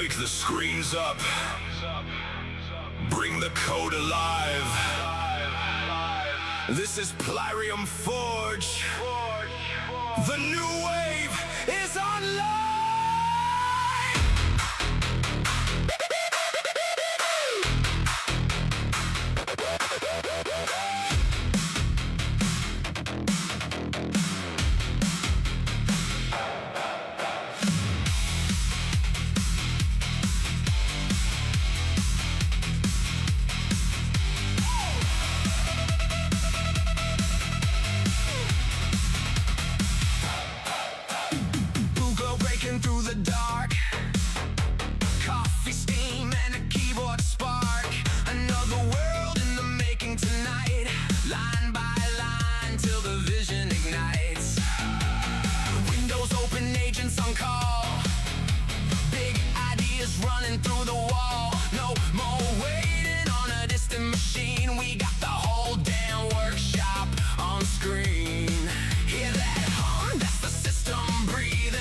Wake the screens up. Bring the code alive. This is Plyrium Forge. The new wave is online. Through the dark, coffee steam and a keyboard spark. Another world in the making tonight, line by line till the vision ignites. Windows open, agents on call, big ideas running through the wall. No more waiting on a distant machine, we got the whole damn workshop on screen. Hear that hum? That's the system breathing.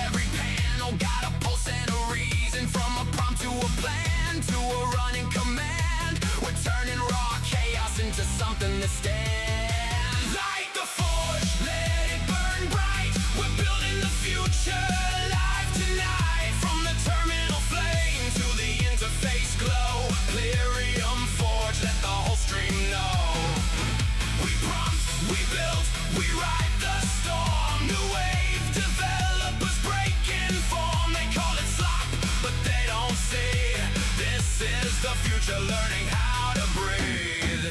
Every panel got a pulse and a reason. From a prompt to a plan to a running command, we're turning raw chaos into something that stands. Light the forge, let it burn bright. We're building the future live tonight. From the terminal flame to the interface glow, Plyrium Forge, let the whole stream know. We prompt, we build, we ride the storm. New wave developers breaking form. They call it slop, but they don't see. This is the future, learning how to breathe.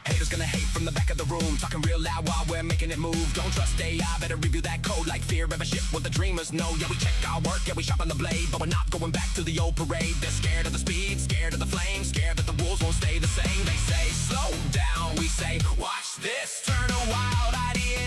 Haters gonna hate from the back of the room, talking real loud while we're making it move. Don't trust AI, better review that code like fear of a ship. What the dreamers know, yeah, we check our work, yeah, we sharpen the blade, but we're not going back to the old parade. They're scared of the speed, scared of the flame, scared that the rules won't stay the same. They say slow down, we say watch this. Turn a wild idea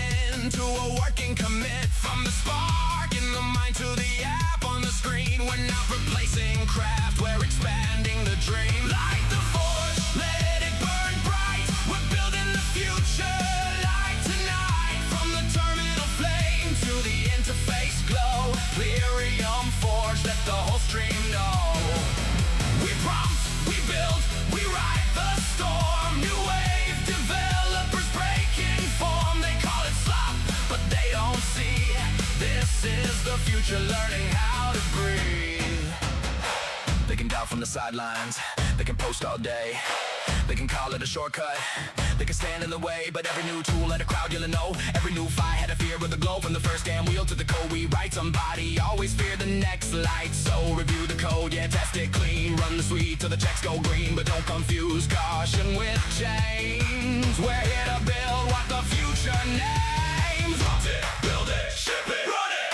into a working commit. From the spark in the mind to the app on the screen, we're not replacing craft, we're expanding the dream. Light the forge, let it burn bright. We're building the future light tonight. From the terminal flame to the interface glow, Plyrium Forge, let the whole stream know. We prompt, we build, we ride the storm. New wave developers breaking form. They call it slop, but they don't see. This is the future, learning how to breathe. They can dial from the sidelines, they can post all day, they can call it a shortcut, they can stand in the way. But every new tool let a crowd you'll know. Every new fight had a fear with the glow. From the first damn wheel to the code we write. Somebody always fear the next light, so review the code, yeah, test it clean. Run the suite till the checks go green, but don't confuse caution with change. We're here to build what the future names. Prompt it, build it, ship it, run it,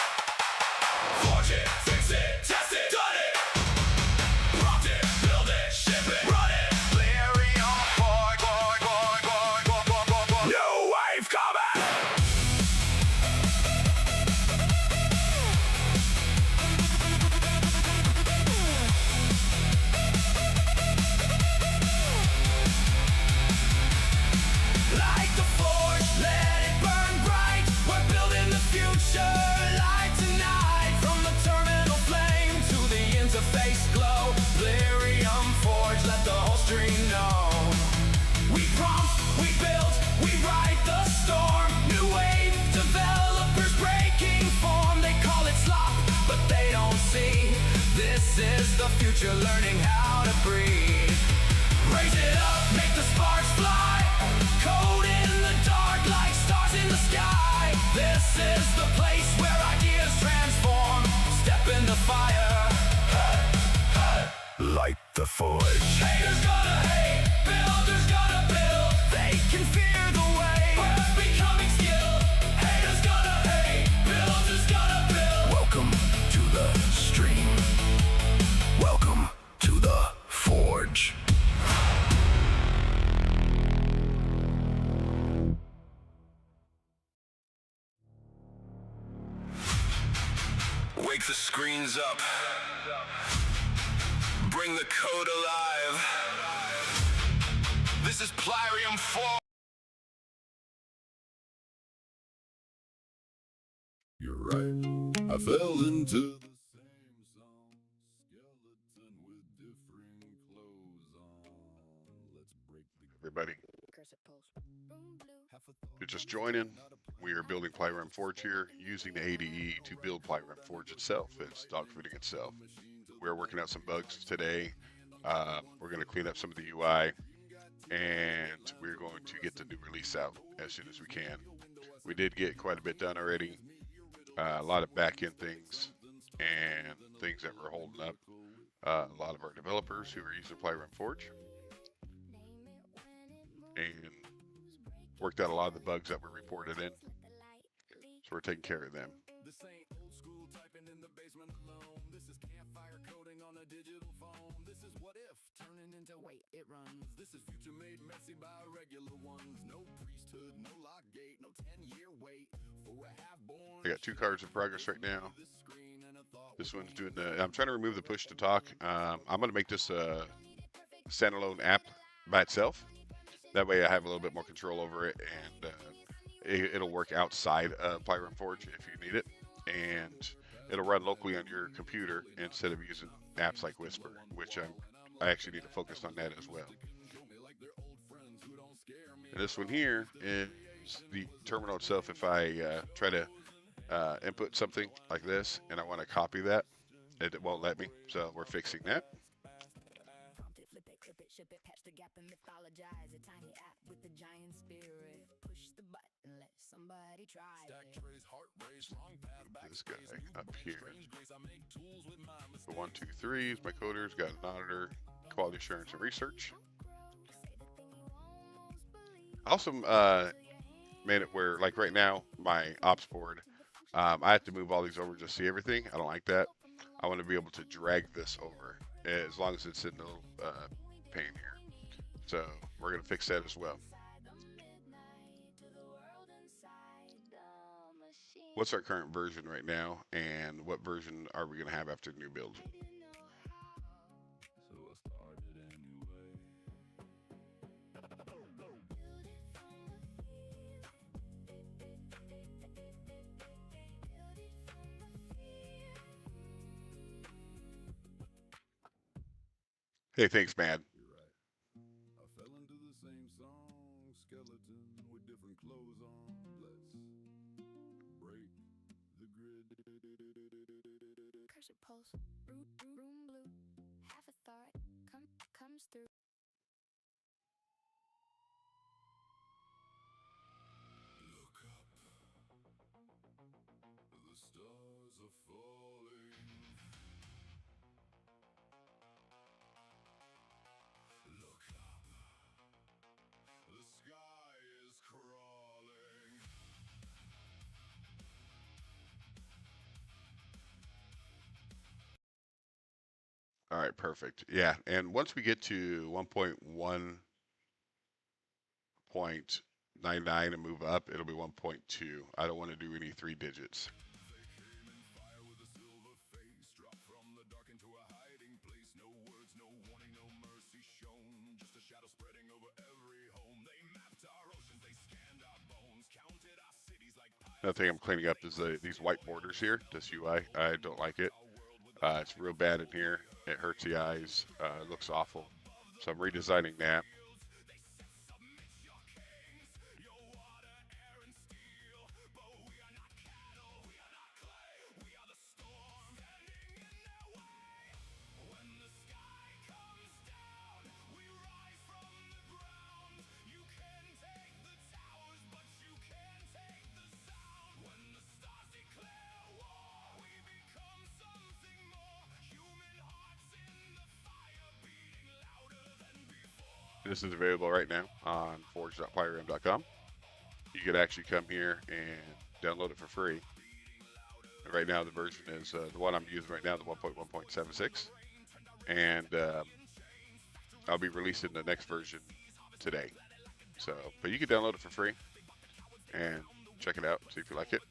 forge it, fix it, test it, done it. Prompt it, build it, ship it, run it. Plyrium Forge, new wave coming. Light the forge, let it burn bright. We're building the future light tonight. From the terminal flame to the interface glow, Plyrium Forge, let the whole stream know. We prompt, we build, we ride the storm. New wave developers breaking form. They call it slop, but they don't see. This is the future, learning how to breathe. Raise it up, make the sparks fly. Code in the dark like stars in the sky. This is the place where ideas transform. Step in the fire. Light the forge. Haters gonna hate, builders gonna build. They can fear the way, we're becoming skilled. Haters gonna hate, builders gonna build. Welcome to the stream. Welcome to the forge. Wake the screens up. Bring the code alive. This is Plyrium Forge. You're right, I fell into the same zone. everybody. If you're just joining, we are building Plyrium Forge here using the ADE to build Plyrium Forge itself. It's dogfooding itself. We're working out some bugs today. We're going to clean up some of the UI, and we're going to get the new release out as soon as we can. We did get quite a bit done already. A lot of back-end things and things that were holding up a lot of our developers who are using Plyrium Forge, and worked out a lot of the bugs that were reported in. So we're taking care of them. This ain't old school typing in the basement alone. This is campfire coding on a digital phone. This is what if turning into wait it runs. This is future made messy by regular ones. No priesthood, no lock gate, no 10-year wait for a half-born. I got 2 cards in progress right now. This one's doing the. I'm trying to remove the push to talk. I'm going to make this a standalone app by itself. That way, I have a little bit more control over it, and it'll work outside of Plyrium Forge if you need it, and it'll run locally on your computer instead of using apps like Whisper, which I actually need to focus on that as well. And this one here is the terminal itself. If I try to input something like this and I want to copy that, it won't let me. So we're fixing that. This guy up here. The 1, 2, 3 is my coders. Got an auditor, quality assurance, and research. Also, made it where, like right now, my ops board, I have to move all these over just to see everything. I don't like that. I want to be able to drag this over as long as it's in the little pane here. So we're going to fix that as well. What's our current version right now, and what version are we going to have after the new build? Hey, thanks, man. You're right. I fell into the same song, skeleton with different clothes on. Let's break the grid. Cursor pulse, room blue, half a thought comes through. Look up, the stars are falling. Look up, the sky is crawling. All right, perfect. Yeah, and once we get to 1.1.99 and move up, it'll be 1.2. I don't want to do any 3 digits. They came in fire with a silver face, dropped from the dark into a hiding place. No words, no warning, no mercy shown. Just a shadow spreading over every home. They mapped our oceans, they scanned our bones, counted our cities like Another thing I'm cleaning up is these white borders here, this UI. I don't like it. It's real bad in here. It hurts the eyes. It looks awful. So I'm redesigning that. This is available right now on forge.plarium.com. You could actually come here and download it for free. And right now, the version is the one I'm using right now, the 1.1.76. And I'll be releasing the next version today. So, but you can download it for free and check it out, see if you like it.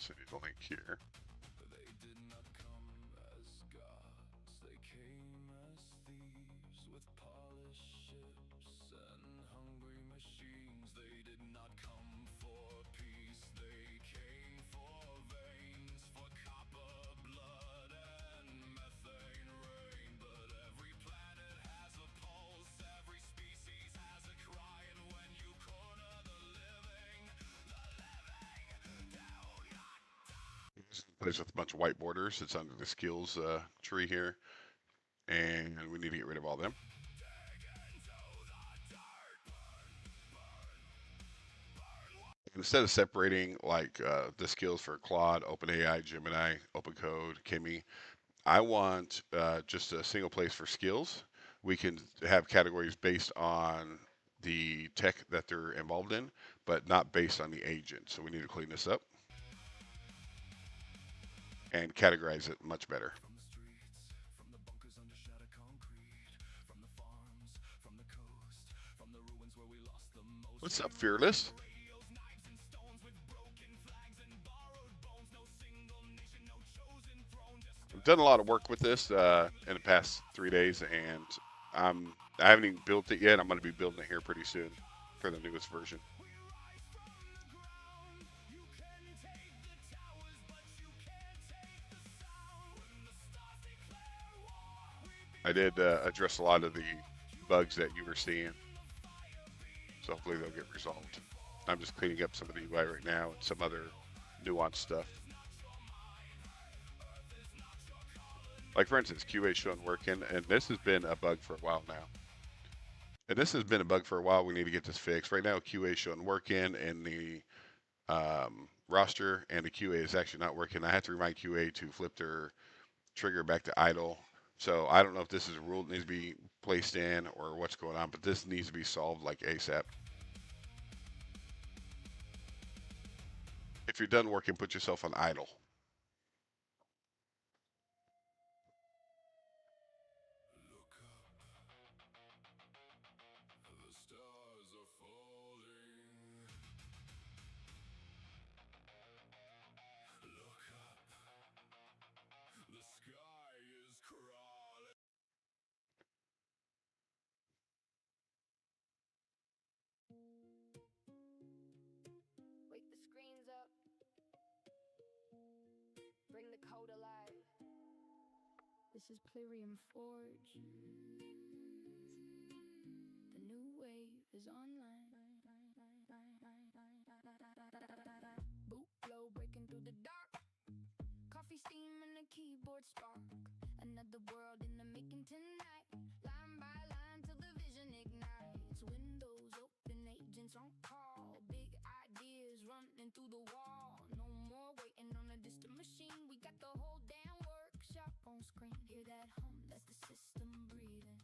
send you the link here. They did not come as gods, they came as thieves with polished ships and hungry machines. They did not come for peace, they came for veins, for copper blood and methane rain. But every planet has a pulse, every species has a cry, and when you corner the living do not. This place with a bunch of white borders. It's under the skills tree here, and we need to get rid of all them. Instead of separating like the skills for Claude, OpenAI, Gemini, OpenCode, Kimi, I want just a single place for skills. We can have categories based on the tech that they're involved in, but not based on the agent. So we need to clean this up and categorize it much better. From the streets, from the bunkers under shattered concrete, from the farms, from the coast, from the ruins where we lost the most. What's up, Fearless? Radios, knives, and stones with broken flags and borrowed bones. No single nation, no chosen throne. Just I've done a lot of work with this in the past 3 days, and I haven't even built it yet. I'm going to be building it here pretty soon for the newest version. we rise from the ground. You can take the towers, but you can't take the sound. When the stars declare war, we I did address a lot of the bugs that you were seeing, so hopefully they'll get resolved. I'm just cleaning up some of the UI right now and some other nuanced stuff. Like for instance, QA showing working, and this has been a bug for a while now. And this has been a bug for a while. We need to get this fixed. Right now, QA showing working in the roster, and the QA is actually not working. I have to remind QA to flip their trigger back to idle. So I don't know if this is a rule that needs to be placed in or what's going on, but this needs to be solved like ASAP. If you're done working, put yourself on idle. look up. The stars are falling. Look up. The sky is crawling. Wake the screens up. Bring the code alive. This is Plyrium Forge. The new wave is online. Boot blow breaking through the dark. Coffee steam and a keyboard spark. Another world in the making tonight. Line by line till the vision ignites. Windows open, agents on call. Big ideas running through the wall. No more waiting on a distant machine. We got the whole damn workshop on screen. Hear that hum? That's the system breathing.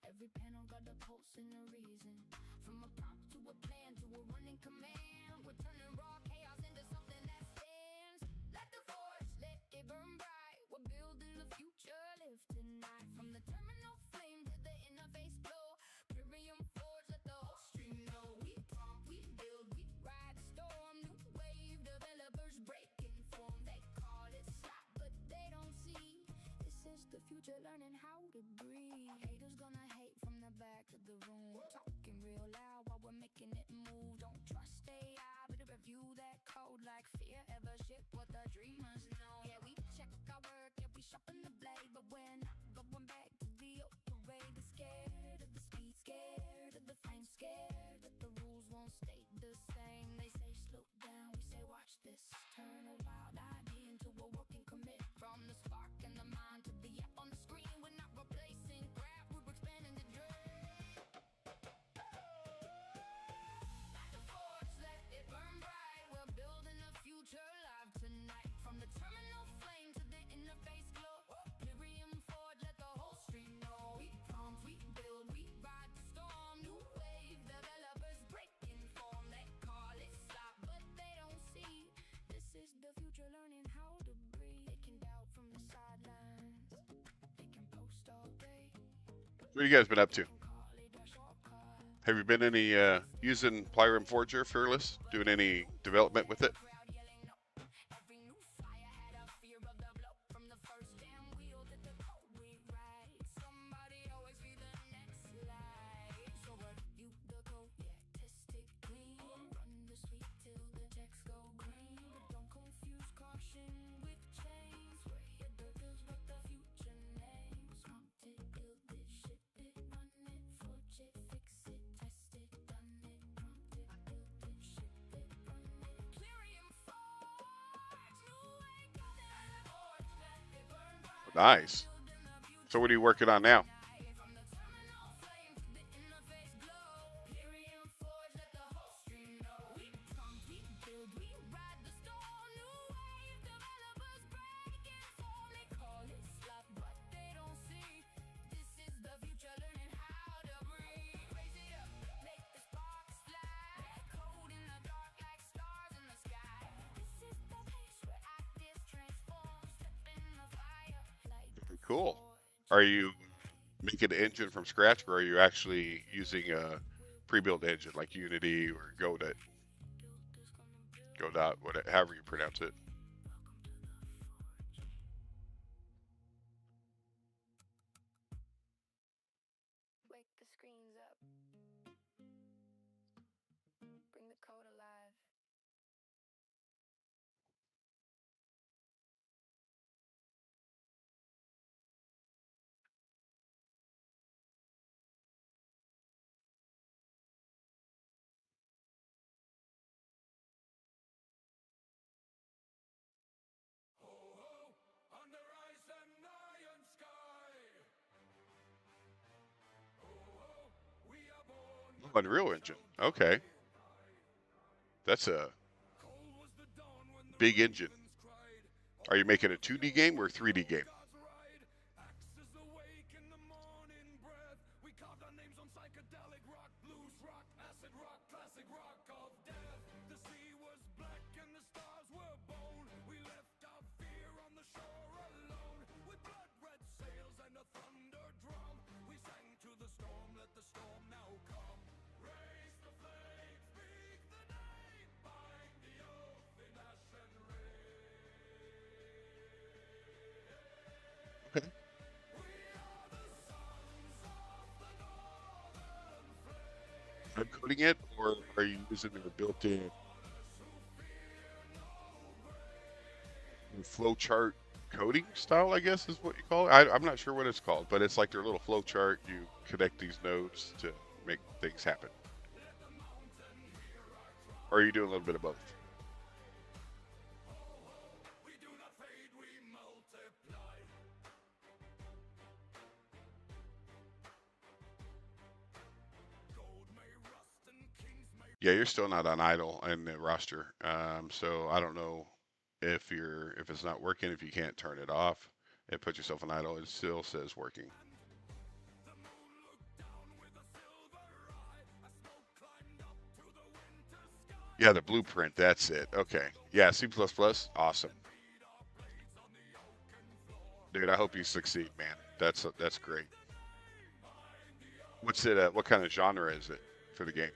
Every panel got a pulse and a reason. From a prompt to a plan to a running command. We're turning raw chaos into something that stands. Let the forge, let it burn bright. We're building the future, live tonight. From the terminal flame to the interface glow. Plyrium Forge, let the whole stream know. We prompt, we build, we ride the storm. New wave developers breaking form. They call it slop, but they don't see. This is the future, learning how to breathe. Haters gonna hate from the back of the room. Talking real loud while we're making it move. Don't trust AI, but review that code like fear ever ship what the dreamers know. Yeah, we check our work, yeah, we sharpen the blade, but we're not going back to the old way. They're scared of the speed, scared of the flame, scared that the rules won't stay the same. They say slow down, we say watch this. Turn a wild idea into a working commit. From the spark and the mind to the app on the screen. We're not replacing crap, we're expanding the dream. Light the forge, let it burn bright. We're building a future live tonight. From the terminal flame to the interface glow. Plyrium Forge, let the whole stream know. We prompt, we build, we ride the storm. New wave developers breaking form. They call it slop, but they don't see. This is the future, learning how to breathe. They can doubt from the sidelines. They can post all day. What have you guys been up to? Can call it a shortcut. Have you been any using Plyrium Forge here, Fearless? Doing any development with it? Crowd yelling no. Every new Nice. So what are you working on now? Plyrium Forge, let the whole stream know. We pump, we build, we ride the storm. New wave developers breaking form. They call it slop, but they don't see. This is the future, learning how to breathe. Raise it up, make the sparks fly. Code in the dark like stars in the sky. This is the pace where active transform. Step in the fire, light the Cool. forge. Are you making an engine from scratch, or are you actually using a pre-built engine like Unity or Godot, whatever, however you pronounce it? Wake the screens up. Bring the code alive. Under ice and iron sky. We are born. Unreal Engine. Okay, that's a Cold was the dawn when the big engine. ravens cried. Are you making a 2D game or a 3D game? God's ride. Axes awake in the morning breath. We carved our names on psychedelic rock, blues rock, acid rock, classic rock of death. The sea was black and the stars were bone. We left our fear on the shore alone. With blood red sails and a thunder drum. We sang to the storm, let the storm now come. Raise the flames, speak the name, bind the oath in ash and rain. Okay. I'm coding it, or are you using a built-in flowchart coding style? I guess is what you call it. I'm not sure what it's called, but it's like their little flowchart. You connect these nodes to make things happen. Or are you doing a little bit of both? We do not fade, we multiply. Gold may rust and kings may. Yeah, you're still not on idle in the roster. So I don't know if it's not working, if you can't turn it off and put yourself on idle. It still says working. The moon looked down with a silver eye. A smoke climbed up to the winter sky. Yeah, the blueprint. That's it. Okay. Yeah, C++. Awesome. Dude, I hope you succeed, man. That's great. What's it? What kind of genre is it for the game?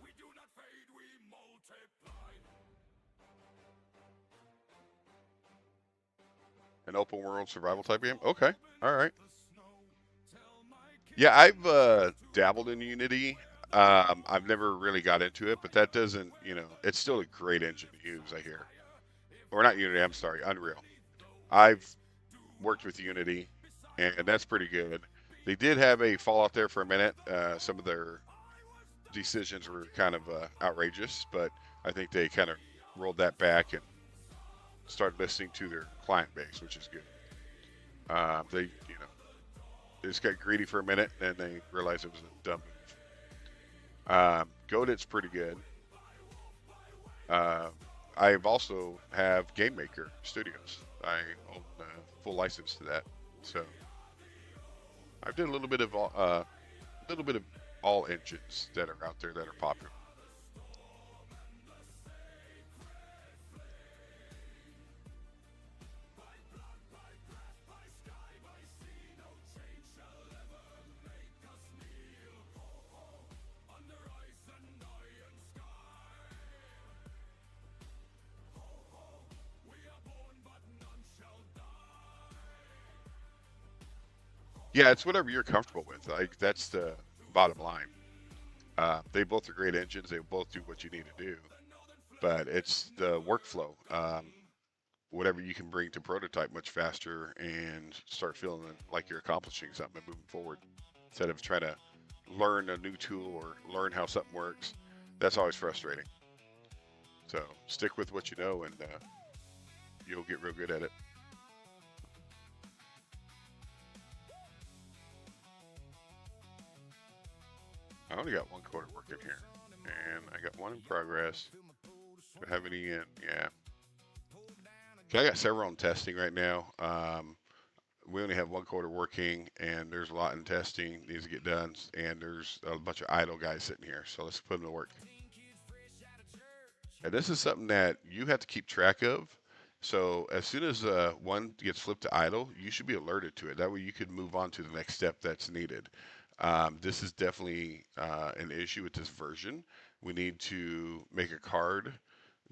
We do not fade, we multiply. An open world survival type game? Okay. All right. The snow, tell my king. Yeah, I've dabbled in Unity. I've never really got into it, but that doesn't, it's still a great engine to use, I hear. Or not Unity, I'm sorry, Unreal. I've worked with Unity, and that's pretty good. They did have a fallout there for a minute. Some of their decisions were kind of outrageous, but I think they kind of rolled that back and started listening to their client base, which is good. They just got greedy for a minute, and they realized it was a dumb move. Godot's pretty good. I've also have Game Maker Studios. I own full license to that, so I've done a little bit of all engines that are out there that are popular. Yeah, it's whatever you're comfortable with. Like that's the bottom line. They both are great engines. They both do what you need to do, but it's the workflow. Whatever you can bring to prototype much faster and start feeling like you're accomplishing something and moving forward instead of trying to learn a new tool or learn how something works. That's always frustrating. So stick with what you know, and you'll get real good at it. I only got one quarter working here, and I got one in progress. Do I have any in? Yeah. Okay, I got several in testing right now. We only have one quarter working, and there's a lot in testing needs to get done, and there's a bunch of idle guys sitting here. So let's put them to work. And this is something that you have to keep track of. So as soon as one gets flipped to idle, you should be alerted to it. That way you could move on to the next step that's needed. This is definitely an issue with this version. We need to make a card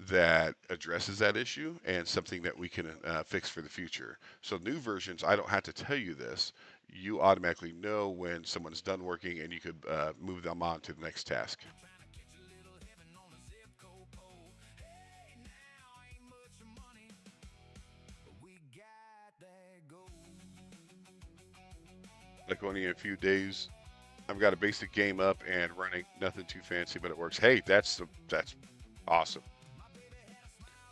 that addresses that issue and something that we can fix for the future. So new versions, I don't have to tell you this. You automatically know when someone's done working, and you could move them on to the next task. Like only in a few days, I've got a basic game up and running. Nothing too fancy, but it works. Hey, that's awesome.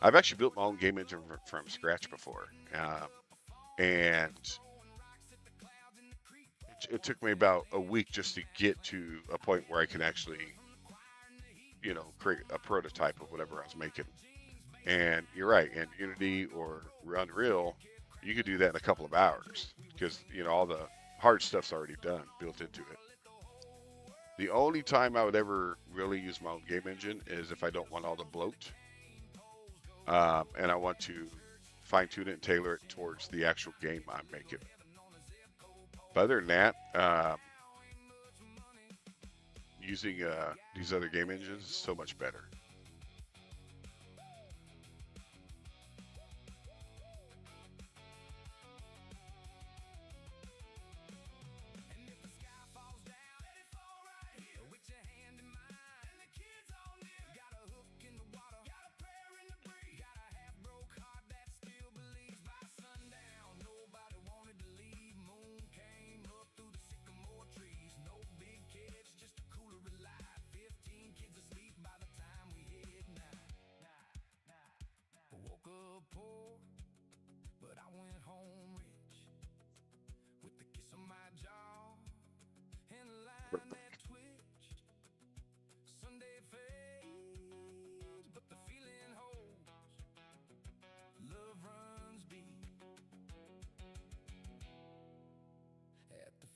I've actually built my own game engine from scratch before, and it took me about a week just to get to a point where I can actually, create a prototype of whatever I was making. And you're right, in Unity or Unreal, you could do that in a couple of hours because all the hard stuff's already done, built into it. The only time I would ever really use my own game engine is if I don't want all the bloat, and I want to fine tune it and tailor it towards the actual game I'm making. But other than that, using these other game engines is so much better.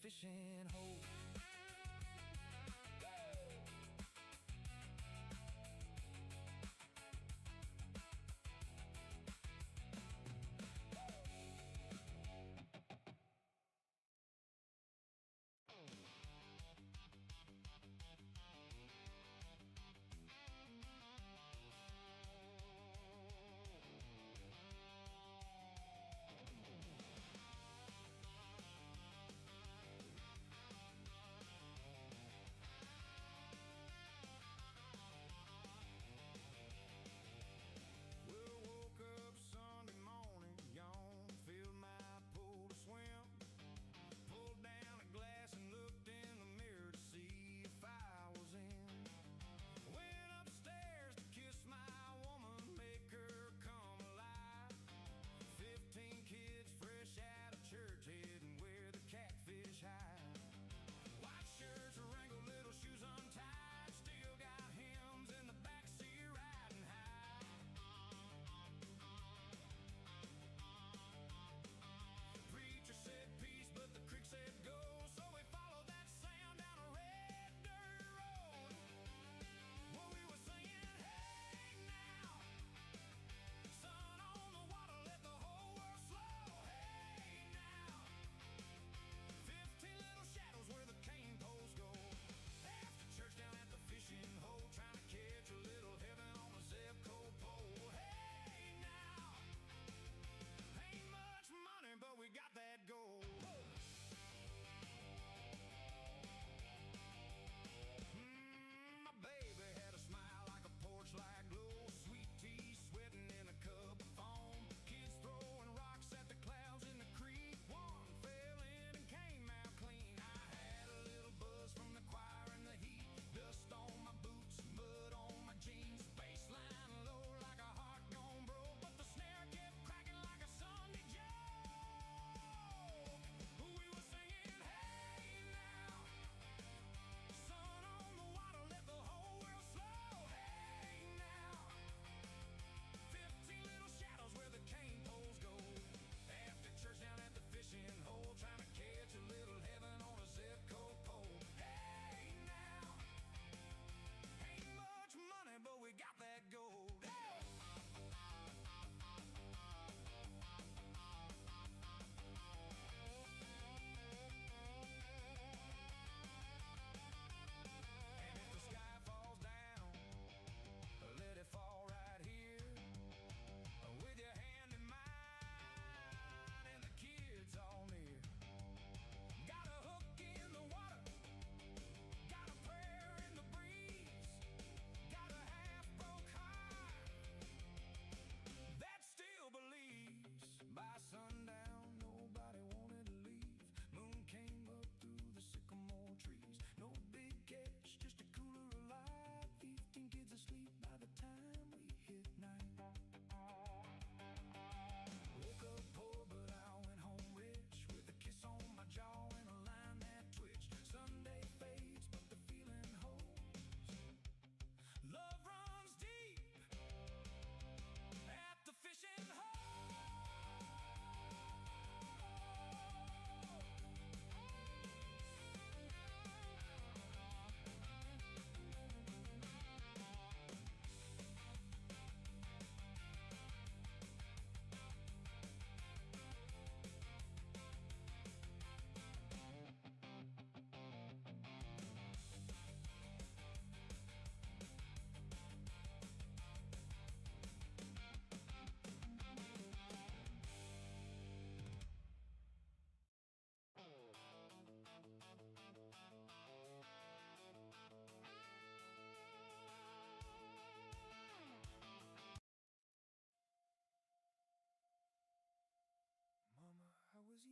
Fishing hole.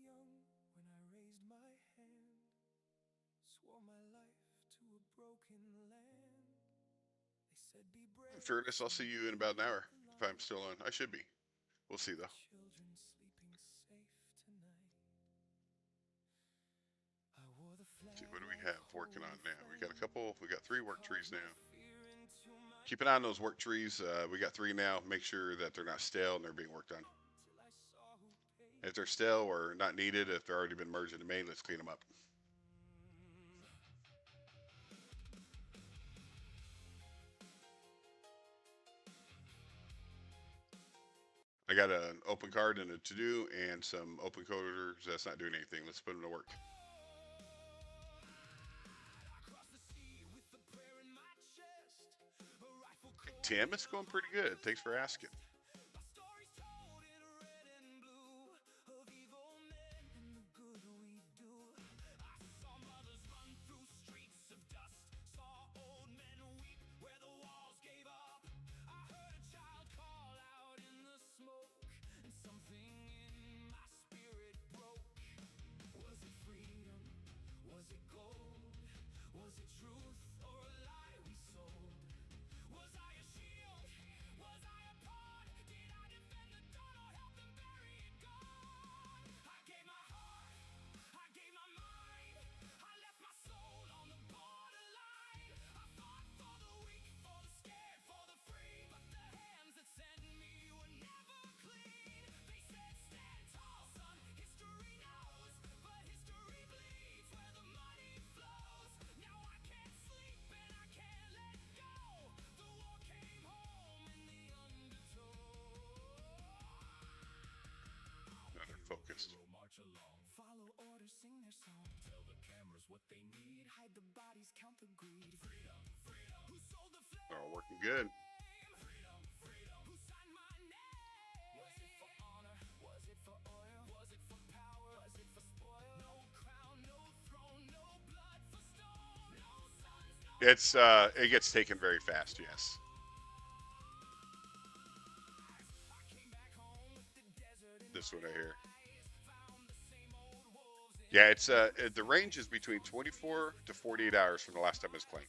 young when I raised my hand, swore my life to a broken land. They said be brave. Fearless, I'll see you in about an hour if I'm still on. I should be. We'll see though. Children sleeping safe tonight. I wore the flag. See, what do we have working on now? We got a couple. We got 3 work trees now. Fear into my Keep an eye on those work trees. We got 3 now. Make sure that they're not stale and they're being worked on. till I saw who paid. If they're stale or not needed, if they're already been merged into main, let's clean them up. I got an open card and a to do and some open coders that's not doing anything. Let's put them to work. Across the sea with a prayer in my chest. A rifle Hey, Tim, it's going pretty good. Thanks for asking. my stories told in red and blue of evil men and the good we do. I saw mothers run through streets of dust, saw old men weep where the walls gave up. I heard a child call out in the smoke, and something in my spirit broke. Was it freedom? Was it gold? Was it truth or a lie we sold? Was I a shield? Was I a pawn? Did I defend the dawn or help them bury it gone? I gave my heart, I gave my mind, I left my soul on the borderline. I fought for the weak, for the scared, for the free, but the hands that sent me were never clean. They said stand tall, son, history knows, but history bleeds where the money flows. Now I can't sleep and I can't let go. The war came home in the undertow. Now they're focused. March along, follow orders, sing their song, tell the cameras what they need, hide the bodies, count the greed. Freedom, freedom. Who sold the flame? They're all working good. Freedom, freedom. Who signed my name? Was it for honor? Was it for oil? Was it for power? Was it for spoil? No crown, no throne, no blood for stone. No sons, no It gets taken very fast. Yes. I came back home with the desert in This one right here. found the same old wolves in Yeah, it's the range is between 24 to 48 hours from the last time it was claimed,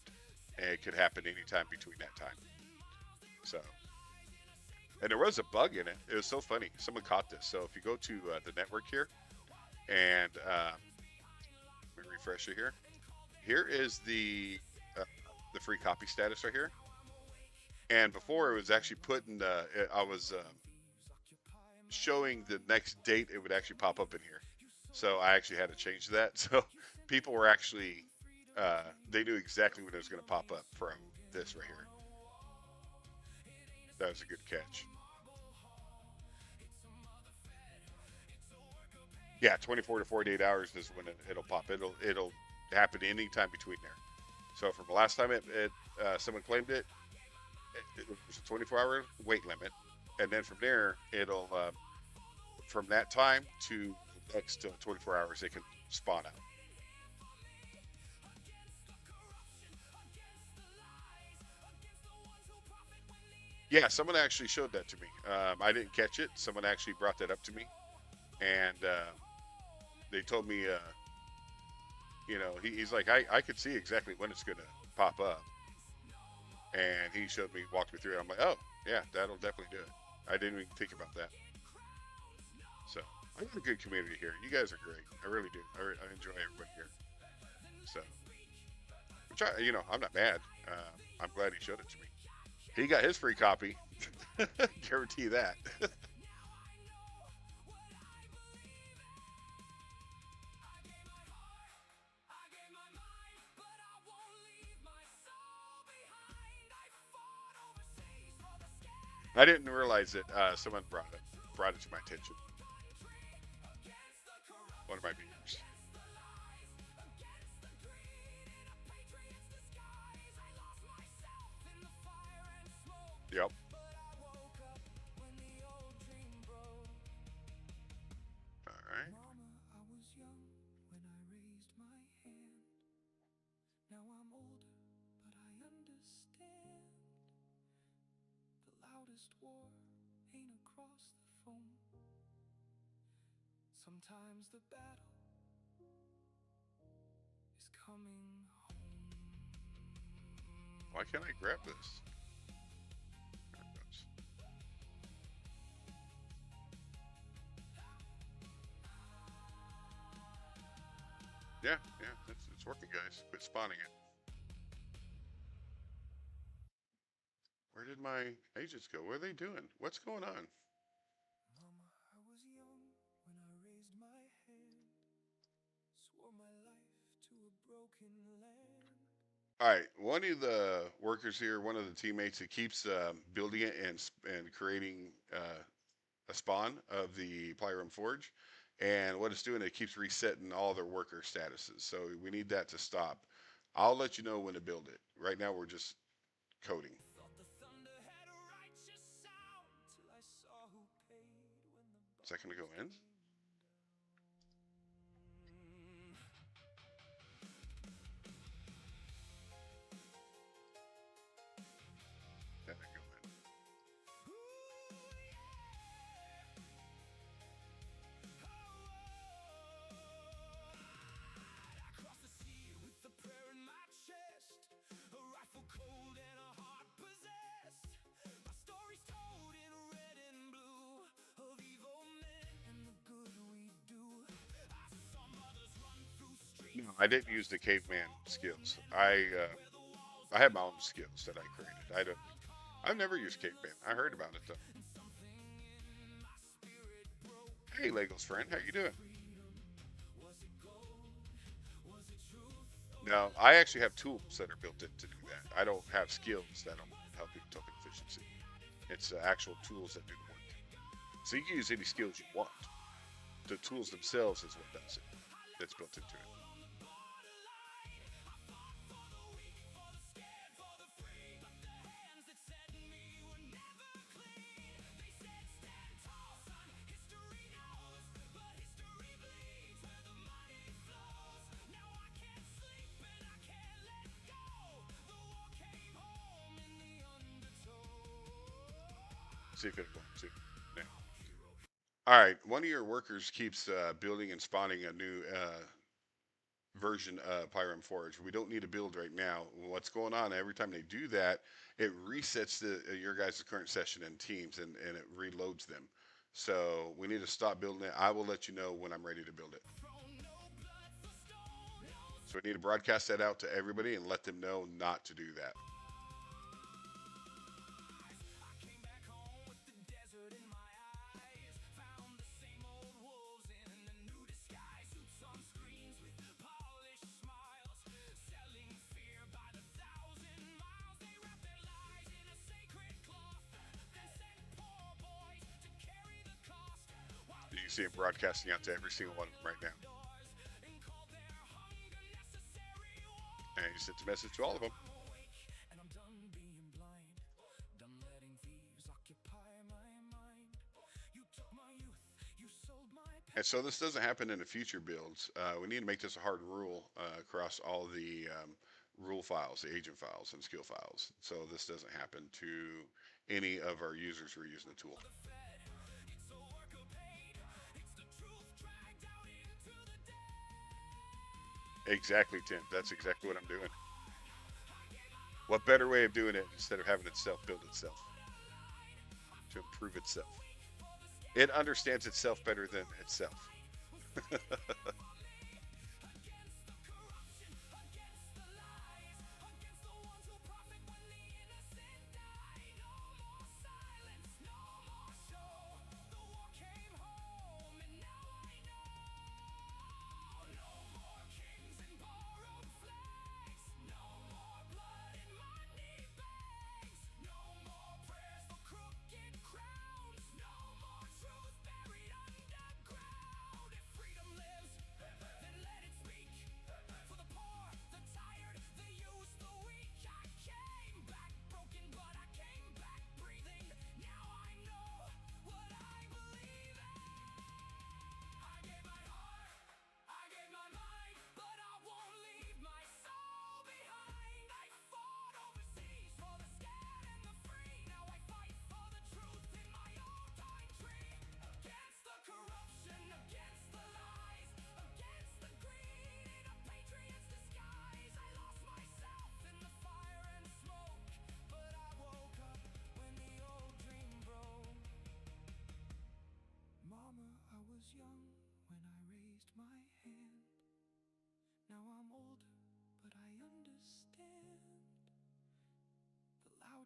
and it could happen anytime between that time. So, and there was a bug in it. It was so funny. Someone caught this. So if you go to the network here, and let me refresh it here. Here is the free copy status right here. And before it was actually put in the, I was showing the next date it would actually pop up in here. So I actually had to change that. So people were actually, they knew exactly when it was going to pop up from this right here. That was a good catch. Yeah, 24 to 48 hours is when it'll pop. It'll happen anytime between there. So from the last time someone claimed it, it was a 24-hour wait limit, and then from there it'll from that time to the next 24 hours it can spawn out. Yeah, someone actually showed that to me. I didn't catch it. Someone actually brought that up to me, and they told me, he's like, I could see exactly when it's going to pop up. And he showed me, walked me through it. I'm like, oh, yeah, that'll definitely do it. I didn't even think about that. So, I got a good community here. You guys are great. I really do. I enjoy everybody here. So, which I'm not mad. I'm glad he showed it to me. He got his free copy. Guarantee that. I didn't realize it. Someone brought it to my attention. One of my viewers. Yep. All right. Mama, I was young when I raised my hand. Now I'm older, but I understand. The loudest war ain't across the phone. Sometimes the battle is coming home. Why can't I grab this? There it goes. Yeah, it's working, guys. Quit spawning it. Where did my agents go? What are they doing? What's going on? Mama, I was young when I raised my hand, swore my life to a broken land. All right, one of the workers here, one of the teammates, that keeps building it and creating a spawn of the Plyrium Forge, and what it's doing, it keeps resetting all their worker statuses. So we need that to stop. I'll let you know when to build it. Right now, we're just coding. Thought the thunder had a righteous sound till I saw who paid when the Is that going to go in? That didn't go in. I crossed the sea with a prayer in my chest, a rifle cold and a heart possessed. My story's told in red and blue of evil men and the good we do. I saw mothers run through streets. No, I didn't use the caveman skills. I have my own skills that I created. I've never used caveman. I heard about it though. Hey, Legos friend, how you doing? No, I actually have tools that are built in to do that. I don't have skills that'll help you with token efficiency. It's actual tools that do the work. So you can use any skills you want. The tools themselves is what does it. That's built into it. See if it'll go to now. All right, one of your workers keeps building and spawning a new version of Plyrium Forge. We don't need to build right now. What's going on? Every time they do that, it resets your guys' current session in Teams and it reloads them. So we need to stop building it. I will let you know when I'm ready to build it. So we need to broadcast that out to everybody and let them know not to do that. You see it broadcasting out to every single one of them right now. And you sent a message to all of them. And so this doesn't happen in the future builds. We need to make this a hard rule across all the rule files, the agent files, and skill files. So this doesn't happen to any of our users who are using the tool. Exactly, Tim. That's exactly what I'm doing. What better way of doing it instead of having it self-build itself to improve itself? It understands itself better than itself.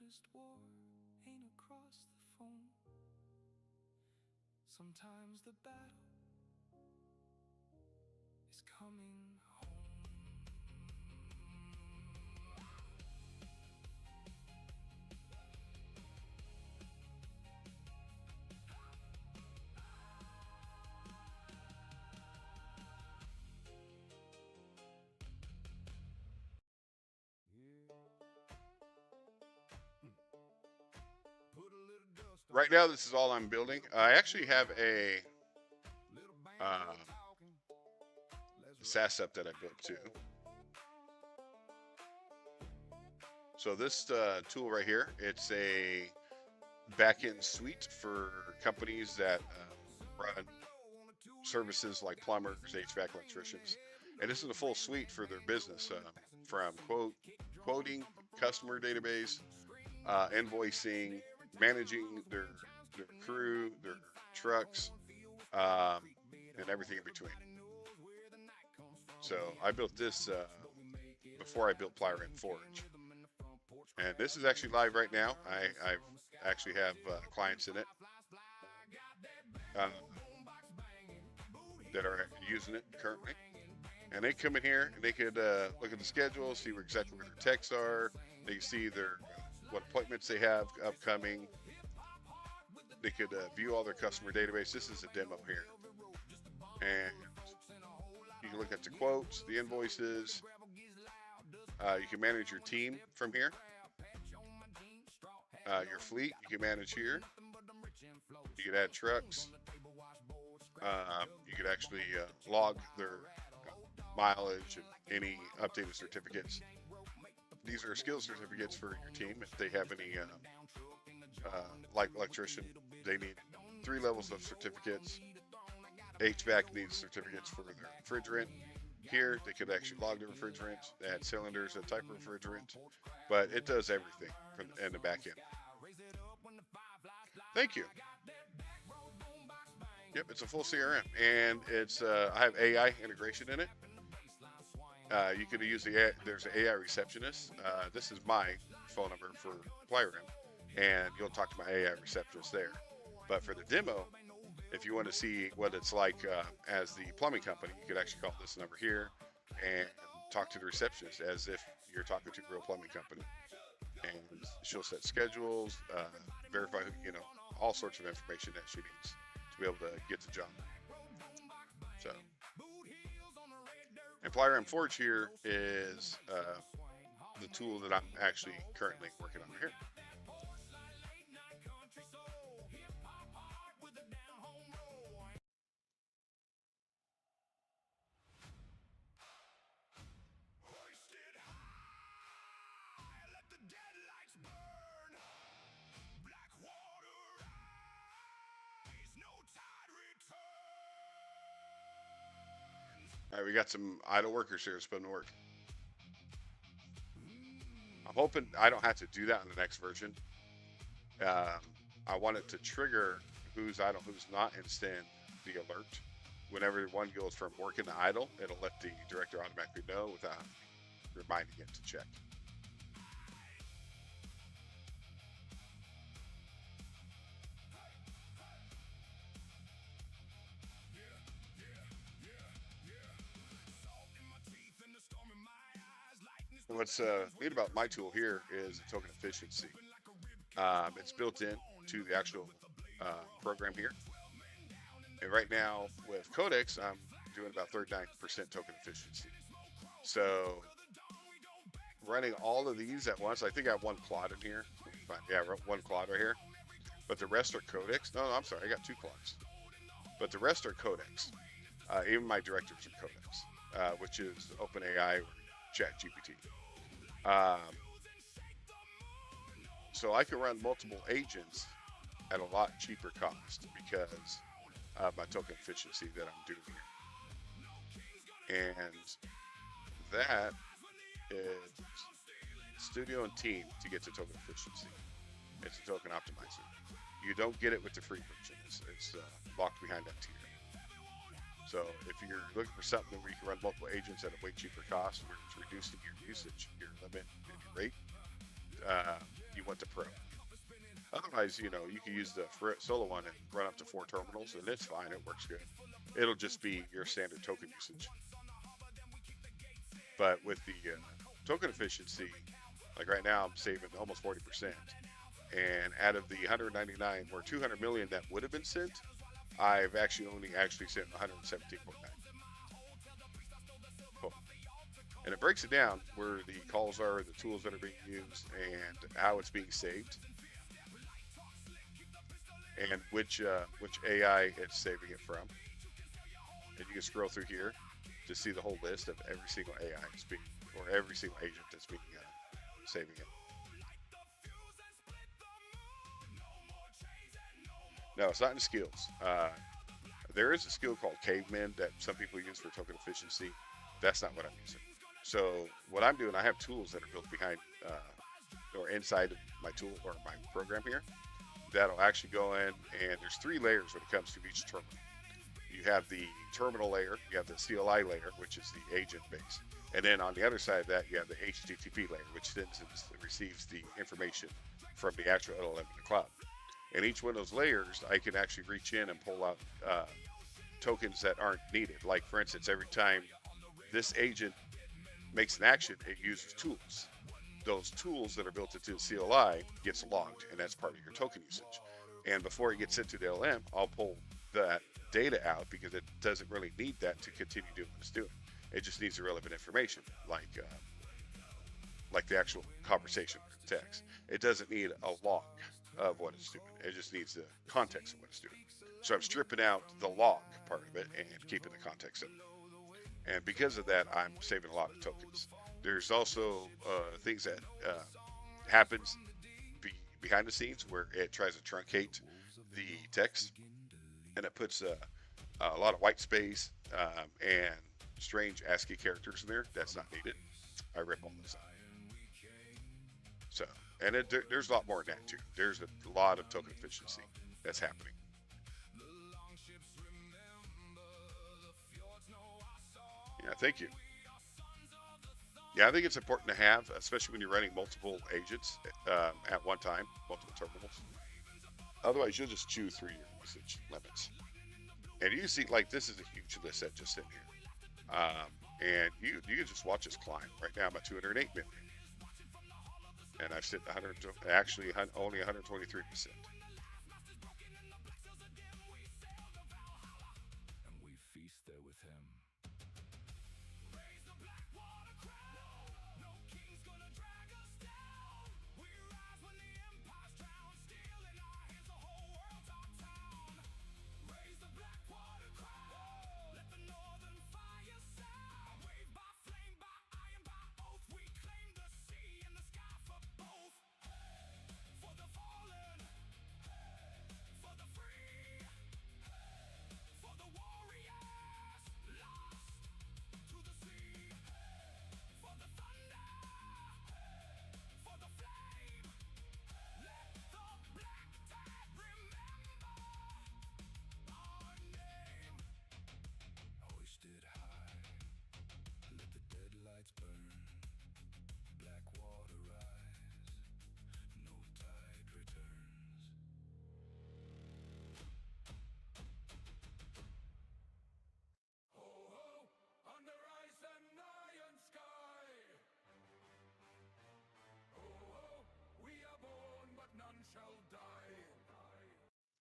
toughest war ain't across the phone. Sometimes the battle is coming home. Right now, this is all I'm building. I actually have a SaaS app that I built too. So this tool right here, it's a backend suite for companies that run services like plumbers, HVAC electricians, and this is a full suite for their business, from quoting, customer database, invoicing, managing their crew, their trucks, and everything in between. So I built this before I built Plyrium Forge, and this is actually live right now. I actually have clients in it that are using it currently, and they come in here and they could look at the schedule, see exactly where their techs are. They can see their what appointments they have upcoming. They could view all their customer database. This is a demo here, and you can look at the quotes, the invoices. You can manage your team from here. Your fleet you can manage here. You could add trucks. You could actually log their mileage and any updated certificates. These are skill certificates for your team. If they have any, like electrician, they need 3 levels of certificates. HVAC needs certificates for their refrigerant. Here, they could actually log the refrigerant, add cylinders, a type of refrigerant, but it does everything from in the back end. Thank you. Yep, it's a full CRM, and it's I have AI integration in it. You could use there's an AI receptionist. This is my phone number for Plarium, and you'll talk to my AI receptionist there. But for the demo, if you want to see what it's like as the plumbing company, you could actually call this number here and talk to the receptionist as if you're talking to a real plumbing company. And she'll set schedules, verify, all sorts of information that she needs to be able to get the job. So, and Plyrium Forge here is the tool that I'm actually currently working on here. All right, we got some idle workers here spinning to work. I'm hoping I don't have to do that in the next version. I want it to trigger who's idle, who's not, and send the alert. Whenever one goes from working to idle, it'll let the director automatically know without reminding it to check. What's neat about my tool here is the token efficiency. It's built in to the actual program here. And right now with Codex, I'm doing about 39% token efficiency. So running all of these at once, I think I have one Claude in here. Yeah, one Claude right here. But the rest are Codex. No, I'm sorry, I got 2 Claudes. But the rest are Codex. Even my directors are Codex, which is OpenAI or ChatGPT. So I can run multiple agents at a lot cheaper cost because of my token efficiency that I'm doing here. And that is Studio and Team to get to token efficiency. It's a token optimizer. You don't get it with the free version. It's locked behind that tier. So if you're looking for something where you can run multiple agents at a way cheaper cost, where it's reducing your usage, your limit, and your rate, you want the Pro. Otherwise, you know, you can use the solo one and run up to 4 terminals, and it's fine. It works good. It'll just be your standard token usage. But with the token efficiency, like right now, I'm saving almost 40%. And out of the 199 or 200 million that would have been sent, I've only sent 117.9. Cool. And it breaks it down where the calls are, the tools that are being used, and how it's being saved, and which AI it's saving it from. And you can scroll through here to see the whole list of every single AI that's being, or every single agent that's being saving it. No, it's not in skills. There is a skill called Caveman that some people use for token efficiency. That's not what I'm using. So what I'm doing, I have tools that are built behind or inside my tool or my program here that'll actually go in, and there's 3 layers when it comes to each terminal. You have the terminal layer, you have the CLI layer, which is the agent base, and then on the other side of that, you have the HTTP layer, which sends and receives the information from the actual LLM in the cloud. And each one of those layers, I can actually reach in and pull out tokens that aren't needed. Like, for instance, every time this agent makes an action, it uses tools. Those tools that are built into the CLI gets logged, and that's part of your token usage. And before it gets sent to the LLM, I'll pull that data out because it doesn't really need that to continue doing what it's doing. It just needs the relevant information, like the actual conversation text. It doesn't need a log of what it's doing. It just needs the context of what it's doing. So I'm stripping out the log part of it and keeping the context of it. And because of that, I'm saving a lot of tokens. There's also things that happens behind the scenes where it tries to truncate the text, and it puts a lot of white space and strange ASCII characters in there. That's not needed. I rip all those out. So, and there's a lot more than that too. There's a lot of token efficiency that's happening. Yeah, thank you. Yeah, I think it's important to have, especially when you're running multiple agents at one time, multiple terminals. Otherwise, you'll just chew through your usage limits. And you see, like, this is a huge list that just in here. And you can just watch us climb. Right now, I'm at 208 million. And I've sent only 123%.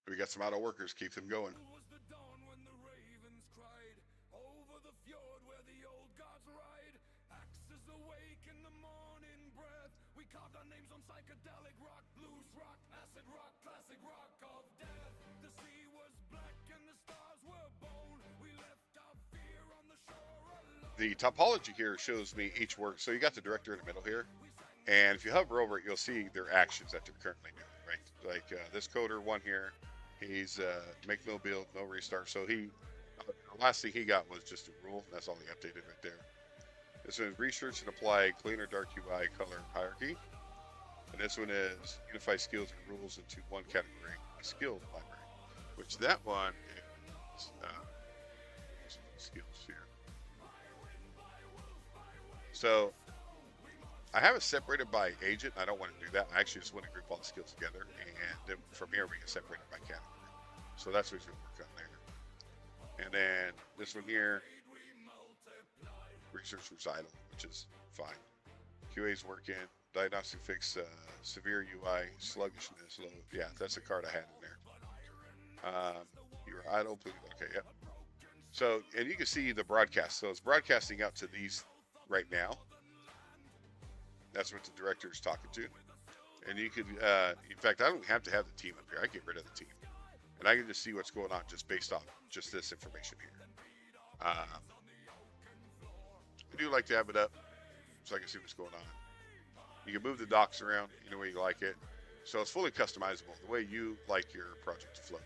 We got some auto workers, keep them going. The topology here shows me each work. So you got the director in the middle here. And if you hover over it, you'll see their actions that they're currently doing, right? Like this coder one here, he's make no build, no restart. So the last thing he got was just a rule. That's all he updated right there. This one is research and apply cleaner dark UI color hierarchy. And this one is unify skills and rules into one category, a skill library, which that one is skills here. So I have it separated by agent. I don't want to do that. I actually just want to group all the skills together, and then from here we can separate it by category. So that's what we're going to work on there. And then this one here, research was idle, which is fine. QA's working. Diagnostic fix severe UI sluggishness. Low. Yeah, that's the card I had in there. You're idle, please. Okay, yep. So, and you can see the broadcast. So it's broadcasting out to these right now. That's what the director is talking to. And you could, in fact, I don't have to have the team up here. I get rid of the team. And I can just see what's going on just based on just this information here. I do like to have it up so I can see what's going on. You can move the docs around any way you like it. So it's fully customizable, the way you like your project to flow.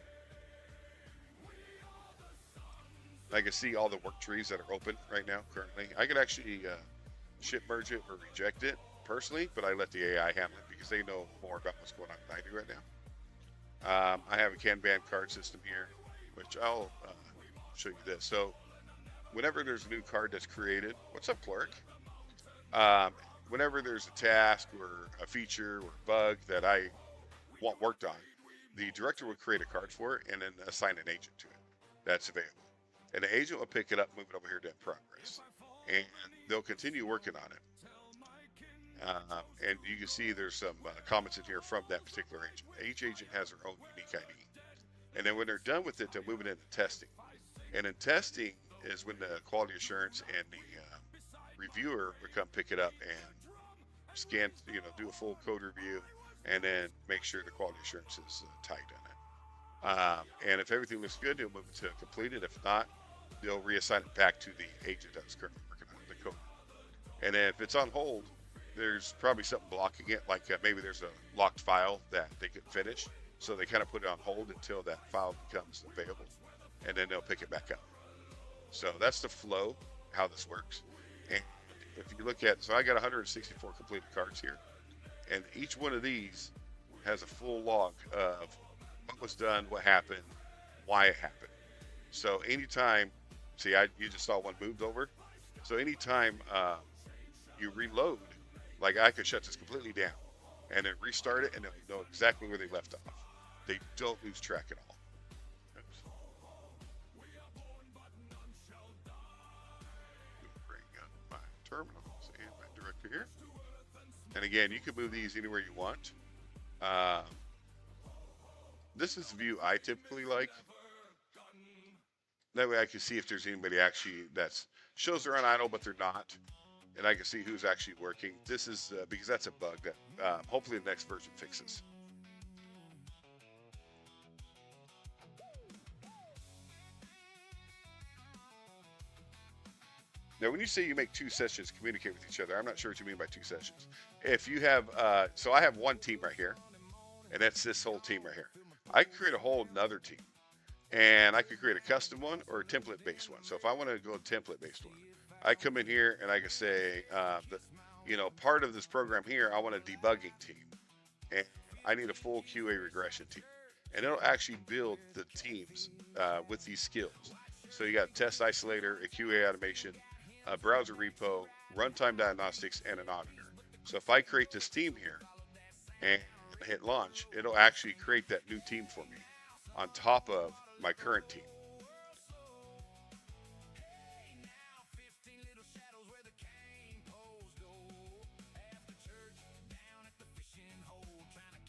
I can see all the work trees that are open right now currently. I could actually ship merge it or reject it personally, but I let the AI handle it because they know more about what's going on than I do right now. I have a Kanban card system here, which I'll show you this. So whenever there's a new card that's created, what's up, Clark? Whenever there's a task or a feature or bug that I want worked on, the director will create a card for it and then assign an agent to it that's available. And the agent will pick it up, move it over here to progress. And they'll continue working on it. And you can see there's some comments in here from that particular agent. Each agent has their own unique ID. And then when they're done with it, they'll move it into testing. And in testing is when the quality assurance and the reviewer will come pick it up and scan, do a full code review, and then make sure the quality assurance is tight on it. And if everything looks good, they'll move it to completed. If not, they'll reassign it back to the agent that's currently working on the code. And then if it's on hold, there's probably something blocking it, like maybe there's a locked file that they could finish. So they kind of put it on hold until that file becomes available, and then they'll pick it back up. So that's the flow, how this works. And if you look at, so I got 164 completed cards here, and each one of these has a full log of what was done, what happened, why it happened. So anytime, see, you just saw one moved over. So anytime you reload, like I could shut this completely down and then restart it, and they'll know exactly where they left off. They don't lose track at all. Oops. Bring up my terminals and my director here. And again, you can move these anywhere you want. This is the view I typically like. That way I can see if there's anybody actually that shows they're on idle, but they're not. And I can see who's actually working. This is because that's a bug that hopefully the next version fixes. Now, when you say you make two sessions communicate with each other, I'm not sure what you mean by two sessions. If you have, so I have one team right here, and that's this whole team right here. I could create a whole another team, and I could create a custom one or a template-based one. So if I want to go template-based one, I come in here and I can say, part of this program here, I want a debugging team, and I need a full QA regression team, and it'll actually build the teams with these skills. So you got test isolator, a QA automation, a browser repo, runtime diagnostics, and an auditor. So if I create this team here and hit launch, it'll actually create that new team for me on top of my current team.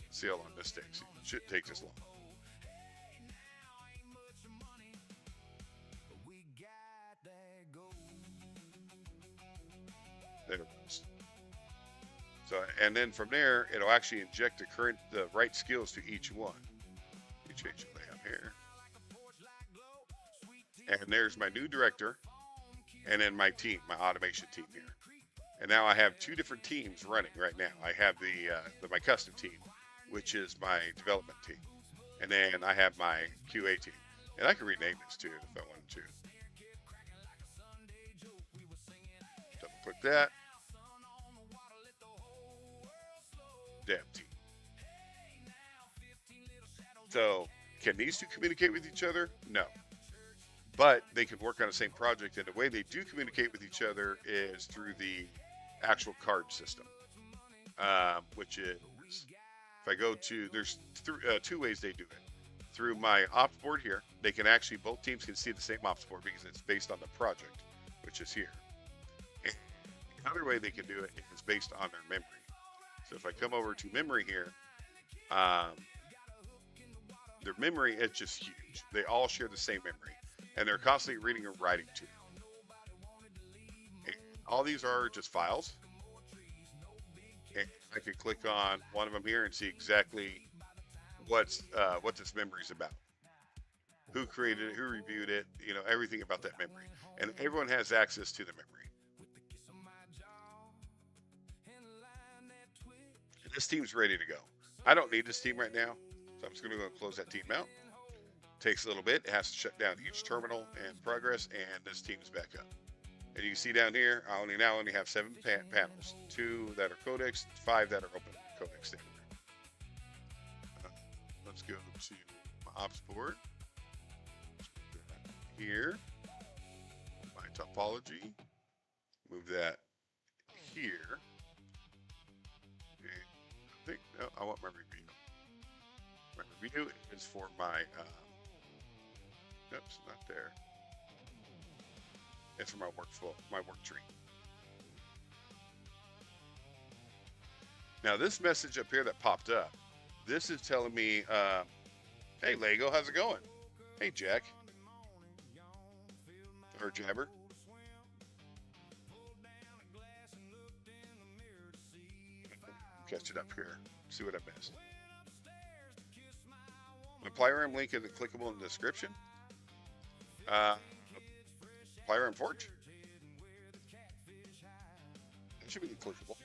See how long this takes. It shouldn't take this long. There it goes. So, and then from there, it'll actually inject the right skills to each one. Let me change the layout here. And there's my new director, and then my team, my automation team here. And now I have two different teams running right now. I have my custom team, which is my development team, and then I have my QA team. And I can rename this too if I wanted to. Double click that. Dev team. So can these two communicate with each other? No. But they can work on the same project, and the way they do communicate with each other is through the actual card system, which is, if I go to, there's two ways they do it. Through my ops board here, they can actually, both teams can see the same ops board because it's based on the project, which is here. And the other way they can do it is based on their memory. So if I come over to memory here, their memory is just huge. They all share the same memory, and they're constantly reading and writing to it. And all these are just files. And I can click on one of them here and see exactly what this memory is about. Who created it, who reviewed it, you know, everything about that memory. And everyone has access to the memory. And this team's ready to go. I don't need this team right now, so I'm just going to go and close that team out. Takes a little bit. It has to shut down each terminal and progress, and this team's back up. And you can see down here, I now only have 7 panels. 2 that are codecs, 5 that are open codec standard. Let's go to my ops board. Here, my topology. Move that here. And I think, no, I want my review. My review is for my, oops, not there. It's for my workflow, my work tree. Now this message up here that popped up, this is telling me, hey Lego, how's it going? Hey Jack. Or Jabber. Catch it up here. See what I missed. My Plyrium link is clickable in the description. Plyrium Forge. It should be clickable.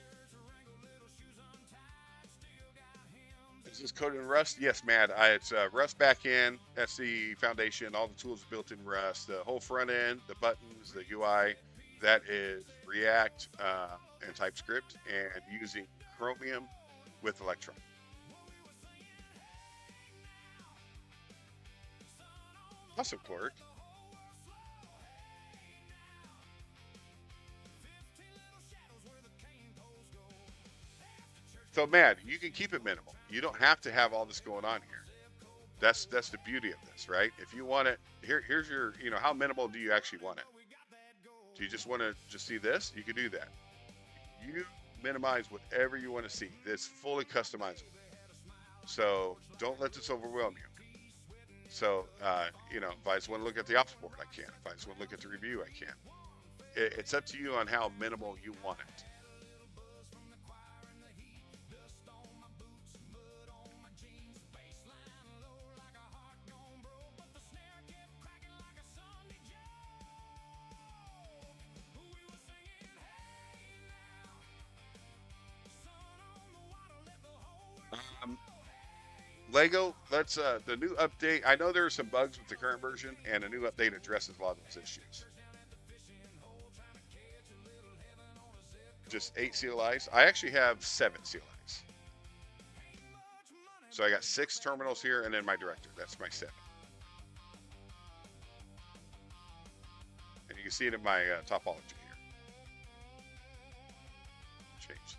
Is this coded in Rust? Yes, Matt. It's Rust backend. That's the foundation. All the tools are built in Rust. The whole front end, the buttons, the UI, that is React and TypeScript, and using Chromium with Electron. Awesome, Clark. So, Matt, you can keep it minimal. You don't have to have all this going on here. That's the beauty of this, right? If you want it, here's your, you know, how minimal do you actually want it? Do you just want to just see this? You can do that. You minimize whatever you want to see. It's fully customizable. So don't let this overwhelm you. So, you know, if I just want to look at the ops board, I can. If I just want to look at the review, I can. It's up to you on how minimal you want it. Lego, let's the new update. I know there are some bugs with the current version, and a new update addresses a lot of those issues. Just 8 CLIs. I actually have 7 CLIs. So I got 6 terminals here, and then my director. That's my 7. And you can see it in my topology here. Change the.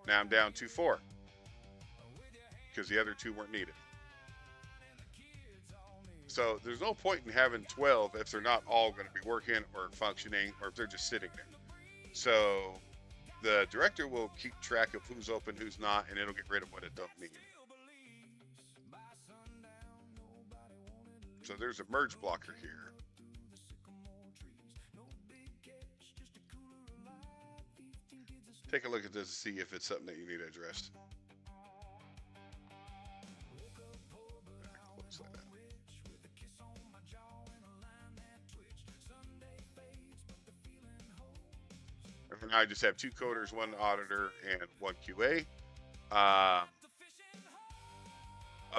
Now I'm down to 4 because the other 2 weren't needed. So there's no point in having 12 if they're not all going to be working or functioning, or if they're just sitting there. So the director will keep track of who's open, who's not, and it'll get rid of what it don't need. So there's a merge blocker here. Take a look at this to see if it's something that you need addressed. Close that out. And for now, I just have 2 coders, 1 auditor, and 1 QA. Oh,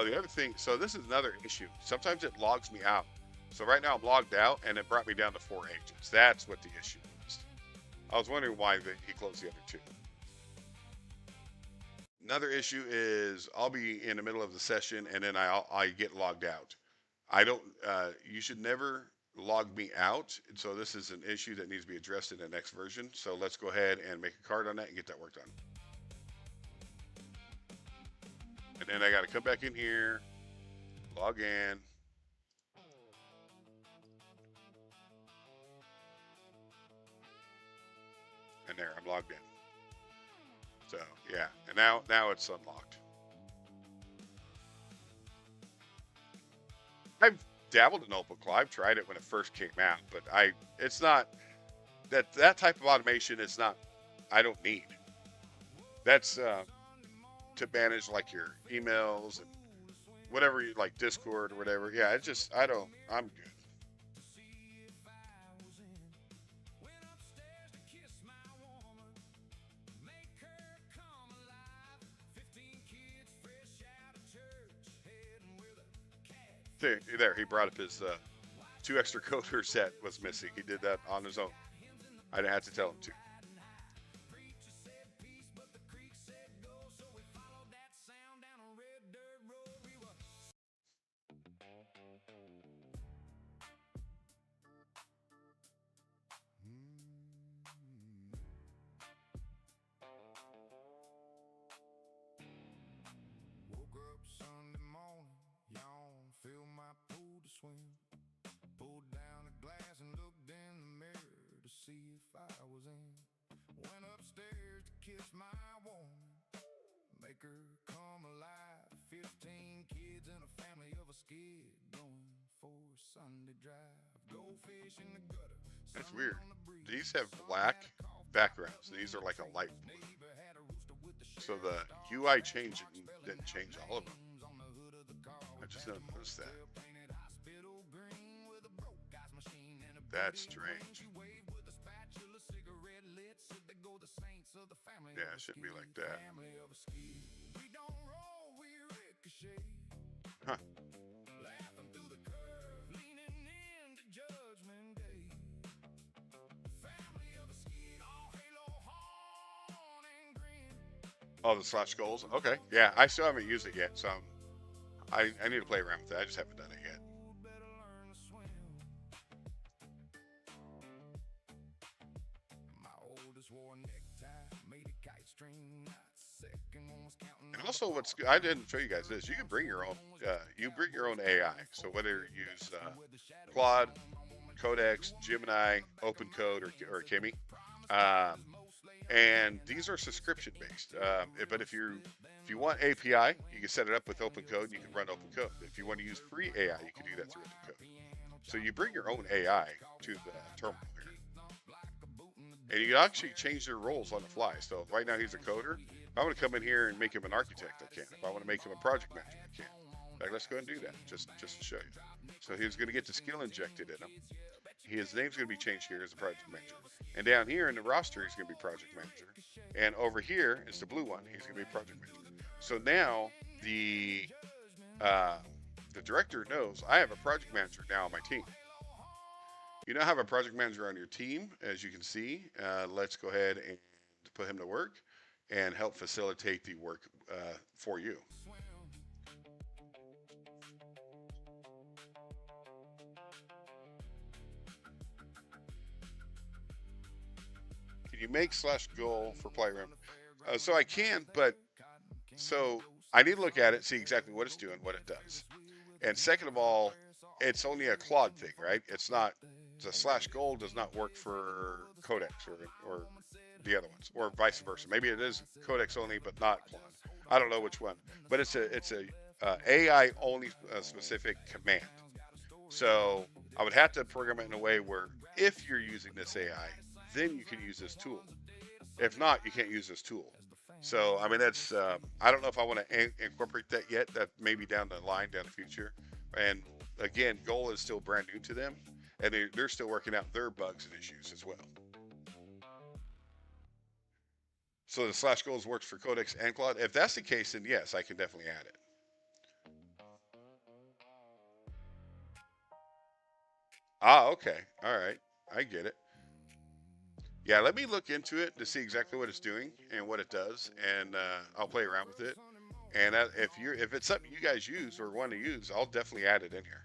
the other thing, so this is another issue. Sometimes it logs me out. So right now I'm logged out, and it brought me down to 4 agents. That's what the issue is. I was wondering why he closed the other 2. Another issue is I'll be in the middle of the session, and then I get logged out. I don't. You should never logged me out. And so this is an issue that needs to be addressed in the next version. So let's go ahead and make a card on that and get that work done. And then I got to come back in here, log in. And there, I'm logged in. So yeah, and now it's unlocked. I've dabbled in OpenClaw. I've tried it when it first came out, but it's not that type of automation is not, I don't need. That's to manage like your emails and whatever you like, Discord or whatever. Yeah, it's just, I'm good. There, he brought up his 2 extra coders that was missing. He did that on his own. I didn't have to tell him to. Pulled down the glass and looked in the mirror to see if I was in. Went upstairs to kiss my woman, make her come alive. 15 kids and a family of a skid, going for a Sunday drive. Go fish in the gutter. That's weird. These have black backgrounds. These are like a light blue. So the UI change didn't change all of them. I just noticed that. That's strange. Yeah, it shouldn't be like that. Huh. Oh, the slash goals? Okay. Yeah, I still haven't used it yet, so I need to play around with that. I just haven't done it yet. And also, what's I didn't show you guys this. You can bring your own. You bring your own AI. So whether you use Claude, Codex, Gemini, OpenCode, or Kimi, and these are subscription based. But if you want API, you can set it up with OpenCode. And you can run OpenCode. If you want to use free AI, you can do that through OpenCode. So you bring your own AI to the terminal here, and you can actually change their roles on the fly. So right now he's a coder. If I want to come in here and make him an architect, I can. If I want to make him a project manager, I can. In fact, let's go ahead and do that, just to show you. So he's going to get the skill injected in him. His name's going to be changed here as a project manager. And down here in the roster, he's going to be project manager. And over here is the blue one. He's going to be project manager. So now the director knows I have a project manager now on my team. You now have a project manager on your team, as you can see. Let's go ahead and put him to work and help facilitate the work for you. Can you make /goal for Plarium? So I can, but so I need to look at it, see exactly what it's doing, what it does. And second of all, it's only a Claude thing, right? It's not, the /goal does not work for Codex or the other ones, or vice versa. Maybe it is Codex only, but not Claude. I don't know which one, but it's a AI only specific command. So I would have to program it in a way where if you're using this AI, then you can use this tool. If not, you can't use this tool. So I mean, that's I don't know if I want to incorporate that yet. That maybe down the line, down the future. And again, Goal is still brand new to them, and they're still working out their bugs and issues as well. So the /goals works for Codex and Claude. If that's the case, then yes, I can definitely add it. Ah, okay. All right. I get it. Yeah, let me look into it to see exactly what it's doing and what it does, and I'll play around with it. And if it's something you guys use or want to use, I'll definitely add it in here.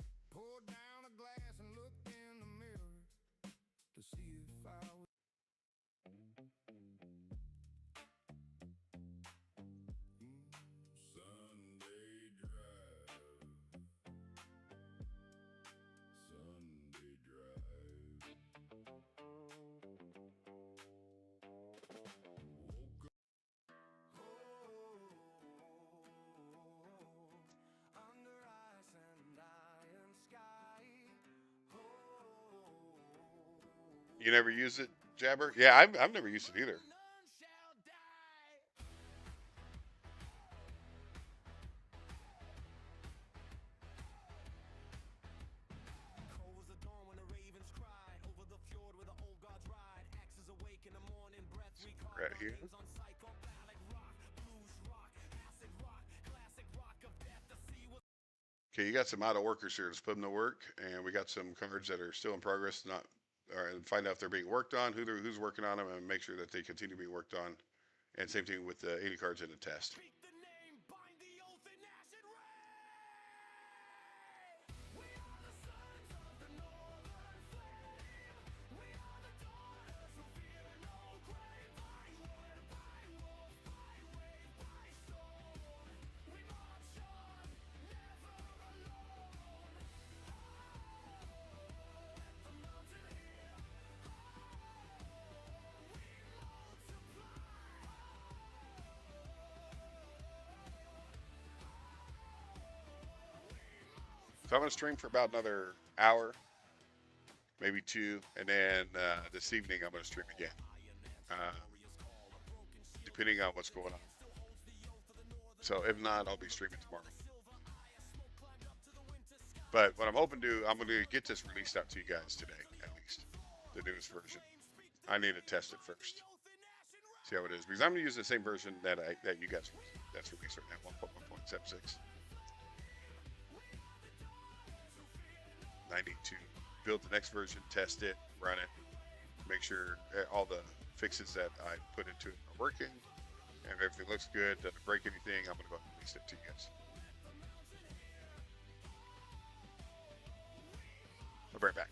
You never use it, Jabber? Yeah, I've never used it either. Right here. Okay, you got some idle workers here. Let's put them to work, and we got some cards that are still in progress. Not, and find out if they're being worked on, who's working on them, and make sure that they continue to be worked on. And same thing with the 80 cards in the test. So I'm gonna stream for about another hour, maybe two, and then this evening I'm gonna stream again, uh, depending on what's going on. So if not, I'll be streaming tomorrow. But what I'm hoping to do, I'm going to get this released out to you guys today, at least, the newest version. I need to test it first, see how it is, because I'm going to use the same version that you guys that's released right now, 1.1.76. I need to build the next version, test it, run it, make sure all the fixes that I put into it are working, and if everything looks good, doesn't break anything, I'm going to go ahead and release it to you guys. I'll be right back.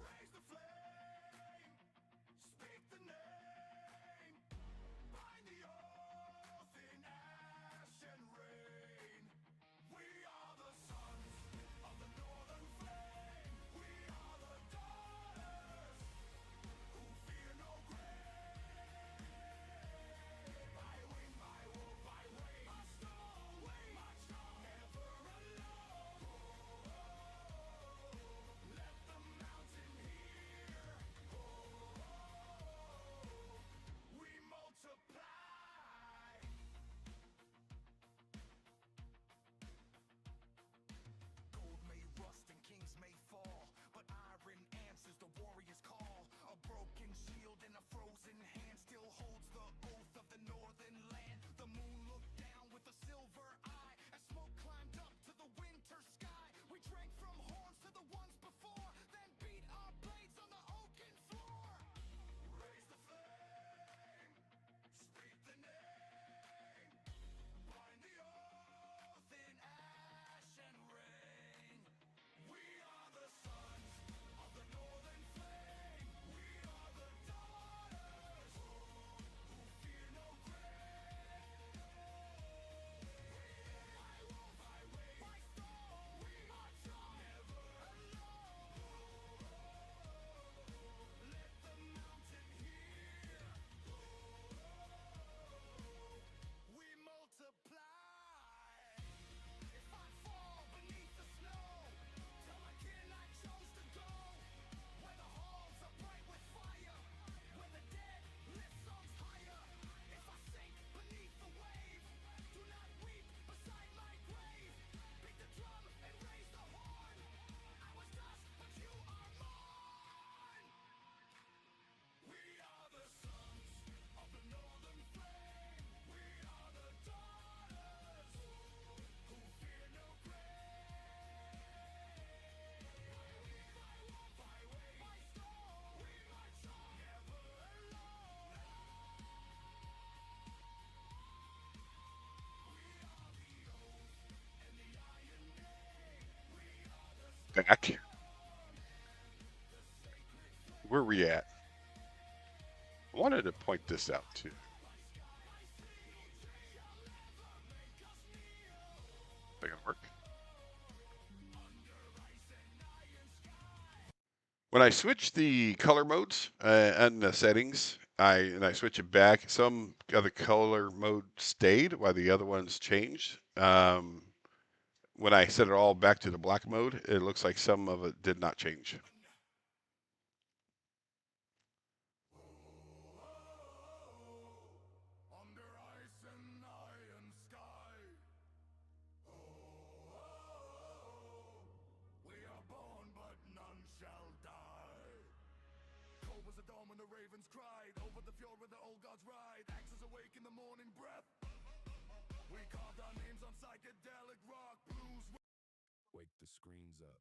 Raise the flame, speak the name. back. Where are we at? I wanted to point this out too. Is that gonna work? When I switch the color modes and the settings, I switch it back, some of the color mode stayed while the other ones changed. When I set it all back to the black mode, it looks like some of it did not change. Wake the screens up.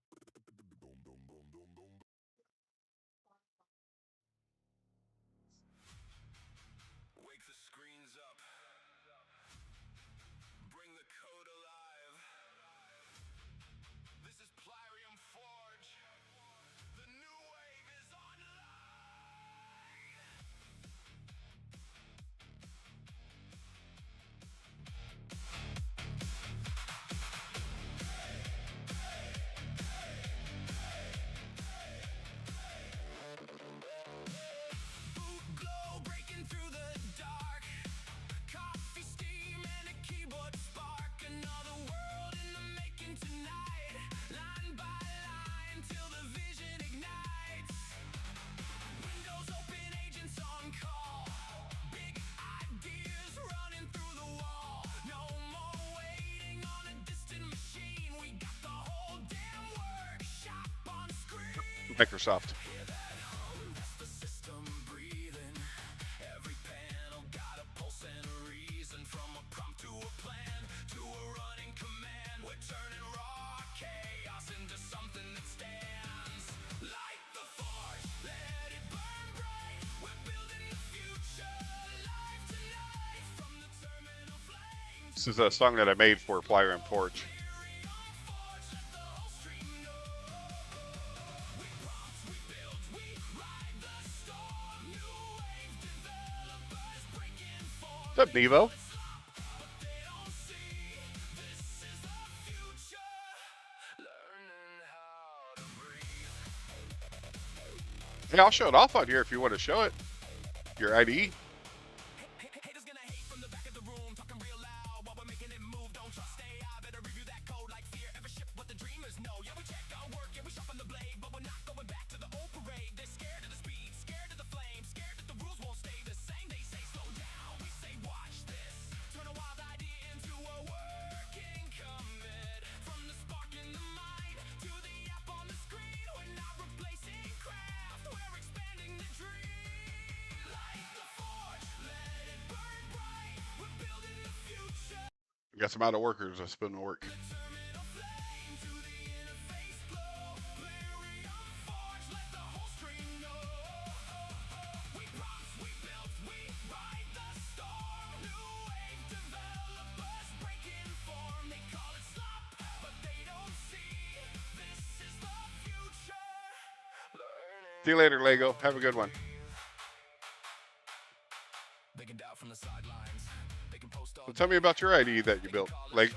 Wake the screens up. Bring the code alive. This is Plyrium Forge. The new wave is online. Boot glow breaking through the dark. Coffee steam and a keyboard spark. Another world in the making tonight. Line by line till the vision ignites. Windows open, agents on call. Big ideas running through the wall. No more waiting on a distant machine. We got the whole damn workshop on screen. Microsoft. That's the system breathing. Every panel got a pulse and a reason. From a prompt to a plan to a running command. We're turning raw chaos into something that stands. Light the forge, let it burn bright. We're building the future live tonight. From the terminal flames. This is a song that I made for Plyrium Forge. What's up, Nevo? Hey, I'll show it off on here if you want to show it. Your IDE. Haters gonna hate from the back of the room, talking real loud while we're making it move. Don't trust AI, better review that code like fear. Ever ship what the dreamers know? Yeah, we check our work, yeah, we sharpen the blade, but we're not going back to the old parade. They're scared of the speed, scared of the flame, scared that the rules won't stay the same. They say slow down, we say watch this. Turn a wild idea into a working commit. From the spark in the mind to the app on the screen, we're not replacing craft, we're expanding the dream. Light the forge, let it burn bright. We're building the future. We got some out of workers that's been to work. Terminal flame to the interface glow. Plyrium Forge, let the whole stream know. We prompts, we built, we ride the storm. New wave developers breaking form. They call it slop, but they don't see. This is the future. Learning. See you later, Lego. Have a good one. They can doubt from the sidelines. They can post all So tell me about your IDE that you built, like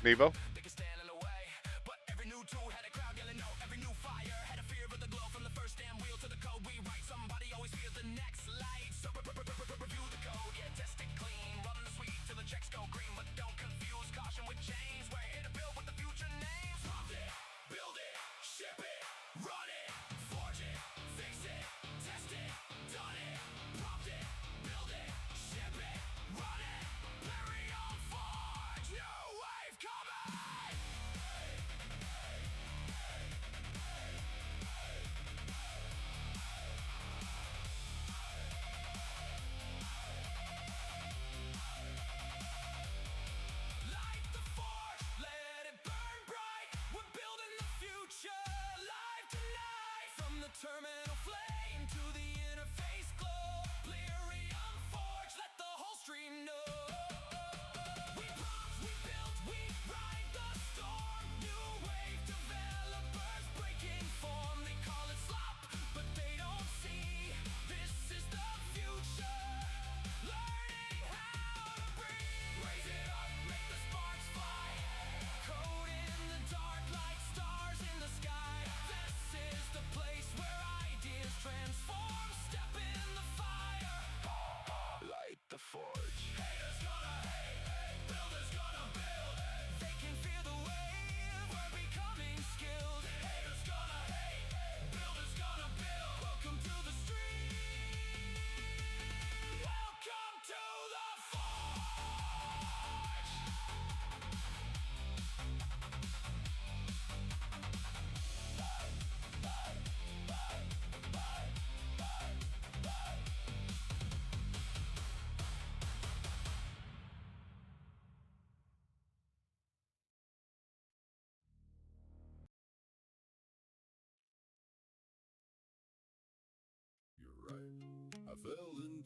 Nevo. They can stand in the way, but every new tool had a crowd yelling no. Every new fire had a fear of the glow. From the first damn wheel to the code we write, somebody always fears the next light. So review the code, yeah, test it clean. Running the suite till the checks go green, but don't confuse caution with chains. We're here to build with the future names. Prompt it, build it, ship it, run it, forge it, fix it, test it, done it. Prompt it, build it, ship it, run it. Plyrium Forge, new wave coming.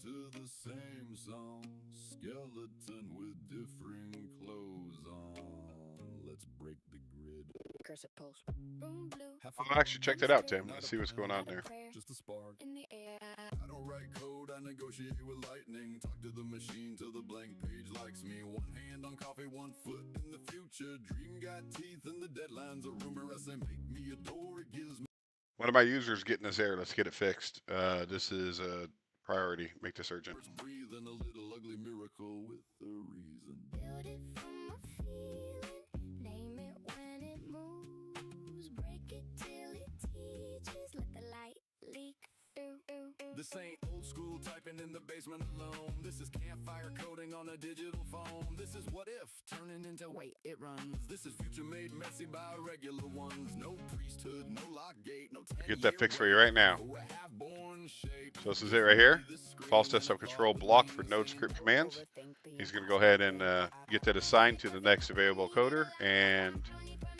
to the same song. Skeleton with different clothes on. Let's break the grid. Cursor post. Room blue. I'll actually check that out, Tim. Let's see what's going on there. Just a spark. In the air. I don't write code, I negotiate with lightning. Talk to the machine till the blank page likes me. One hand on coffee, one foot in the future. Dream got teeth and the deadline's a rumor. I say make me a door, it gives me. One of my users getting this error. Let's get it fixed. This is a priority. Make this urgent. Breathing a little ugly miracle with a reason. Build it from a feeling. Name it when it moves. Break it till it teaches. Let the light leak through. This ain't old school typing in the basement alone. This is campfire coding on a digital phone. This is what if turning into wait, it runs. This is future made messy by regular ones. No priesthood, no lock gate, no Get that fixed for you right now. half-born shape. So this is it right here. False desktop control block for node script commands. He's going to go ahead and get that assigned to the next available coder, and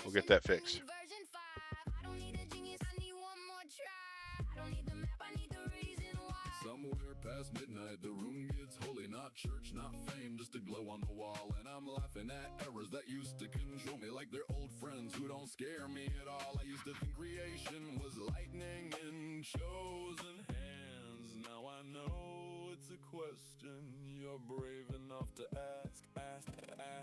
we'll get that fixed. Version 5. I don't need a genius, I need one more try. I don't need the map, I need the reason why. Somewhere past midnight, the room gets holy, not church, not fame, just a glow on the wall. And I'm laughing at errors that used to control me like they're old friends who don't scare me at all. I used to think creation was lightning in chosen hands. Now I know it's a question you're brave enough to ask.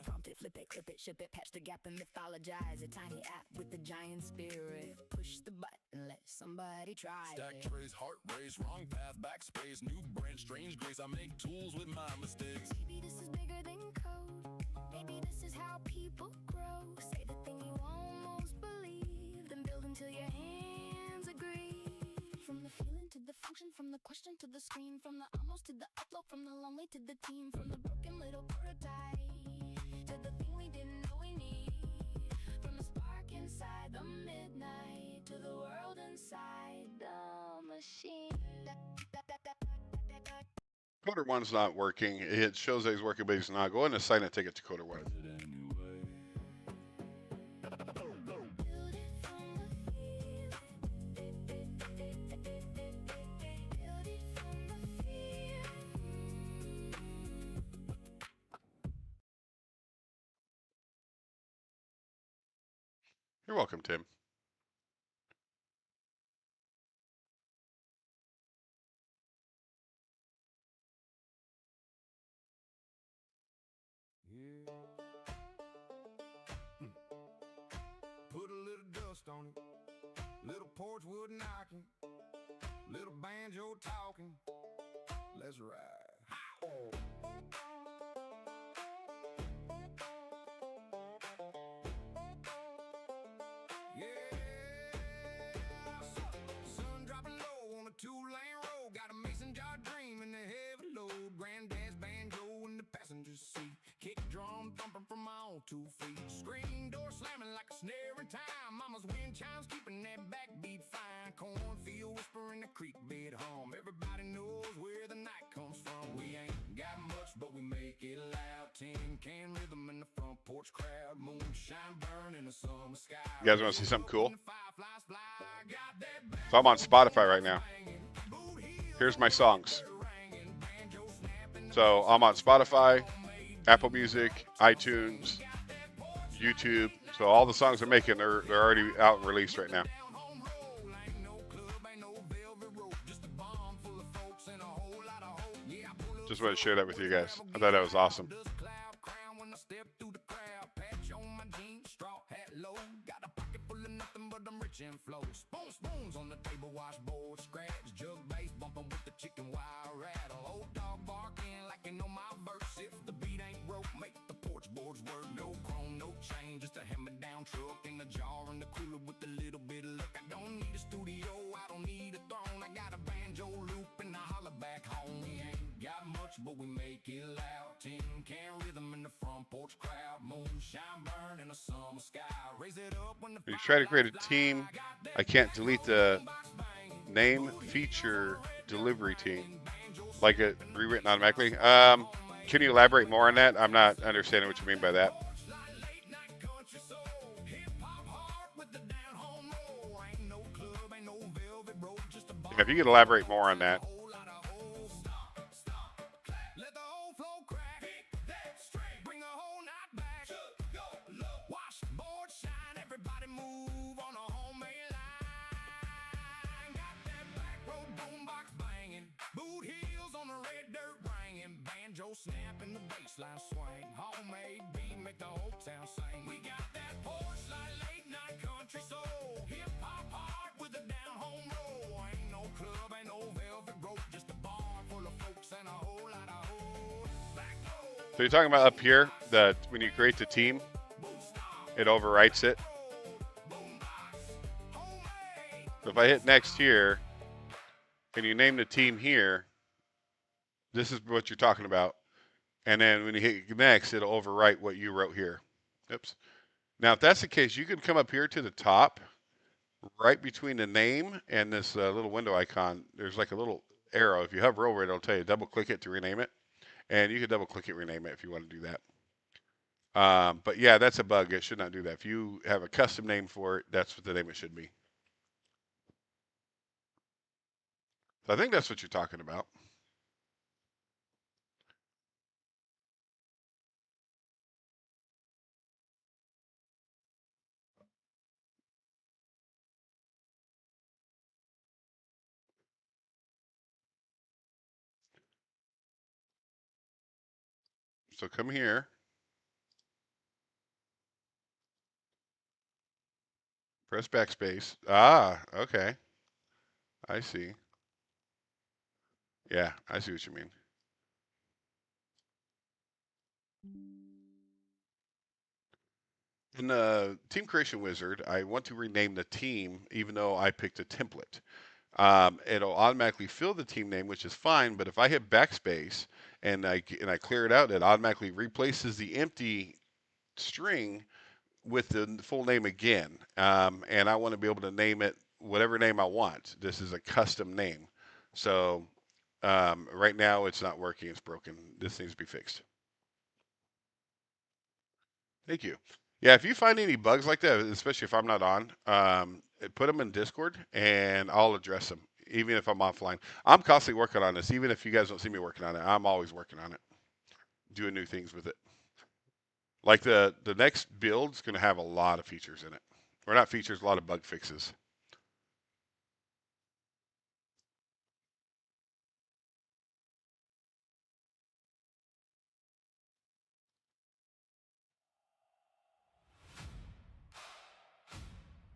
Prompt it, flip it, clip it, ship it, patch the gap and mythologize. A tiny app with a giant spirit. Push the button, let somebody try Stack it. trace, heart race, wrong path, backspace, new branch, strange grace. I make tools with my mistakes. Maybe this is bigger than code. Maybe this is how people grow. Say the thing you almost believe, then build until your hands agree. From the feeling to the function, from the question to the screen, from the almost to the upload, from the lonely to the team, from the broken little prototype to the thing we didn't know we need. From the spark inside the midnight to the world inside the machine. Coder 1's not working. It shows that he's working, but he's not. Go ahead and assign a ticket to Coder 1. Anyway. Build it from the feeling. Build it from the feeling. You're welcome, Tim. Yeah. Put a little dust on it. Little porch wood knocking. Little banjo talking. Let's ride. Yeah. Sun dropping low on a 2-lane road. Got a mason jar dream and a heavy load. Granddad's banjo in the passenger seat. Kick drum thumping from my own 2 feet. Screen door slamming like a snare in time. Mama's wind chimes keeping that backbeat fine. Cornfield whisper in the creek bed hum. Everybody knows where the night comes from. We ain't got much, but we make it loud. Tin can rhythm in the front porch crowd. Moonshine burn in the summer sky. You guys want to see something cool? So I'm on Spotify right now. Here's my songs. So I'm on Spotify, Apple Music, iTunes, YouTube. So all the songs I'm making, they're already out and released right now. Just want to share that with you guys. I thought that was awesome. Spoons on the table, washboard scratch, jug bass bumping with the chicken wire rattle, old dog barking like you know my verse. If the beat ain't broke, make the porch boards work. No chrome, no chain, just a hammer-down truck in the jar and the cooler with a little bit of luck. I don't need a studio, I don't need a throne. I got a banjo loop and a holler back home. We ain't got much, but we make it loud. Tin can rhythm in the front porch crowd. Moonshine burn in the summer sky. Raise it up when the You try to create a team. I can't delete the name feature delivery team, like it rewritten automatically. Can you elaborate more on that? I'm not understanding what you mean by that. If you could elaborate more on that. go snap and the baseline swing. Homemade beat make the whole town sing. We got that porch like late night country soul. Hip hop hard with a down home roll. Ain't no club, ain't no velvet rope, just a bar full of folks and a whole lot of hoes. Back road, So you're talking about up here that when you create the team, it overwrites it. So if I hit next here, and you name the team here, this is what you're talking about. And then when you hit next, it'll overwrite what you wrote here. Oops. Now, if that's the case, you can come up here to the top, right between the name and this little window icon. There's like a little arrow. If you hover over it, it'll tell you double click it to rename it. And you can double click it, rename it if you want to do that. But yeah, that's a bug. It should not do that. If you have a custom name for it, that's what the name it should be. So I think that's what you're talking about. So come here. Press backspace. Ah, okay. I see. Yeah, I see what you mean. In the team creation wizard, I want to rename the team even though I picked a template. It'll automatically fill the team name, which is fine. But if I hit backspace and I clear it out, it automatically replaces the empty string with the full name again. And I want to be able to name it whatever name I want. This is a custom name. So right now it's not working. It's broken. This needs to be fixed. Thank you. Yeah, if you find any bugs like that, especially if I'm not on, put them in Discord and I'll address them, even if I'm offline. I'm constantly working on this. Even if you guys don't see me working on it, I'm always working on it, doing new things with it. Like the next build's going to have a lot of features in it. Or not features, a lot of bug fixes.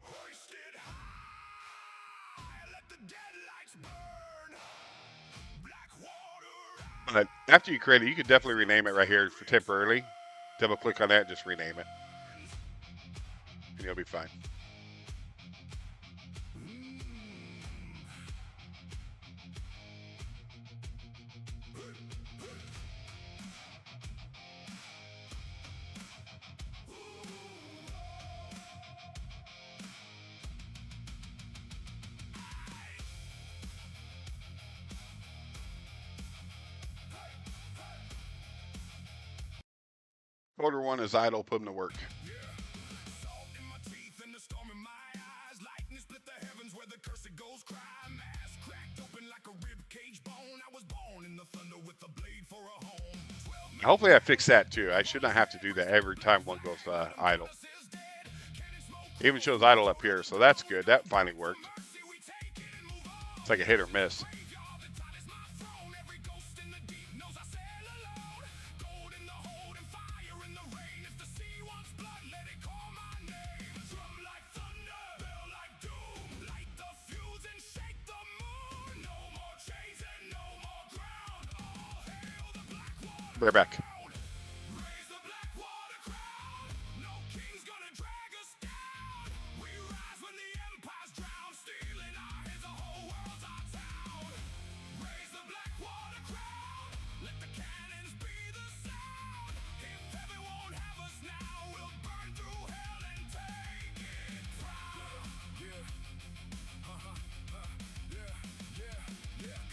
hoisted high, let the deadlights burn. Black water. But after you create it, you could definitely rename it right here for temporarily. Double click on that and just rename it. And you'll be fine. Order one is idle, put them to work. Salt in my teeth and the storm in my eyes. Lightning split the heavens where the cursed ghosts cry. Mass cracked open like a rib cage bone. I was born in the thunder with a blade for a home. 12 Hopefully I fix that too. I should not have to do that every time one goes idle. is dead. Cannon smoke It even shows idle up here, so that's good. That finally worked. mercy, we take it and move on. It's like a hit or miss. Graveyard, the tide is my throne. Every ghost in the deep knows I sail alone. Gold in the hold and fire in the rain. If the sea wants blood, let it call my name. Drum like thunder, bell like doom. Light the fuse and shake the moon. No more chains and no more ground. All hail the black water. We're back. Raise the black water crown. No king's gonna drag us down. We rise when the empire's drowned. Stealing our heads, the whole world's our town. Raise the black water crown. Let the cannons be the sound. If heaven won't have us now, we'll burn through hell and take it proud. Yeah.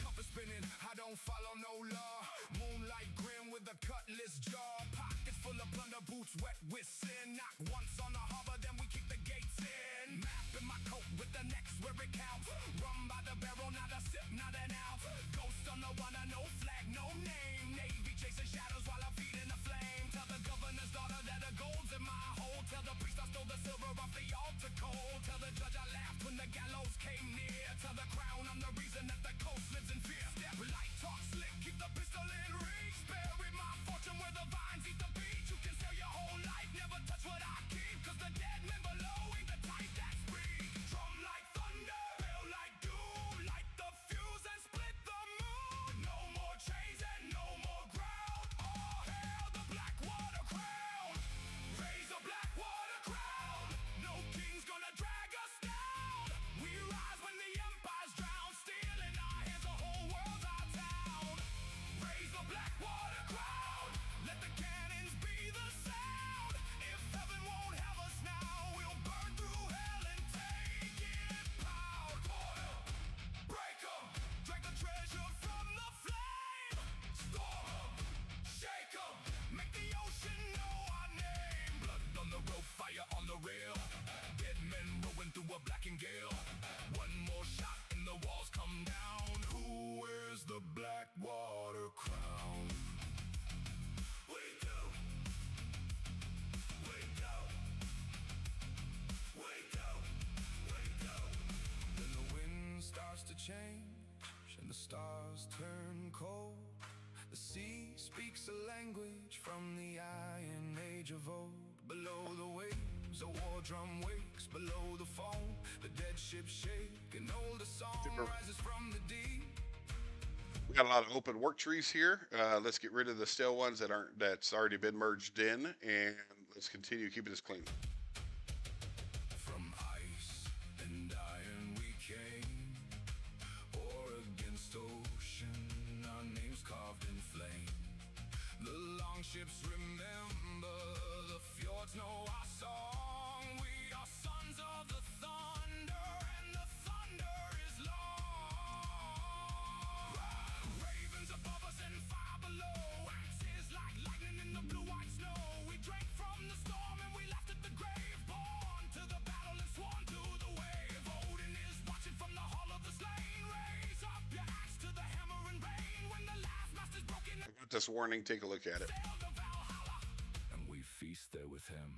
Compass spinning, I don't follow no law. Moonlight grin with a cutlass jaw. Pockets full of plunder, boots wet with sin. Knock once on the harbor, then we keep the gates in. Map in my coat with the next where it counts. Rum by the barrel, not a sip, not an ounce. Ghost on the water, no flag, no name. Navy chasing shadows while I'm feeding the flame. Tell the governor's daughter that the gold's in my hole. Tell the priest I stole the silver off the altar cold. Tell the judge I laughed when the gallows came near. Tell the crown I'm the reason that the coast lives in fear. Step light, talk slick, keep the pistol in reach. Bury my change and the stars turn cold. The sea speaks a language from the Iron Age of old. Below the waves, a war drum wakes. Below the foam, the dead ships shake. An older song rises from the deep. We got a lot of open work trees here. Let's get rid of the stale ones that's already been merged in, and let's continue keeping this clean. From ice and iron we came, or against ocean, our names carved in flame. The longships remember, the fjords know our song. We are sons of the thunder, and the thunder is long. Ravens above us and fire below, axes like lightning in the blue-white snow. We drank from the storm and we laughed at the grave, born to the battle and sworn to the wave. Odin is watching from the hall of the slain. Raise up your axe to the hammer and bane. When the last mast is broken, I got this warning. Take a look at it. sail to Valhalla, and we feast there with him.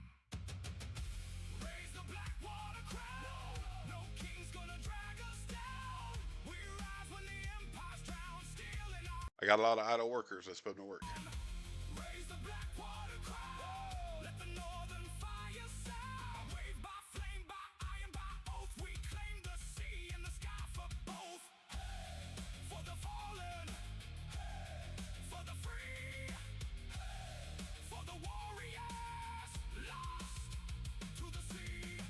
Raise the black water crown. No king's gonna drag us down. We rise when the empire's drowned, stealing our. I got a lot of idle workers. Let's put them to work. Raise the black water crown. Let the northern fire sound. Wave by flame, by iron, by oath. We claim the sea and the sky for both. For the fallen, for the free, for the warriors lost to the sea,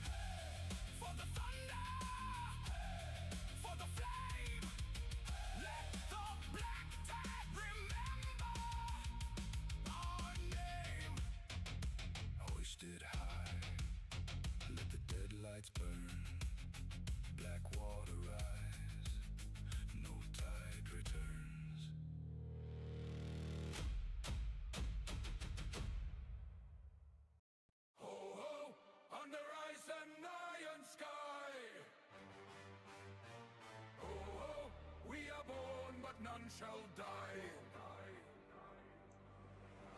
for the thunder, for the flame. Let the black tide remember our name. Hoisted high, let the dead lights burn. Black water rise, no tide returns. Ho ho, under ice and iron sky. Ho ho, we are born but none shall die.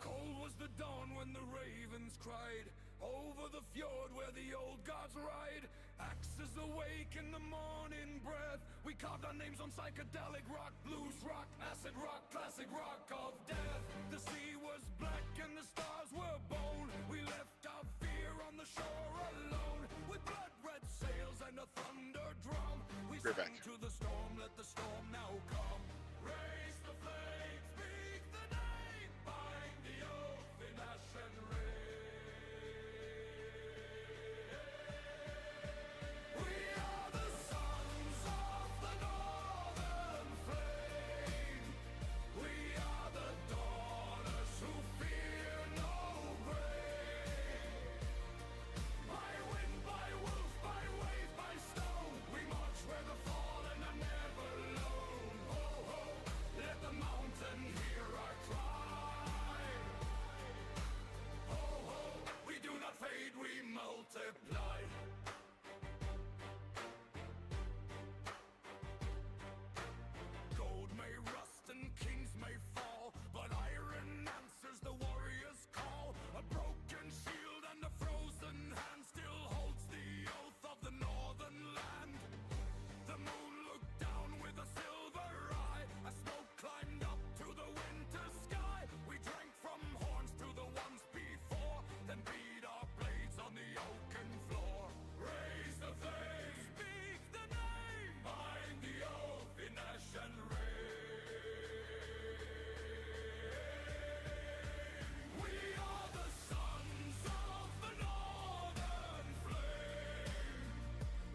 Cold was the dawn when the ravens cried over the fjord where the old gods ride. Axes awake in the morning breath. We carved our names on psychedelic rock, blues rock, acid rock, classic rock of death. The sea was black and the stars were bone. We left our fear on the shore alone. With blood red sails and a thunder drum, we Right back. sang to the storm, let the storm now come. Raise the flag, speak the name, bind the oath in ash and rain. We are the sons of the northern flame. We are the daughters who fear no grave. By wind, by wolf, by wave, by stone, we march where the fallen are never alone. Ho ho, let the mountain hear our cry. Ho ho, we do not fade, we multiply. Gold may rust and kings may fall, but iron answers the warrior's call. A broken shield and a frozen hand still holds the oath of the northern land. The moon looked down with a silver eye. A smoke climbed up to the winter sky. We drank from horns to the ones before, then beat our blades on the oaken floor. Raise the flame, speak the name, bind the oath in ash and rain. We are the sons of the northern flame.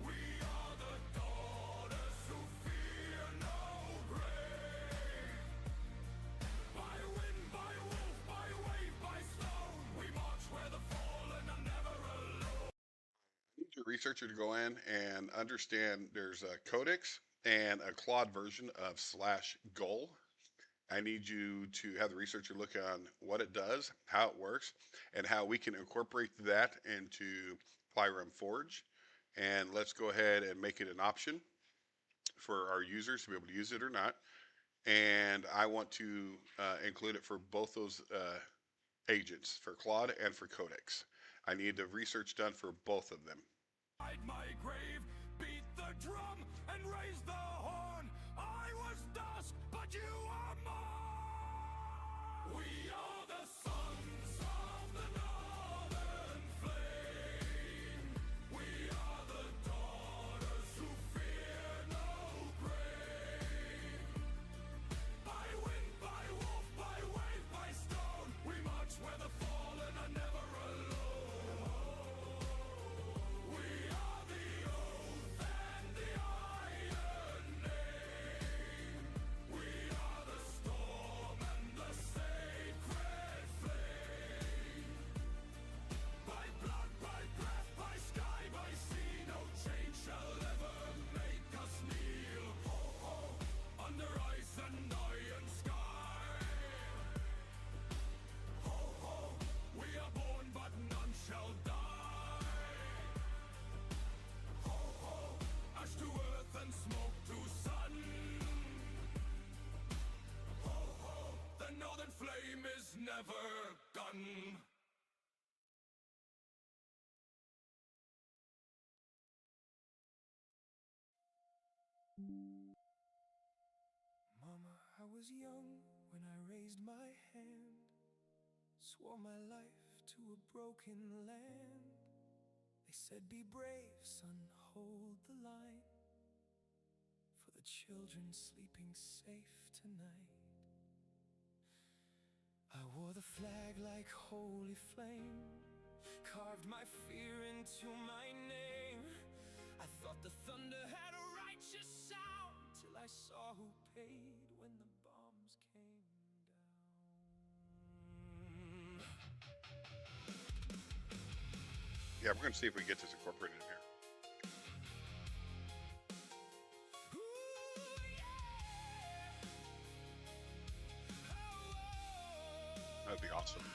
We are the daughters who fear no grave. By wind, by wolf, by wave, by stone, we march where the fallen are never alone. I need your researcher to go in and understand there's a codex and a Claude version of /goal. I need you to have the researcher look on what it does, how it works, and how we can incorporate that into Plyrium Forge. And let's go ahead and make it an option for our users to be able to use it or not. And I want to include it for both those agents, for Claude and for Codex. I need the research done for both of them. Hide my grave, beat the drum, and raise the horn. ever gotten. Mama, I was young when I raised my hand, swore my life to a broken land. They said, be brave, son, hold the line, for the children sleeping safe tonight. I wore the flag like holy flame, carved my fear into my name. I thought the thunder had a righteous sound, till I saw who paid when the bombs came down. Yeah, we're gonna see if we can get this incorporated in here. That'd be awesome.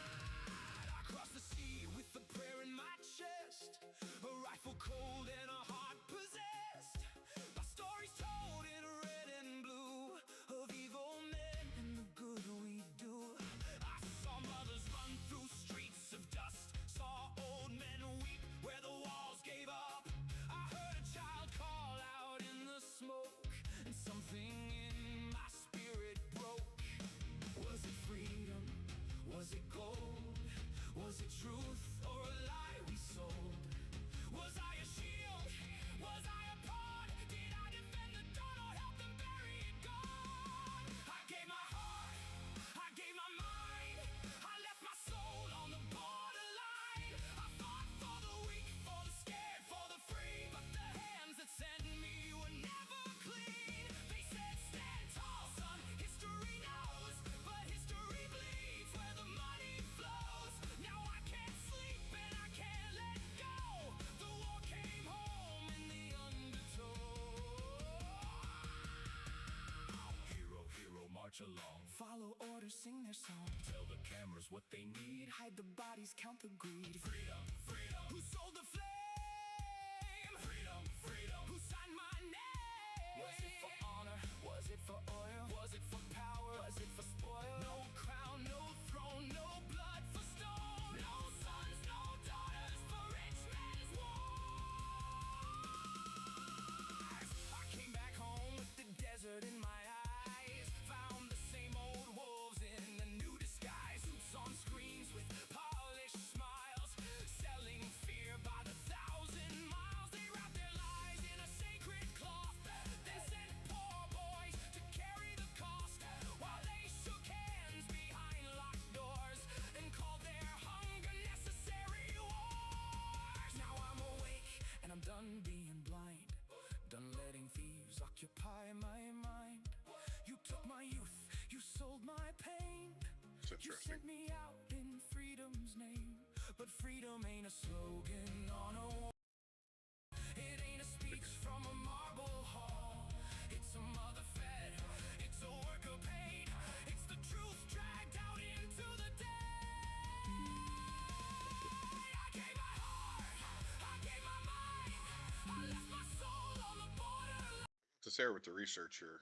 Across the sea with a prayer in my chest, a rifle cold and a heart possessed. My story's told in red and blue, of evil men and the good we do. I saw mothers run through streets of dust, saw old men weep where the walls gave up. I heard a child call out in the smoke, and something in my spirit broke. Was it freedom? Was it gold? Was it truth or a lie we sold? Was I a shield? Was I a pawn? Did I defend the dawn or help them bury it gone? I gave my heart, I gave my mind, I left my soul on the borderline. I fought for the weak, for the scared, for the free, but the hands that sent me were never clean. They said, stand tall, son, history knows, but history bleeds where the money flows. Now I can't sleep and I can't let go. The war came home in the undertow. Hero, hero, march along. Follow orders, sing their song. Tell the cameras what they need. Hide the bodies, count the greed. Freedom, freedom. Who sold the flame? Freedom, freedom. Who signed my name? Was it for honor? Was it for oil? Was it for power? Was it for spoil? No crown, no throne, no blood for stone. No sons, no daughters for rich men's wars. I came back home with the desert in my eyes, found the same old wolves in a new disguise. Suits on screens with polished smiles, selling fear by the 1,000 miles. They wrapped their lies in a sacred cloth, then sent poor boys to carry the cost, while they shook hands behind locked doors and called their hunger necessary wars. Now I'm awake and I'm done being blind, done letting thieves occupy my mind. You took my youth, you sold my pain. It's You interesting. sent me out in freedom's name, but freedom ain't a slogan on a wall. It ain't a speech from a marble hall. It's a mother fed, it's a work of pain. It's the truth dragged out into the day. I gave my heart, I gave my mind, I left my soul on the borderline. To Sarah with the researcher,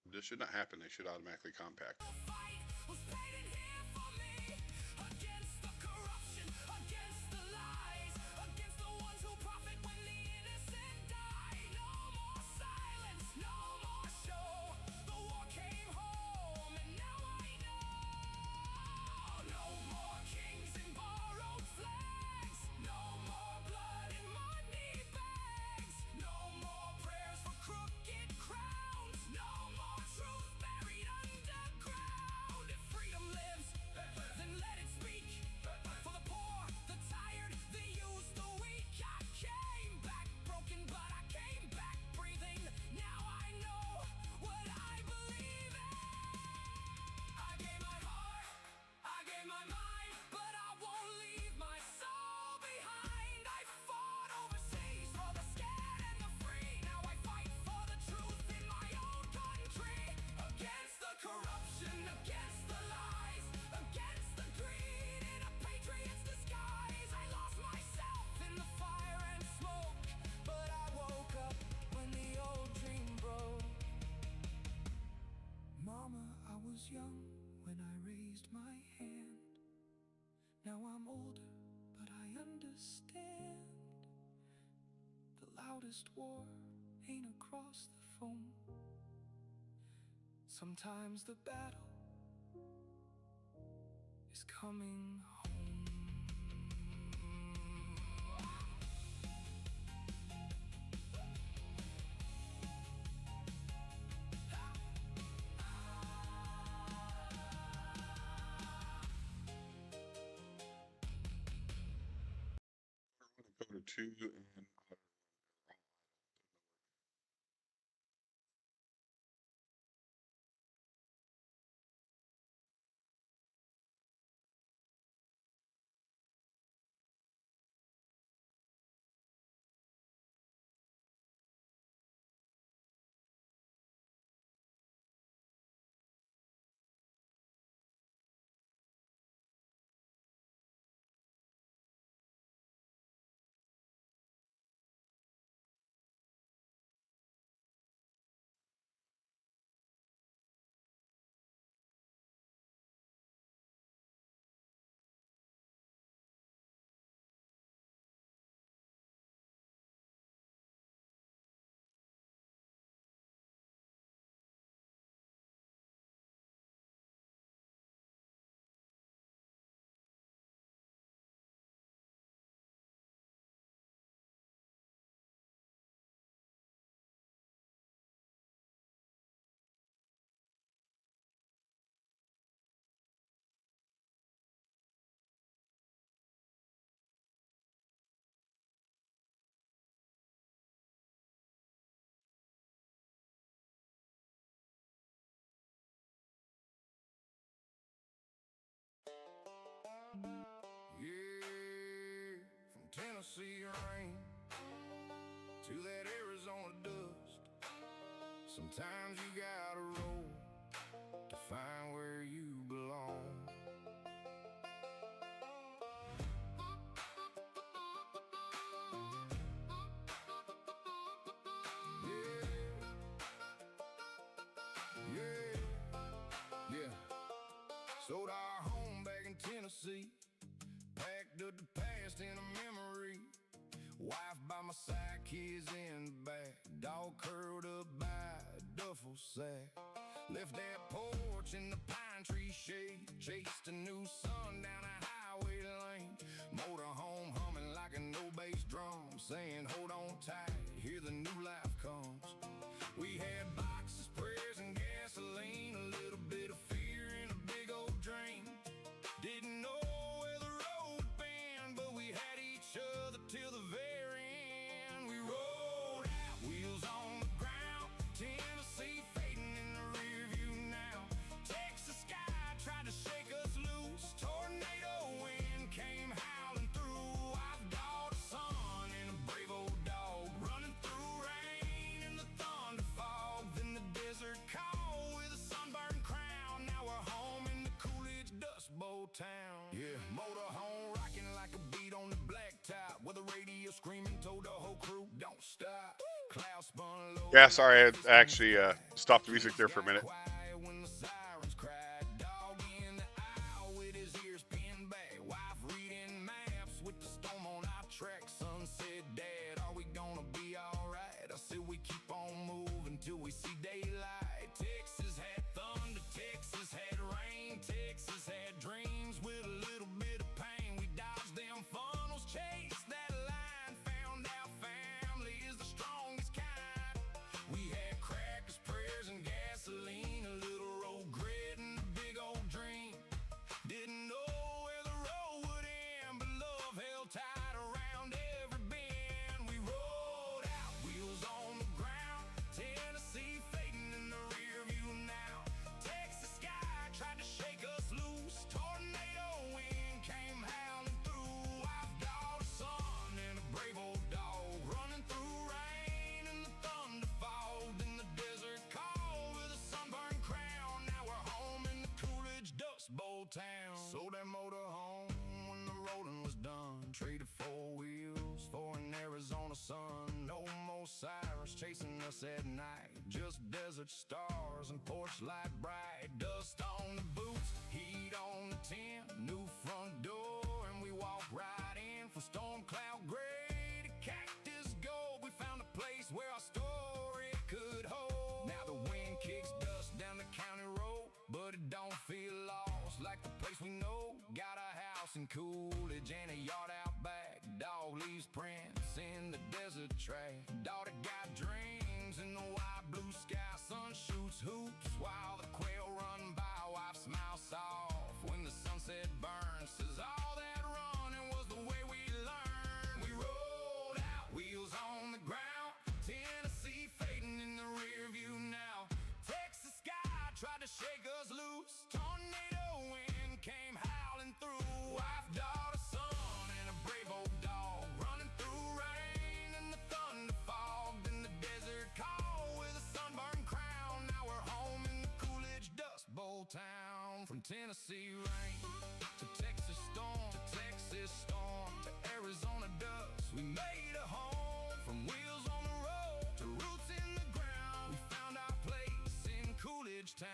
this should not happen. They should automatically compact. The fight was paid in here for me, against the corruption, against the lies, against the ones who profit when the innocent die. No more silence, no more show. The war came home and now I know. No more kings and borrowed flags, no more blood and money bags, no more prayers for crooked crowns, no more truth buried underground. If freedom lives, then let it speak. For the poor, the tired, the used, the weak. I came back broken, but I came back breathing. Now I know what I believe in. I gave my heart, I gave my mind, but I won't leave my soul behind. I fought overseas for the scared and the free. Now I fight for the truth in my own country. Against the corruption, against the lies, against the greed, in a patriot's disguise. I lost myself in the fire and smoke, but I woke up when the old dream broke. Mama, I was young when I raised my hand. Now I'm older, but I understand. The loudest war ain't across the phone. Sometimes the battle is coming home. Go to 2 and Yeah, from Tennessee rain to that Arizona dust. Sometimes you gotta roll to find where you belong. Yeah. Sold our home back in Tennessee. Packed up the past in a memory. Wife by my side, kids in the back. Dog curled up by a duffel sack. Left that porch in the pine tree shade. Chased a new sun down a highway lane. Motorhome humming like a no-bass drum. Saying hold on tight, here the new life comes. We had boxes, prayers and gasoline. A little bit of fear and a big old dream. Didn't know where the road would bend, but we had each other till the very end. We rolled out, wheels on the ground. Tennessee fading in the rear view now. Texas sky tried to shake us loose. Tornado wind came howling through. I've got a son and a brave old dog running through rain and the thunder fog. Then the desert call with a sunburned crown. Now we're home in the Coolidge Dust Bowl town. Yeah, motorhome rocking like a beat on the blacktop, with the radio screaming told the whole crew don't stop. Cloud spun low. yeah, sorry, I actually stopped the music there for a minute. Quiet when the sirens cried. Dog in the aisle with his ears pinned back. Wife reading maps with the storm on our track. Son said, Dad, are we gonna be alright? I said, we keep on moving till we see daylight. Texas had thunder, Texas had rain. Texas had dreams with a little bit of pain. We dodged them funnels, chased that line. Found out family is the strongest kind. We had crackers, prayers and gasoline. A little road grit and a big old dream. Didn't know where the road would end, but love held tight around every bend. We rolled out, wheels on the ground. Tennessee fading in the rear view now. Texas sky tried to shake us loose. Tornado wind came howling through. I've got a son and a brave old dog running through rain and the thunder fog. Then the desert call with a sunburned crown. Now we're home in the Coolidge Dust Bowl town. Sold that motor home when the rolling was done. Traded 4 wheels for an Arizona sun. No more sirens chasing us at night. Just desert stars and porch light bright. Dust on the boots, but it don't feel lost like the place we know. Got a house in Coolidge and a yard out back. Dog leaves prints in the desert track. Daughter got dreams in the wide blue sky. Sun shoots hoops while the quail run by. Wife smiles soft when the sunset burns. Says all that running was the way we learned. We rolled out, wheels on the ground. Tennessee fading in the rear view now. Texas sky tried to shake us loose. Tornado wind came howling through. Wife, daughter, son, and a brave old dog running through rain and the thunder fogged in the desert call with a sunburned crown. Now we're home in the Coolidge Dust Bowl town. From Tennessee rain to Texas storm, to Arizona dust, we made a home. From wheels on the road to roots in the ground, we found our place in Coolidge town.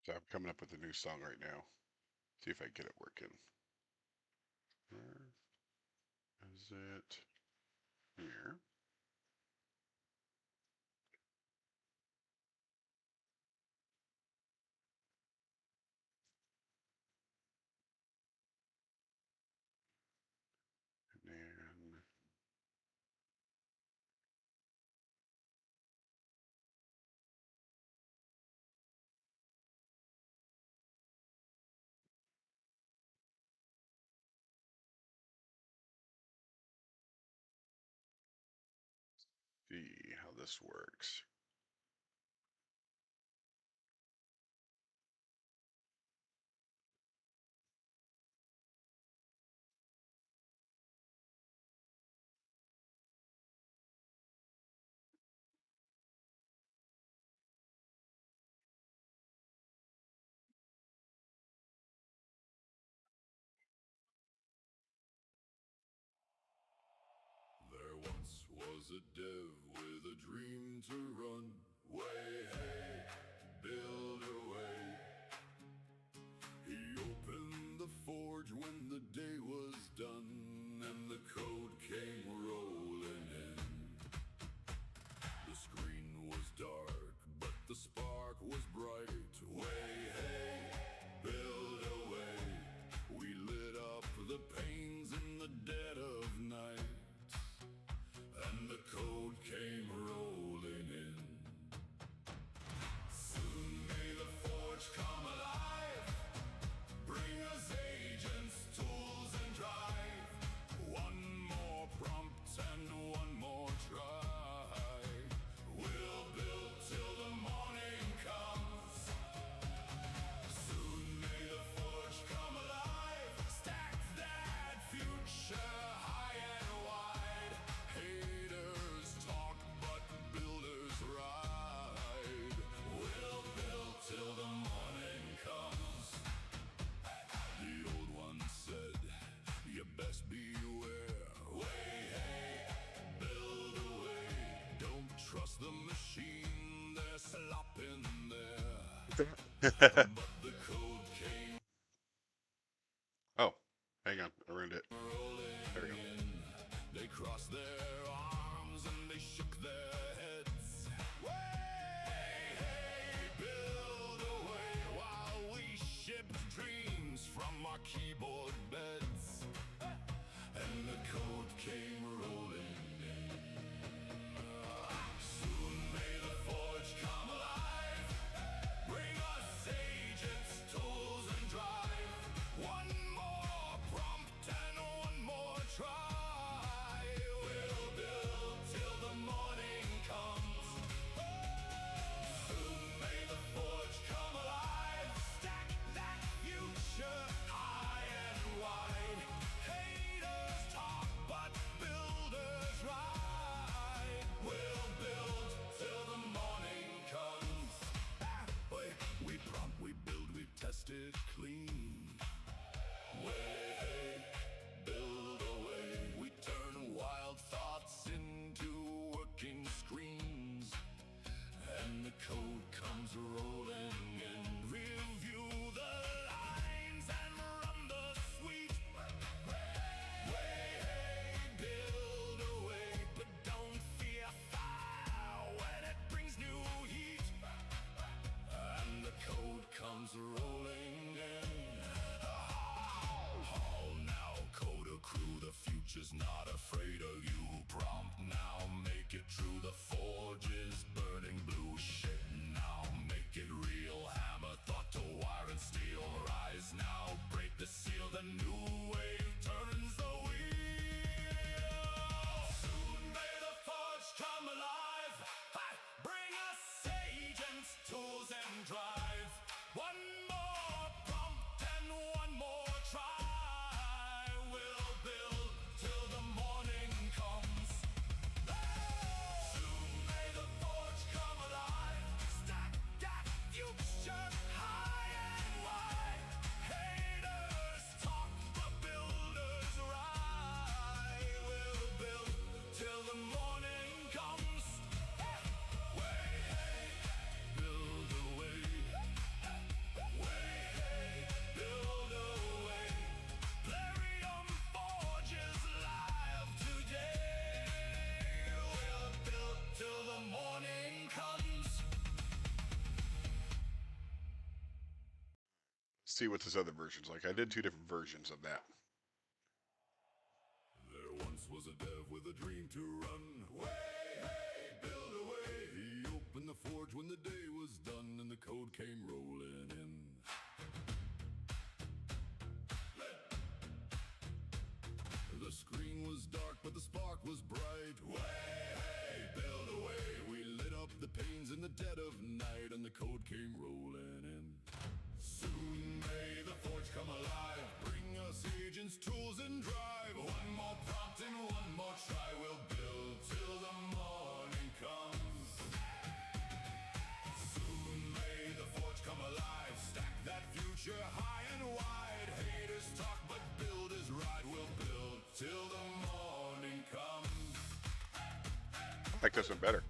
So I'm coming up with a new song right now. See if I can get it working. Where is it? Here. And then see how this works. There once was a dev with a dream to run. Way, hey, build away. He opened the forge when the day was done, and the code came rolling in. The screen was dark, but the spark was bright. Way, hey, build away. We lit up the pains in the dead of night, and the code came rolling in. Soon may the forge come alive. Bring us agents, tools, and drive. One more prompt and one more try. We'll build till the morning comes. Soon may the forge come alive. Stack that future high and wide. Haters talk, but builders ride. We'll build till the morning comes. The old one said, you best beware. Way, hey, build away. Don't trust the machine, there's slop in there. But the code came Oh, hang on, I ruined it. There we go. in. They crossed their arms and they shook their heads. Way, hey, build away while we shipped dreams from our keyboard beds. And the code came rolling in. Soon may the forge come alive. Bring us sage see what this other version's like. I did 2 different versions of that. There once was a dev with a dream to run. Way, hey, build away. He opened the forge when the day was done and the code came rolling in. The screen was dark, but the spark was bright. Way, hey, build away. We lit up the panes in the dead of night, and the code came rolling in. Soon may the forge come alive. Bring us agents, tools, and drive. One more prompt and one more try. We'll build till the morning comes. Soon may the forge come alive. Stack that future high and wide. Haters talk, but builders ride. We'll build till the morning comes. I like this one better.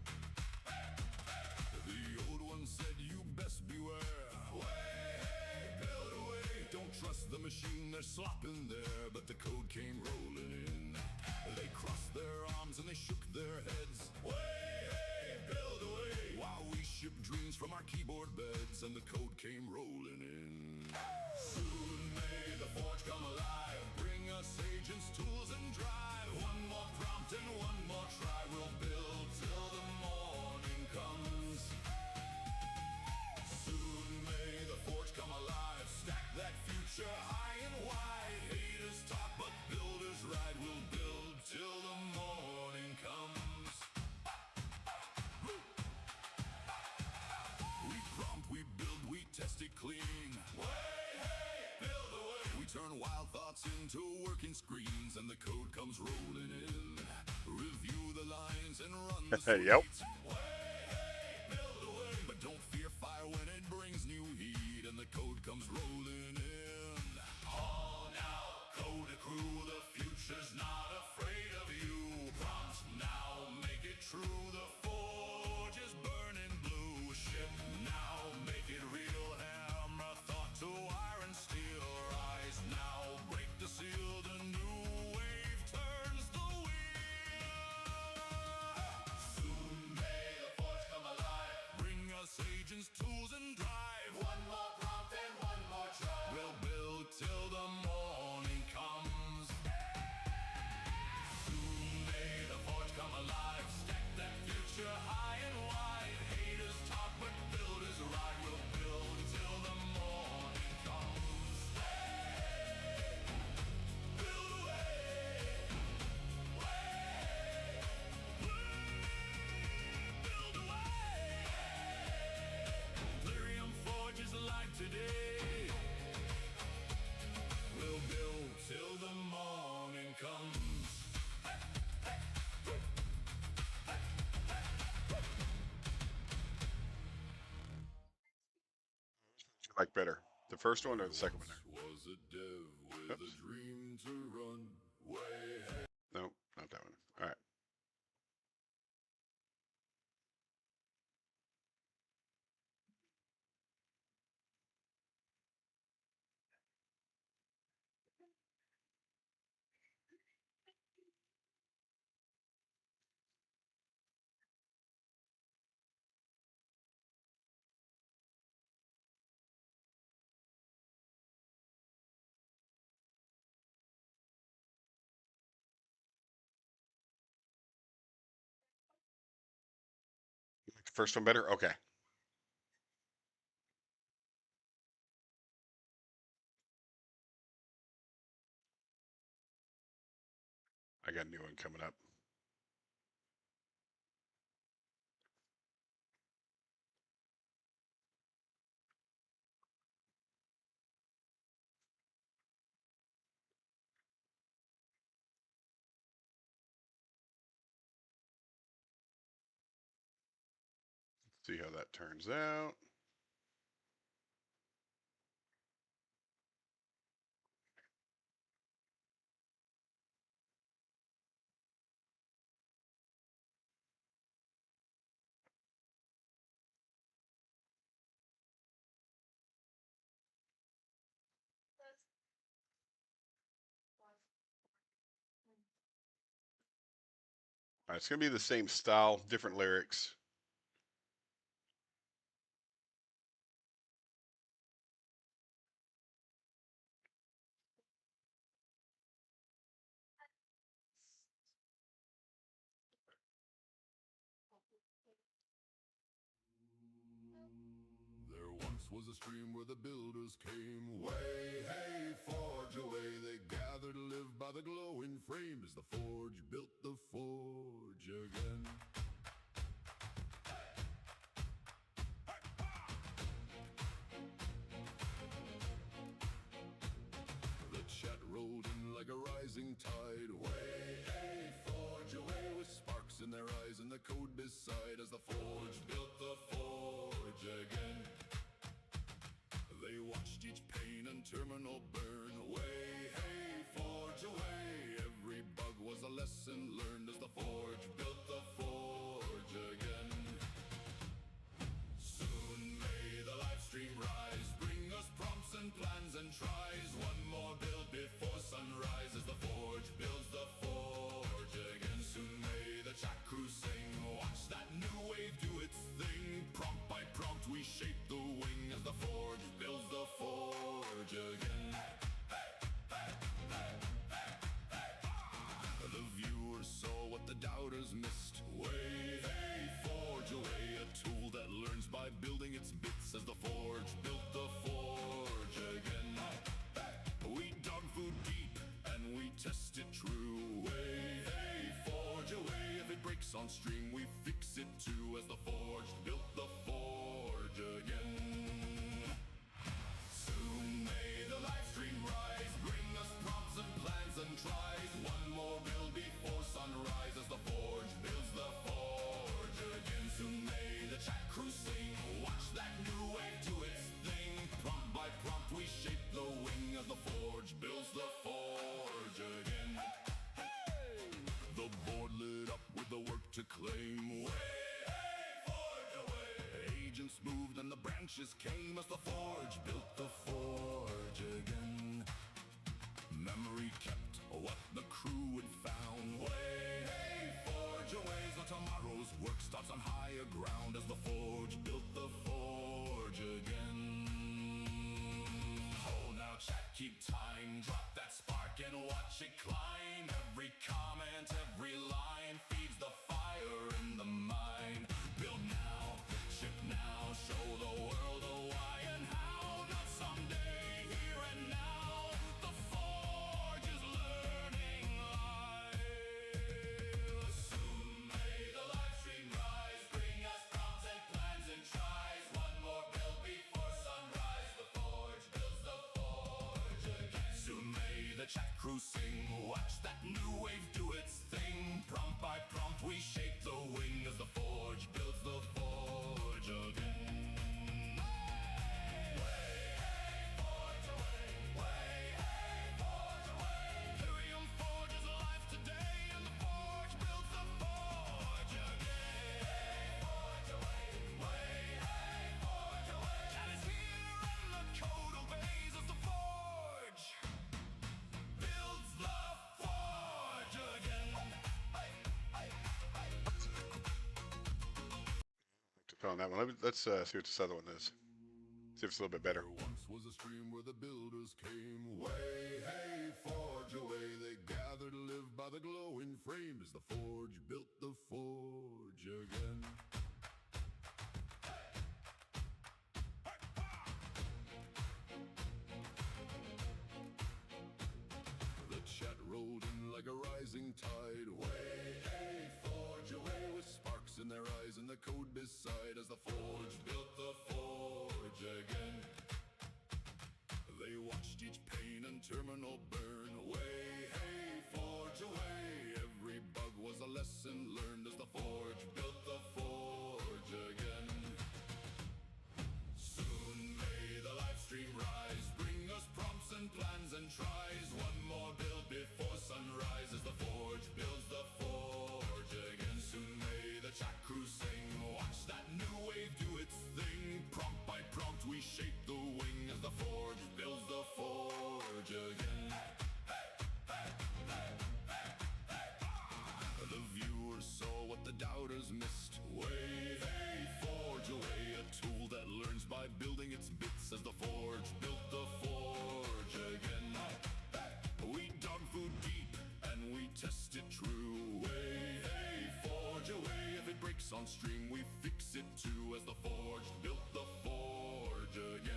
The old one said you best beware. Way, hey, build away. Don't trust the machine, they're slopping there. But the code came rolling in. They crossed their arms and they shook their heads. Way, hey, build away. While we shipped dreams from our keyboard beds, and the code came rolling in. Soon may the forge come alive. Bring us agents, tools, and drive. One more prompt and one more try. We'll build till the morning comes. Soon may the forge come alive. Stack that future high and wide. Haters talk, but builders ride. We'll build till the morning comes. We prompt, we build, we test it clean. Way, hey, build away. We turn wild thoughts into working screens, and the code comes rolling in. Review the lines and run the Yep. streets. Way, hey, build away. But don't fear fire when it brings new heat, and the code comes rolling in. All now, code crew, the future's not afraid of you. Prompts now, make it true. The forge is burning blue. Ship now, make it real. Hammer thought to iron steel. Rise now, break the seal. The new wave turns the wheel. Soon may the forge come alive. Bring us agents, tools, and drive. One more prompt and one more try. We'll build till the morning comes. Soon may the forge come alive. Stack that future high and wide. Haters talk, but builders ride. We'll build till the morning comes. Hey, build away. Way, build away. Plyrium Forge is alive today. We'll build till the morning comes. Like better, the first one or the second one? Was a dev with Oops. a dream to run. Way, hey. No, not that one. All right. First one better? Okay. I got a new one coming up. See how that turns out. All right, it's gonna be the same style, different lyrics. was a stream where the builders came. Way, hey, forge away. They gathered to live by the glowing frame as the forge built the forge again. The chat rolled in like a rising tide. Way, hey, forge away with sparks in their eyes and the code beside as the forge built the forge again. They watched each pane and terminal burn away. Hey, forge away. Every bug was a lesson learned as the forge built the forge again. Soon may the live stream rise, bring us prompts and plans and tries. One more build before sunrise as the forge builds the forge again. Soon may the chat crew sing, watch that new wave do its thing. Prompt by prompt we shape the wing as the forge builds the forge again. The viewers saw what the doubters missed. Way, hey, forge away. A tool that learns by building its bits as the forge built the forge again. We dug food deep and we tested true. Way, hey, forge away. If it breaks on stream we fix it too as the forge built the forge again. Soon may the live stream rise, bring us prompts and plans and tries. One more build before sunrise as the forge builds the forge again. Soon may the chat crew sing, watch that new wave do its thing. Prompt by prompt we shape the wing as the forge builds the forge again. The board lit up with the work to claim. Way, hey, forge away. Agents moved and the branches came as the forge built the forge again. Memory kept what the crew had found. Way, hey, forge away. So tomorrow's work starts on higher ground as the forge built the forge again. Oh, now chat, keep time, drop that spark and watch it climb. Every comment, every line feeds the fire in the mind. Build now, ship now, show the world the why and how. Not someday, here and now. The forge is learning live. Soon may the live stream rise, bring us prompts and plans and tries. One more build before sunrise. The forge builds the forge again. Soon may the chat crew sing, watch that new wave do its thing. Prompt by prompt we shape the wing as the forge builds the forge again. Way, hey, forge away. Way, hey, forge away. Plyrium Forge is alive today and the forge builds the forge again. Forge away. Way, hey, forge away. Chat is here and the code obeys as the forge builds the forge again. On that one. Let's see what this other one is. See if it's a little bit better. There once was a stream where the builders came. Way, hey, forge away. They gathered to live by the glowing frame as the forge built the forge again. The chat rolled in like a rising tide. Way, hey, forge away with sparks in their eyes and the code beside as the forge built the forge again. They watched each pane and terminal burn away. Hey, forge away. Every bug was a lesson learned as the forge built the forge again. Soon may the live stream rise, bring us prompts and plans and tries. One more build before sunrise as the forge builds the forge again. Soon may the chat crew sing, watch that new wave do its thing. Prompt by prompt we shape the wing as the forge builds the forge again. The viewers saw what the doubters missed. Way, hey, forge away. A tool that learns by building its bits as the forge built the forge again. We dug food deep and we tested true. Way, hey, forge away. If it breaks on stream we fix it too as the forge built the forge again.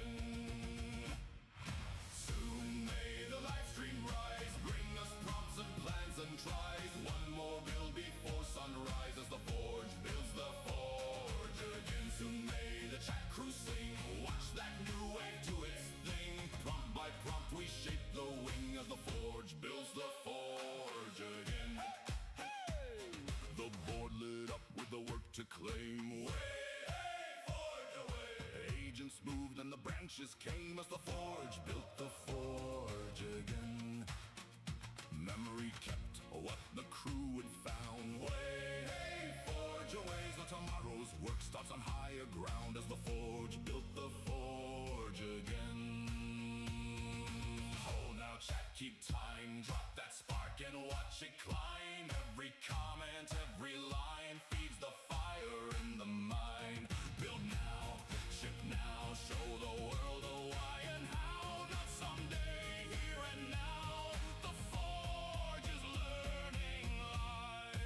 branches came as the forge built the forge again. Memory kept what the crew had found. Way, hey, forge away, so tomorrow's work starts on higher ground as the forge built the forge again. Hold now, chat, keep time, drop that spark and watch it climb. Every comment, every line feeds the fire in the mind. Build now, ship now, show the world a why and how. Not someday, here and now. The forge is learning live.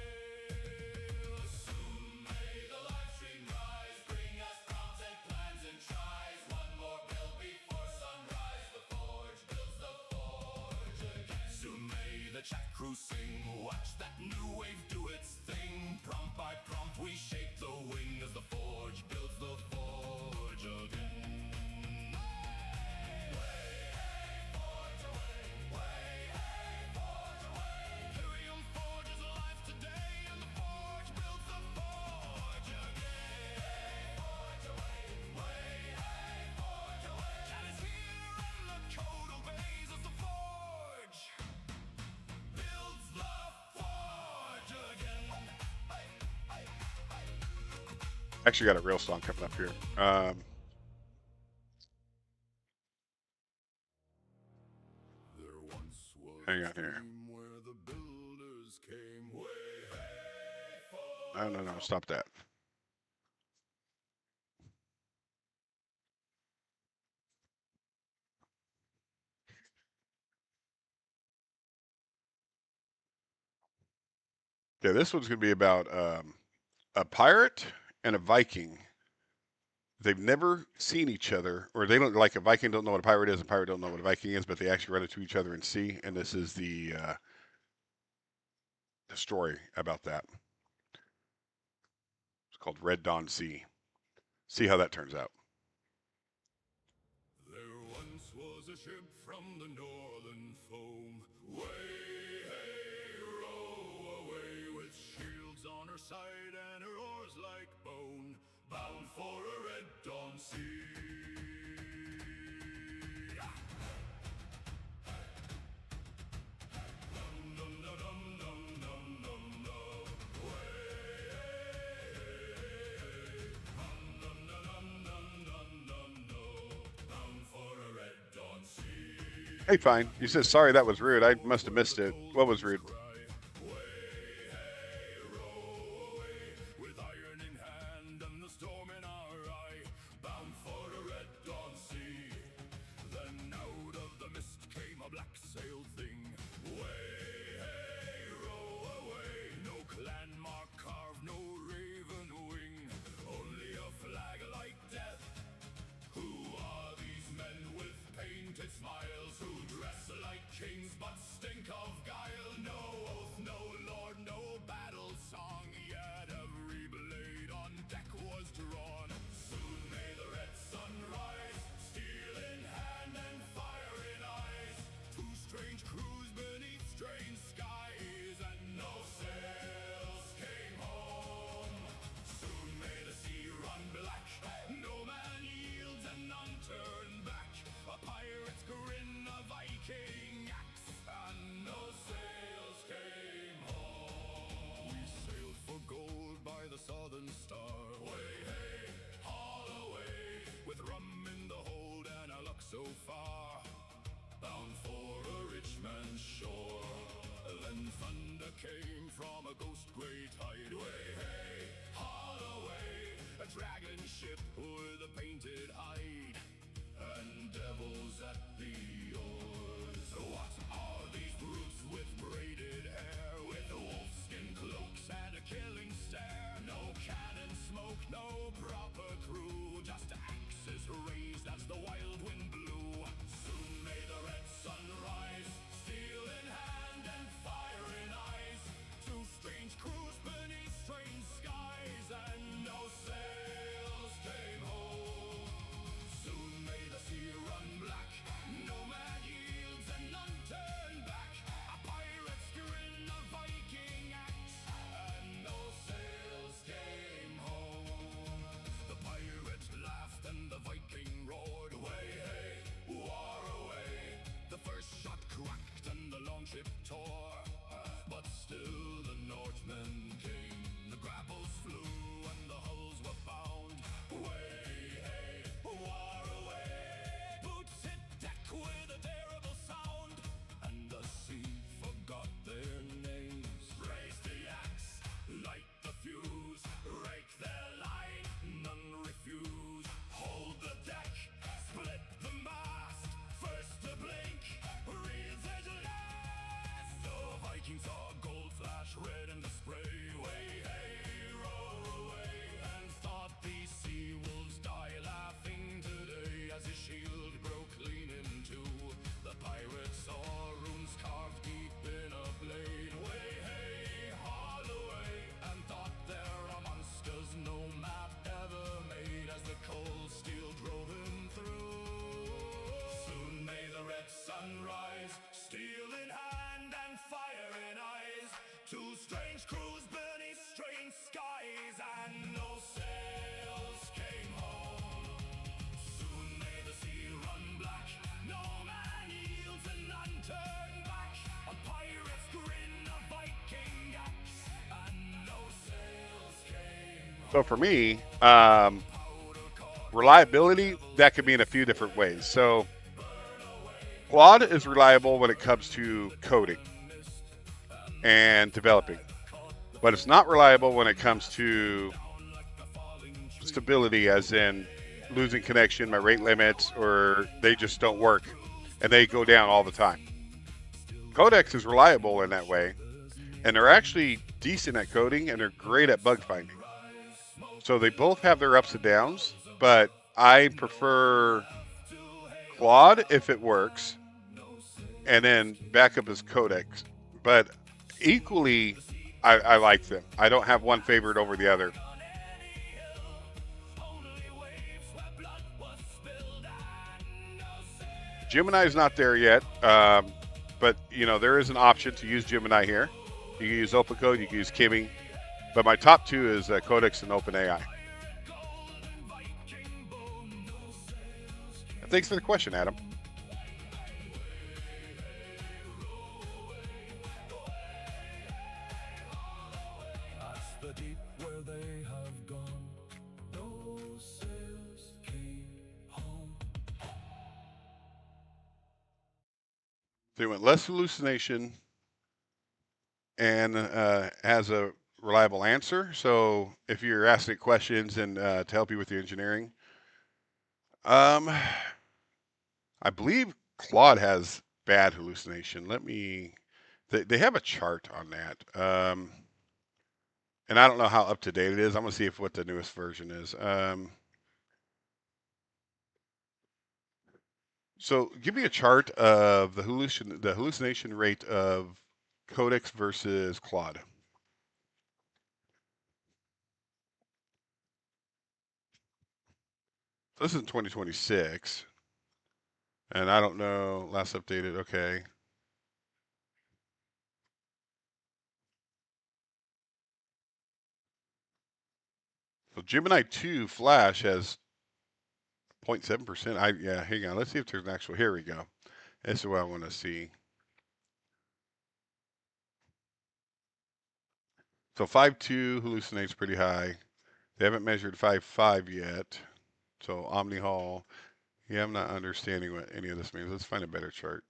Soon may the live stream rise, bring us prompts and plans and tries. One more build before sunrise. The forge builds the forge again. Soon may the chat crew sing. Watch that new wave do its thing. Prompt by prompt we shape the wing as the forge builds the forge again. Plyrium Forge is alive today, and the forge builds the forge again. Chat is here and the code obeys as the forge builds the forge again. Actually got a real song coming up here. There once was Hang a on here. time where the builders came. Way, hey, No, stop that. Yeah, this one's going to be about a pirate and a Viking. They've never seen each other, or they don't, like a Viking don't know what a pirate is, a pirate don't know what a Viking is, but they actually run into each other in sea, and this is the story about that. It's called Red Dawn Sea. See how that turns out. There once was a ship from the northern foam. Way, hey, row away with shields on her side and her oars like bone, bound for a red dawn sea. Hey, fine. You said sorry. That was rude. I must have missed it. What was rude? With iron in hand and the storm in our eye, bound for a red dawn sea. Then out of the mist came a black sailed thing. Way, hey, row away. No clan mark carved, no raven wing, only a flag like death. Who are these men with painted smiles, who dress like kings but stink of guile? No oath, no lord, no battle song, yet every blade on deck was drawn. Soon may the red sun rise, steel in hand and fire in eyes. Two strange crews beneath strange skies, and no sails came home. Soon may the sea run black, no man yields and none turn back. A pirate's grin, a Viking axe, and no sails came home. We sailed for gold by the southern star. Way, hey, haul away, with rum in the hold and our luck so far, bound for a rich man's shore. Then thunder came from a ghost grey tide. Way, hey, haul away, a dragon ship with a painted hide, and devils at the oars. What are these brutes with braided hair, with wolfskin cloaks and a killing stare? No cannon smoke, no proper crew, just axes raised as the wild wind blew. Soon may the red sun rise, steel in hand and fire in eyes. Two strange crews beneath strange skies, and no sails came home. Soon may the sea run black, no man So for me, reliability, that could mean a few different ways. So Claude is reliable when it comes to coding and developing, but it's not reliable when it comes to stability, as in losing connection, my rate limits, or they just don't work and they go down all the time. Codex is reliable in that way, and they're actually decent at coding and they're great at bug finding. So they both have their ups and downs, but I prefer Claude if it works, and then backup is Codex. But equally, I like them. I don't have one favorite over the other. Gemini is not there yet, but there is an option to use Gemini here. You can use OpenCode, you can use Kimi, but my top two is Codex and OpenAI. Thanks for the question, Adam. They went less hallucination and has a reliable answer. So if you're asking questions and to help you with the engineering, I believe Claude has bad hallucination. They have a chart on that. And I don't know how up to date it is. I'm gonna see what the newest version is. So give me a chart of the hallucination rate of Codex versus Claude. This is in 2026, and I don't know, last updated, okay. So Gemini 2 Flash has 0.7%. Yeah, hang on, let's see if there's an actual, here we go. This is what I want to see. So 5.2 hallucinates pretty high. They haven't measured 5.5 yet. So Omni Hall. Yeah, I'm not understanding what any of this means. Let's find a better chart.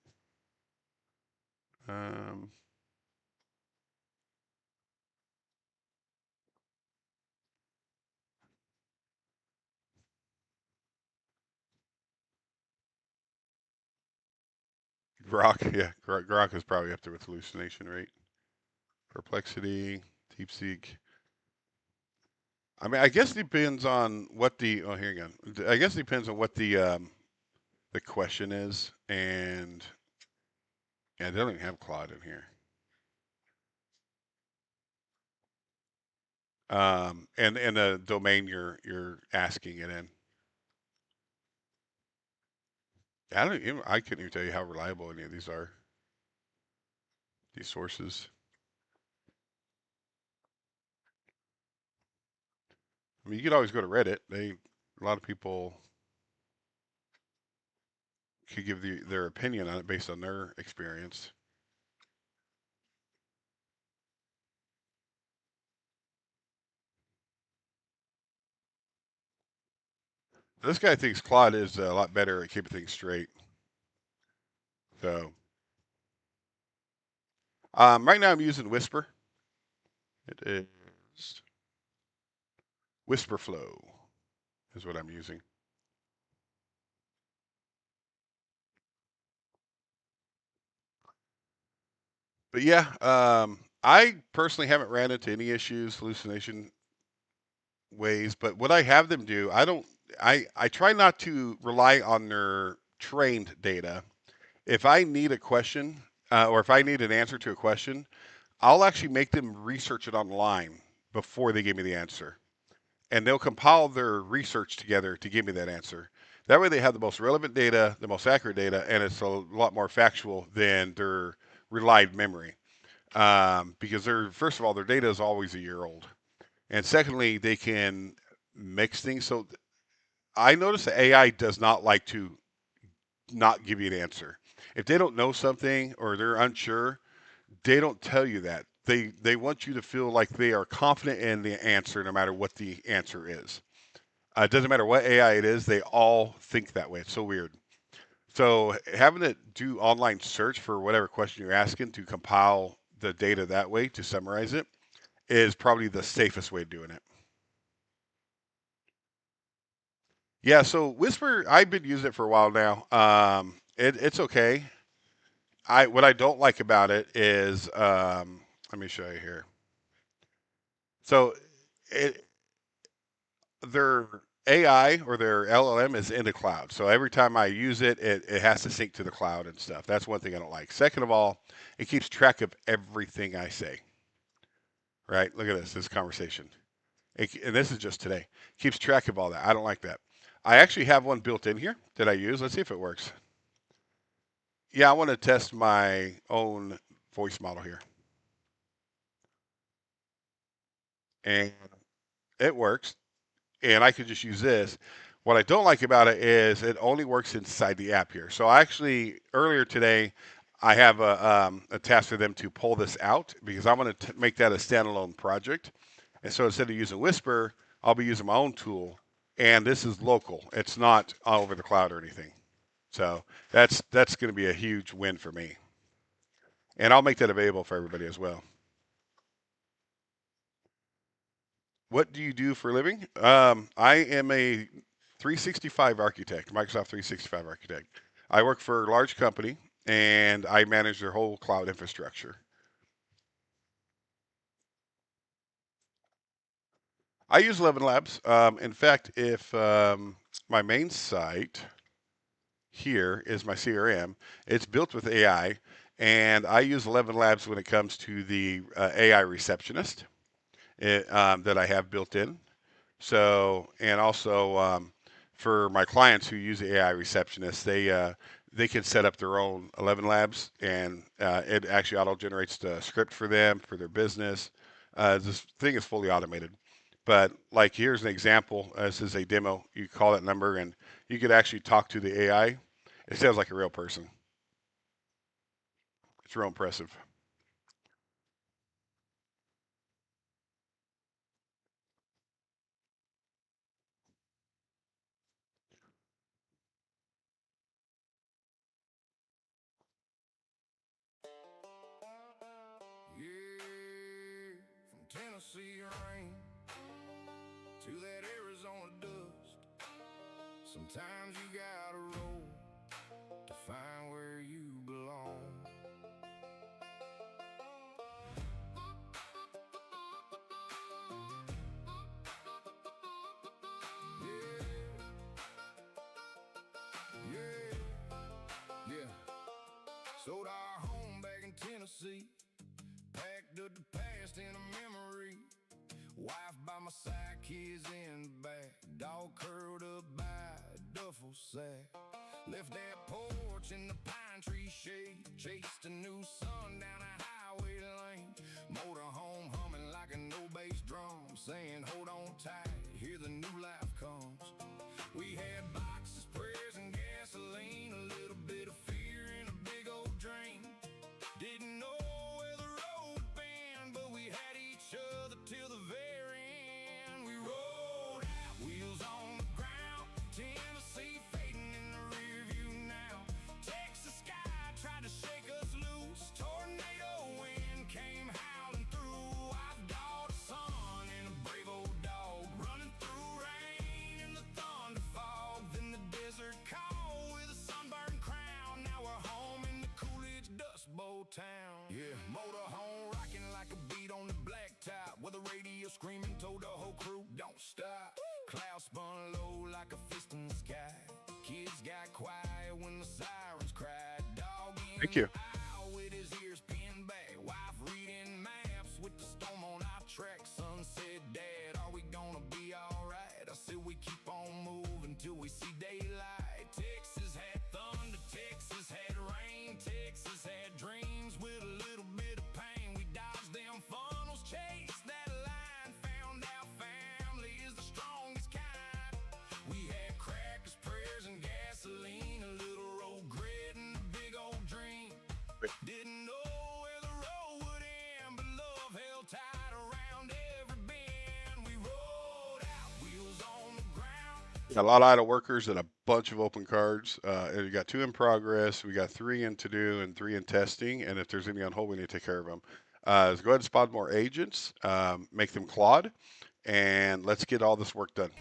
Grok, yeah, Grok is probably up there with hallucination rate. Perplexity, DeepSeek. I mean, I guess it depends on what the. Oh, here you go. I guess it depends on what the question is, and yeah, they don't even have Claude in here. And the domain you're asking it in. I couldn't even tell you how reliable any of these are. These sources. I mean, you could always go to Reddit. A lot of people could give their opinion on it based on their experience. This guy thinks Claude is a lot better at keeping things straight. So, right now I'm using Whisper. It is Whisper Flow is what I'm using. But yeah, I personally haven't ran into any issues, hallucination ways. But what I have them do, I try not to rely on their trained data. If I need a question or if I need an answer to a question, I'll actually make them research it online before they give me the answer. And they'll compile their research together to give me that answer. That way they have the most relevant data, the most accurate data, and it's a lot more factual than their relied memory. Because first of all, their data is always a year old. And secondly, they can mix things. So I notice that AI does not like to not give you an answer. If they don't know something or they're unsure, they don't tell you that. they want you to feel like they are confident in the answer, no matter what the answer is. It doesn't matter what AI it is; they all think that way. It's so weird. So having it do online search for whatever question you're asking to compile the data that way to summarize it is probably the safest way of doing it. Yeah, so Whisper, I've been using it for a while now. It's okay. What I don't like about it is, let me show you here. So it, their AI or their LLM is in the cloud. So every time I use it, it has to sync to the cloud and stuff. That's one thing I don't like. Second of all, it keeps track of everything I say. Right? Look at this conversation. And this is just today. Keeps track of all that. I don't like that. I actually have one built in here that I use. Let's see if it works. Yeah, I want to test my own voice model here. And it works. And I could just use this. What I don't like about it is it only works inside the app here. So actually, earlier today, I have a task for them to pull this out because I want to make that a standalone project. And so instead of using Whisper, I'll be using my own tool. And this is local. It's not all over the cloud or anything. So that's going to be a huge win for me. And I'll make that available for everybody as well. What do you do for a living? I am a 365 architect, Microsoft 365 architect. I work for a large company and I manage their whole cloud infrastructure. I use 11 Labs. In fact, if my main site here is my CRM, it's built with AI, and I use 11 Labs when it comes to the AI receptionist that I have built in. So, and also for my clients who use the AI receptionist, they can set up their own 11 Labs, and it actually auto generates the script for them for their business. This thing is fully automated. But like here's an example. This is a demo. You call that number, and you could actually talk to the AI. It sounds like a real person. It's real impressive. Yeah, from Tennessee rain to that Arizona dust. Sometimes you gotta roll to find where you belong. Yeah. Sold our home back in Tennessee. Packed up the past in a memory. Wife by my side, kids in the back. Dog curled up by a duffel sack. Left that porch in the pine tree shade. Chased a new sun down a highway lane. Motorhome humming like a no bass drum. Saying hold on tight, here the new life comes. We had boxes, prayers and gasoline. A little bit of fear and a big old dream. Didn't know where the road would bend, but we had each other till the very end. We rolled out, wheels on the ground. Tennessee fading in the rear view now. Texas sky tried to shake us loose. Tornado wind came howling through. I've got a son and a brave old dog running through rain and the thunder fog. Then the desert call with a sunburned crown. Now we're home in the Coolidge Dust Bowl town. Yeah, motorhome rocking like a beat on the blacktop, with the radio screaming told the whole crew don't stop. Clouds spun low like a fist in the sky. Kids got quiet when the sirens cried. Dog in Thank you. the aisle with his ears pinned back. Wife reading maps with the storm on our track. Son said, Dad, are we gonna be alright? I said we keep on moving till we see daylight. Texas had thunder, Texas had rain, Texas had dreams with a little bit of pain. We dodged them funnels, chased that line, found out family is the strongest kind. We had crackers, prayers and gasoline, a little road grit and a big old dream. Didn't know where the road would end, but love Got a lot of idle workers and a bunch of open cards. And we got 2 in progress. We got 3 in to do and 3 in testing. And if there's any on hold, we need to take care of them. So go ahead and spawn more agents, make them Claude, and let's get all this work done.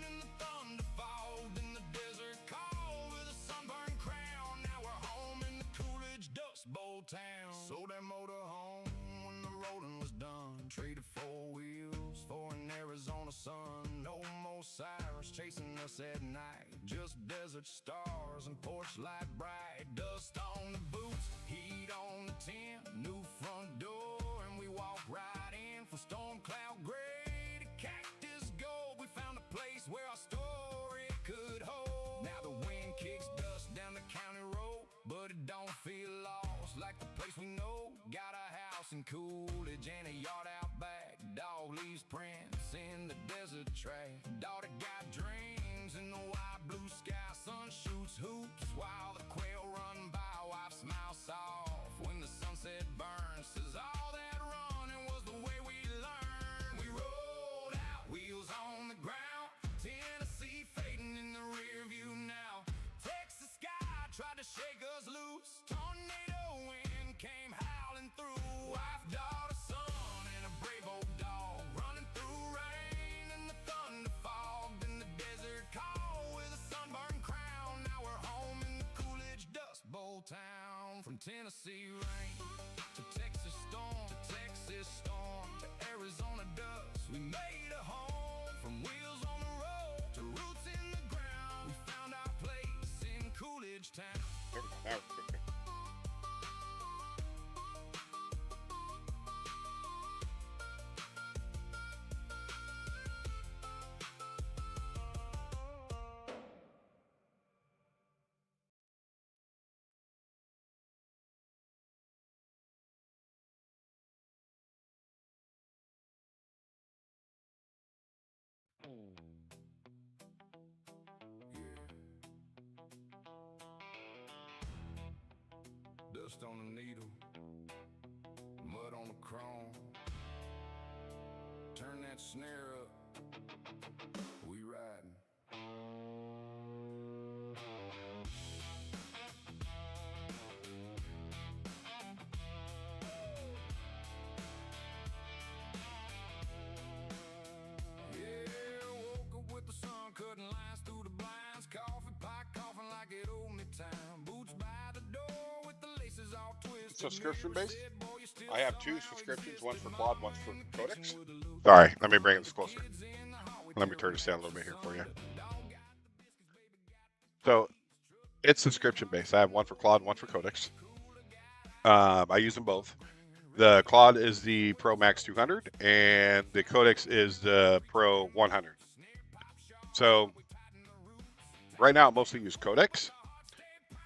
Sold that motor home when the rolling was done. Traded 4 wheels for an Arizona sun. No more sirens chasing us at night. Just desert stars and porch light bright. Dust on the boots, heat on the tent. New front door and we walk right in. From storm cloud gray to cactus gold, we found a place where our story could hold. Now the wind kicks dust down the county road, but it don't feel lost like the place we know. Got a house in Coolidge and a yard out back. Dog leaves prints in the desert track. Daughter got dreams in the wide blue sky. Sun shoots hoops while the quail run by. Wife smiles soft when the sunset burns. Says all that running was the way we learned. We rolled out, wheels on the ground. Tennessee fading in the rear view now. Texas sky tried to shake us loose. Tornado wind came howling through. Wife, daughter, son, and a brave old dog running through rain and the thunder fog. Then the desert call with a sunburned crown. Now we're home in the Coolidge Dust Bowl town. From Tennessee rain to Texas storm, to Texas storm, to Arizona dust. We made a home from wheels on the road to roots in the ground. We found our place in Coolidge town. Dust on the needle, mud on the chrome. Turn that snare up, we riding. Yeah, woke up with the sun cutting lines through the blinds. Coffee pot coughing like it owed me time. Boots by the door with the laces all twisted. Subscription based. I have 2 subscriptions, one for Claude, one for Codex. Sorry, let me bring this closer. Let me turn this down a little bit here for you. So it's subscription based. I have one for Claude, one for Codex. I use them both. The Claude is the Pro Max 200, and the Codex is the Pro 100. So right now, I mostly use Codex,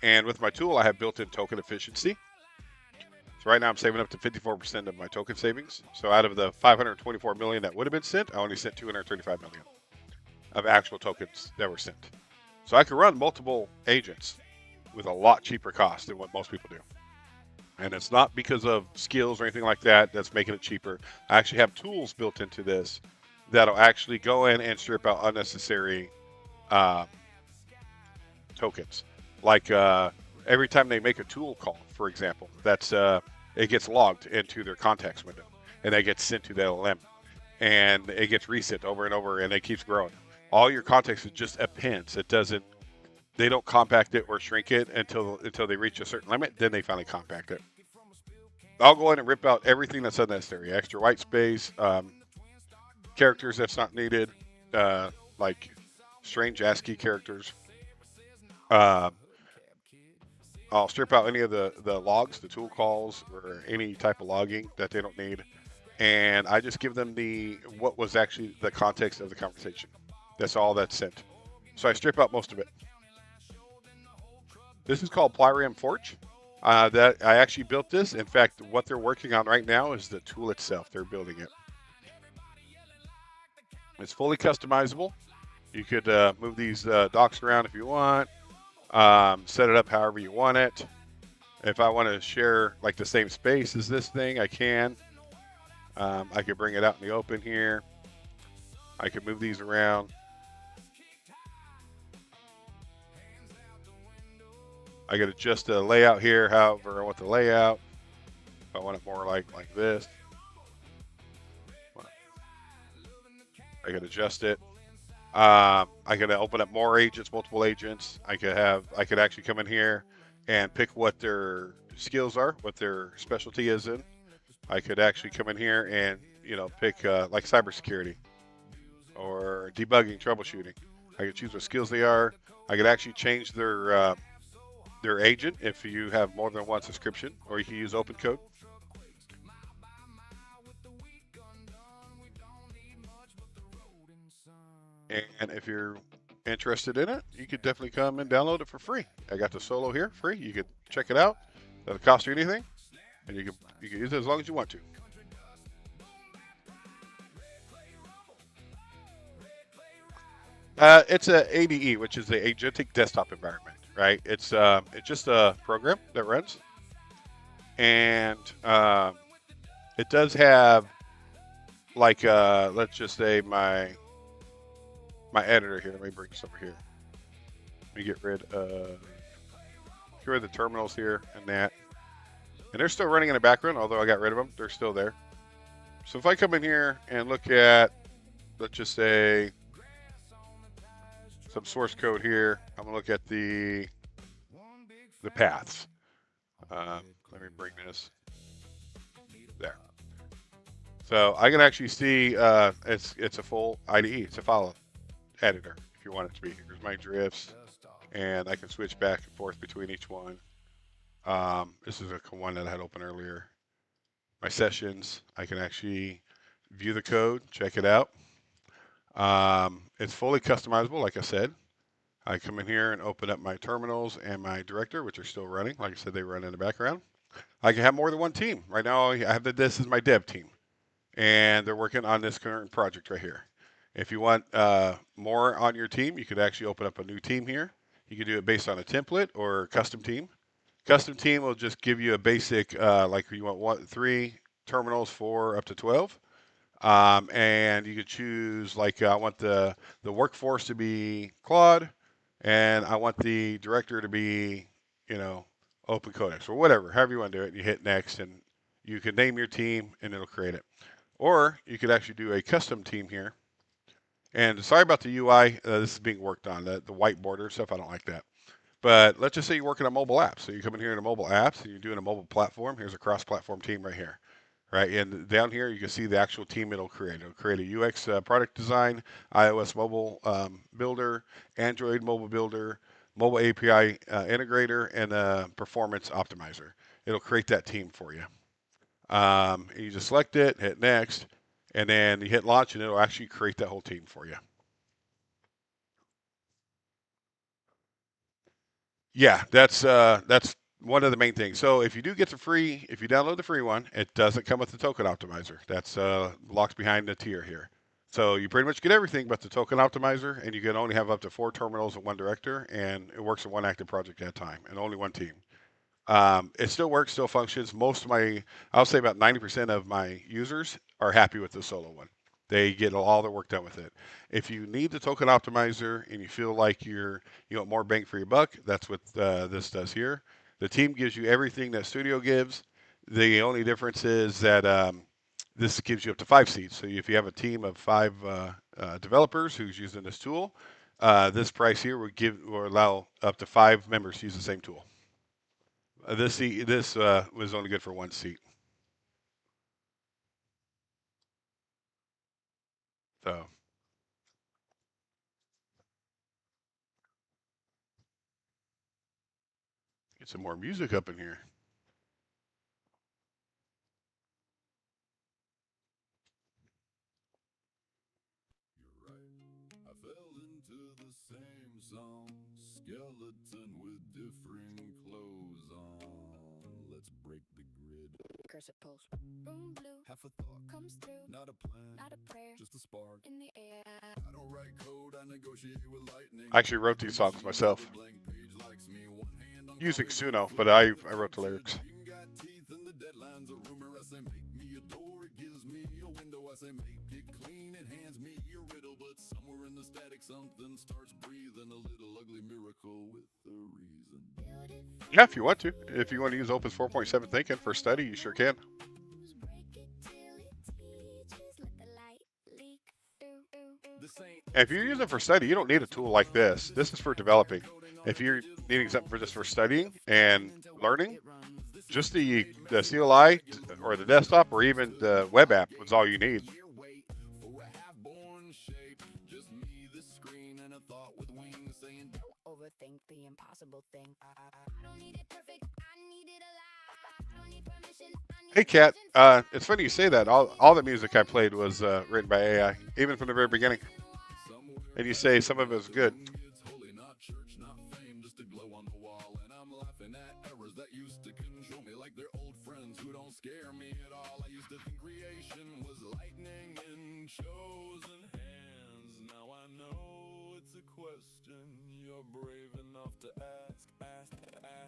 and with my tool, I have built-in token efficiency. So right now, I'm saving up to 54% of my token savings. So out of the 524 million that would have been sent, I only sent 235 million of actual tokens that were sent. So I can run multiple agents with a lot cheaper cost than what most people do. And it's not because of skills or anything like that that's making it cheaper. I actually have tools built into this that'll actually go in and strip out unnecessary tokens. Like every time they make a tool call, for example, that's it gets logged into their context window, and that gets sent to the LLM, and it gets reset over and over, and it keeps growing. All your context is just appends. It doesn't. They don't compact it or shrink it until they reach a certain limit. Then they finally compact it. I'll go in and rip out everything that's unnecessary. Extra white space, characters that's not needed, like strange ASCII characters. I'll strip out any of the logs, the tool calls, or any type of logging that they don't need. And I just give them what was actually the context of the conversation. That's all that's sent. So I strip out most of it. This is called Plyrium Forge. That I actually built this. In fact, what they're working on right now is the tool itself. They're building it. It's fully customizable. You could move these docs around if you want. Set it up however you want it. If I want to share like the same space as this thing, I can. I could bring it out in the open here. I could move these around. I can adjust the layout here, however I want the layout. If I want it more like this, I can adjust it. I can open up more agents, multiple agents. I could actually come in here and pick what their skills are, what their specialty is in. I could actually come in here and pick like cybersecurity or debugging, troubleshooting. I could choose what skills they are. I could actually change their agent if you have more than one subscription, or you can use open code. And if you're interested in it, you could definitely come and download it for free. I got the solo here free. You could check it out. Doesn't cost you anything, and you can use it as long as you want to. It's a ADE, which is the agentic desktop environment, right? It's just a program that runs, and it does have like let's just say my editor here. Let me bring this over here. Let me get rid of the terminals here and that. And they're still running in the background, although I got rid of them. They're still there. So if I come in here and look at, let's just say, some source code here, I'm going to look at the paths. Let me bring this there. So I can actually see it's a full IDE. It's a file editor if you want it to be. Here's my drifts, and I can switch back and forth between each one. This is a one that I had open earlier. My sessions, I can actually view the code, check it out. It's fully customizable, like I said. I come in here and open up my terminals and my director, which are still running. Like I said, they run in the background. I can have more than one team. Right now, I have this is my dev team, and they're working on this current project right here. If you want more on your team, you could actually open up a new team here. You can do it based on a template or custom team. Custom team will just give you a basic, like you want 3 terminals, 4 up to 12. And you could choose, like I want the workforce to be Claude, and I want the director to be, Open Codex or whatever, however you want to do it. You hit next, and you can name your team, and it'll create it. Or you could actually do a custom team here. And sorry about the UI. This is being worked on, the white border stuff. I don't like that. But let's just say you're working on mobile apps. So you come in here to mobile apps, and you're doing a mobile platform. Here's a cross-platform team right here. Right, and down here you can see the actual team it'll create. It'll create a UX product design, iOS mobile builder, Android mobile builder, mobile API integrator, and a performance optimizer. It'll create that team for you. And you just select it, hit next, and then you hit launch, and it'll actually create that whole team for you. Yeah, that's one of the main things. So if you do get if you download the free one, it doesn't come with the token optimizer. That's locked behind the tier here. So you pretty much get everything but the token optimizer, and you can only have up to 4 terminals and 1 director, and it works in 1 active project at a time, and only 1 team. It still works, still functions. I'll say about 90% of my users are happy with the solo one. They get all their work done with it. If you need the token optimizer and you feel like you want more bang for your buck, that's what this does here. The team gives you everything that Studio gives. The only difference is that this gives you up to 5 seats. So if you have a team of 5 developers who's using this tool, this price here will allow up to 5 members to use the same tool. This was only good for 1 seat. So get some more music up in here. You're right. I fell into the same song. Skeleton with differing clothes on. Let's break the grid. Cursive pulse. Room blue Half a thought, comes through. not a plan, Not a prayer. just a spark. In the air. I don't write code, I negotiate with lightning. I actually wrote these songs myself using Suno, but I wrote the lyrics. Got teeth in the deadlines, a rumor I say make me a door, it gives me a window, I say make it clean, it hands me a riddle, but somewhere in the static something starts breathing, a little ugly miracle with a reason. Beautiful. Yeah, if you want to. If you want to use Opus 4.7 thinking for study, you sure can. And if you're using it for study, you don't need a tool like this. This is for developing. If you're needing something for just for studying and learning, just the CLI or the desktop or even the web app was all you need. Overthink the impossible thing. I don't need it perfect. I need it alive. I don't need permission. I need Hey, Kat. It's funny you say that. All the music I played was written by AI, even from the very beginning. And you say some of it was good. It's holy, not church, not fame, just a glow on the wall. And I'm laughing at errors that used to control me like they're old friends who don't scare me at all. I used to think creation was lightning in chosen hands. Now I know it's a question you're brave enough to ask.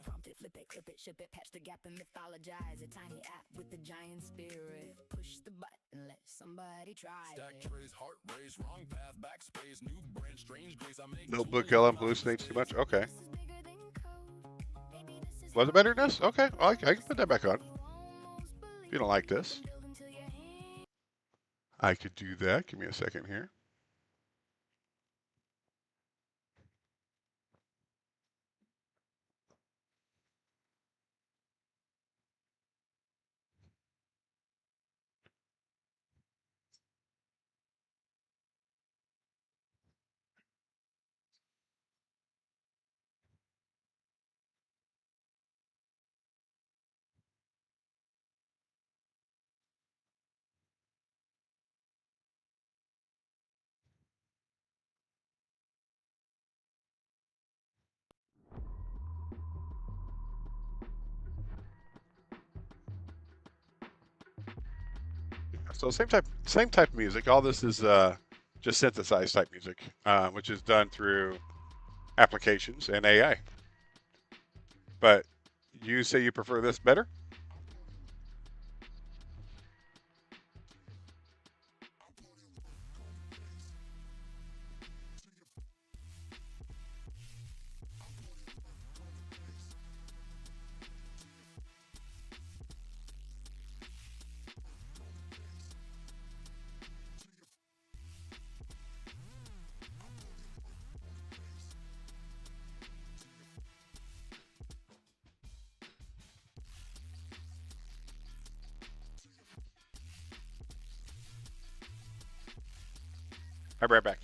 prompt it, flip it, clip it, ship it, patch the gap and mythologize. A tiny app with a giant spirit. Push the button, let somebody try Stack it. trace, heart race, wrong path, backspace, new branch, strange grace. I make Notebook LM hallucinates too much. Okay. This is bigger than code. Maybe this is Was it better than this? Okay. Well, I can put that back on. If you don't like this, build until your hand. I could do that. Give me a second here. So same type of music. All this is just synthesized type music, which is done through applications and AI. But you say you prefer this better? I'll be right back.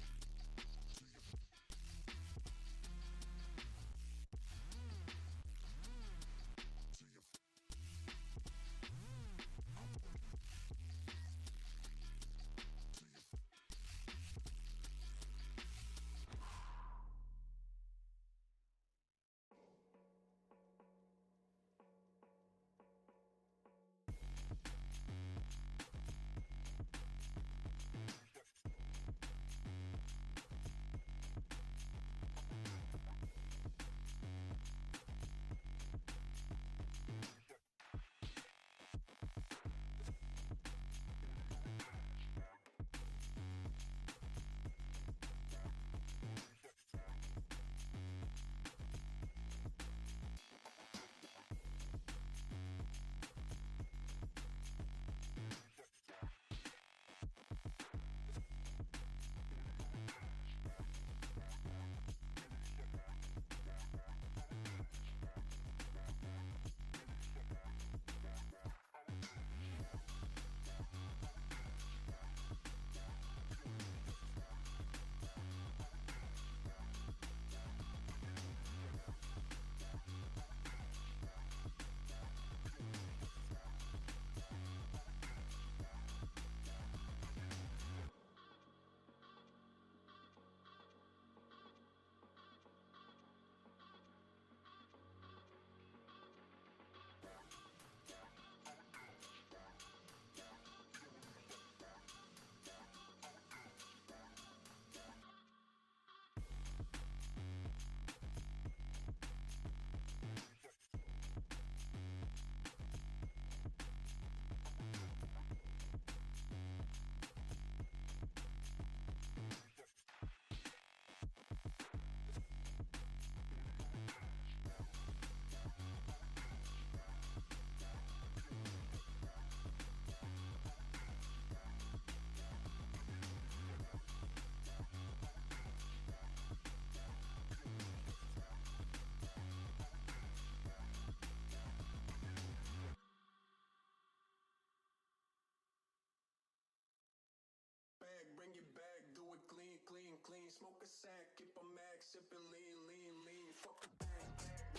smoke a sack, keep a mag, sipping lean, lean, lean. Fuck a bang,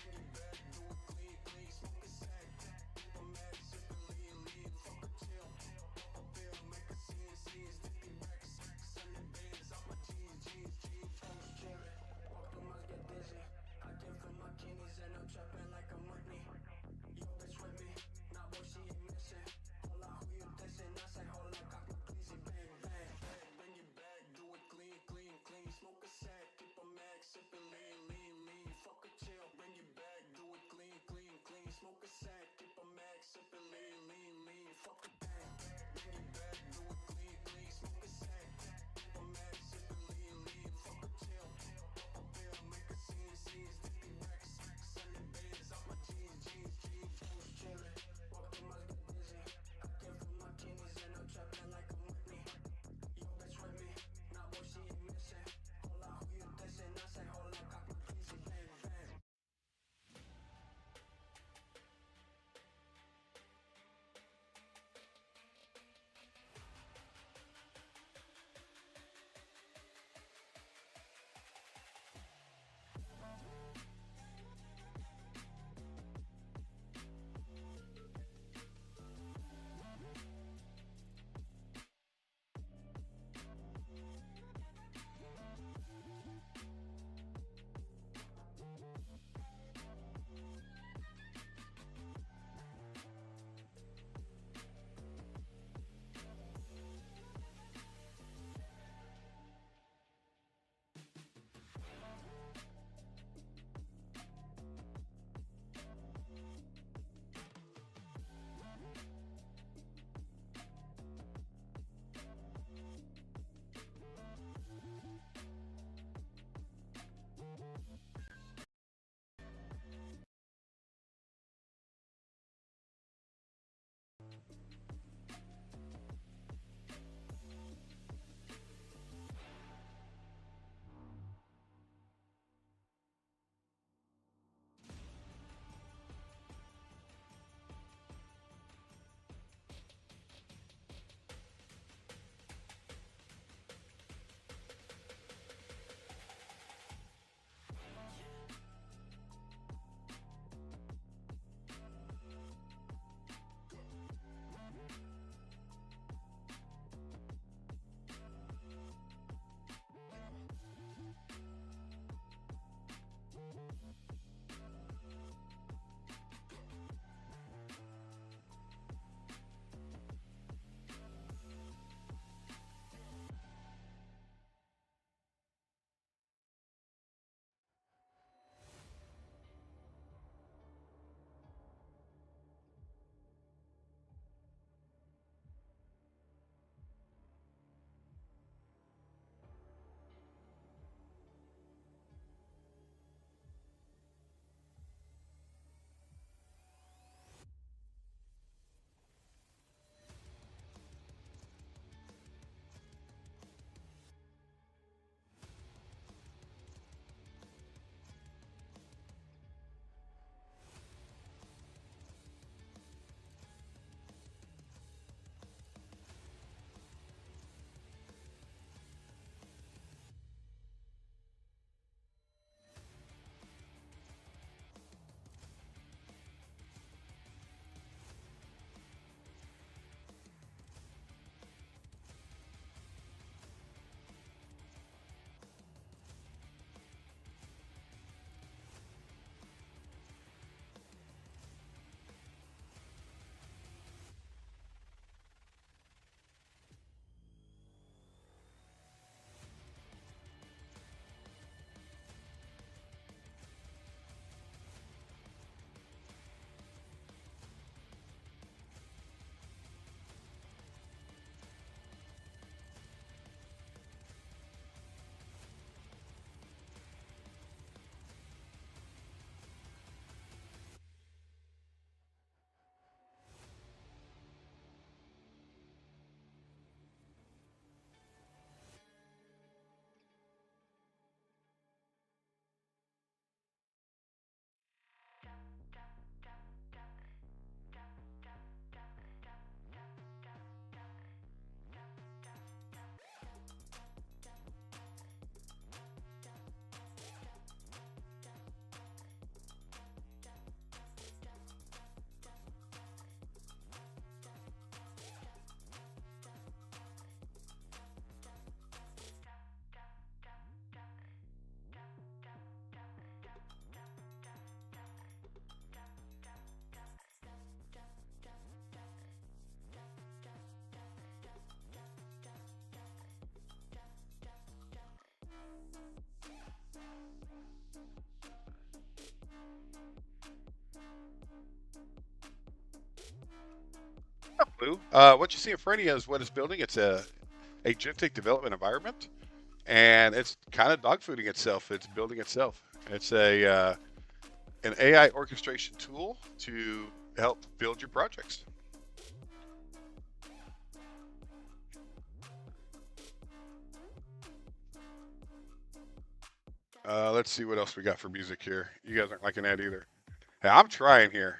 bring it back, do it clean, clean. Smoke a sack, keep a mag, sipping lean, lean. Fuck a chill, pop a pill, make a scene, scene. Sticky racks, sunny bands, out my jeans, jeans, jeans. Toes chillin', walk through must get dizzy. I came from my kidneys and I'm trapping like a money. Yo, bitch with me, nah boy she ain't missing. Hola, who you dissing? I say hola, cock my pleasy, bang, bang, bang. Bring it back, do it clean, clean, clean. Smoke a sack, keep a mag, sipping lean, lean, lean. Fuck a chill, bring it back, do it clean, clean, clean. Smoke a sack, keep a mag, sipping lean, lean, lean. Fuck a bang, bring it back, do it clean, clean. Smoke a sack, keep a mag, sipping lean, lean. Fuck a chill, pop a pill, make a scene, scene. Sticky racks, sunny bands, Blue. What you see in front of you is what it's building. It's a agentic development environment, and it's kind of dogfooding itself. It's building itself. It's an AI orchestration tool to help build your projects. Let's see what else we got for music here. You guys aren't liking that either. Hey, I'm trying here.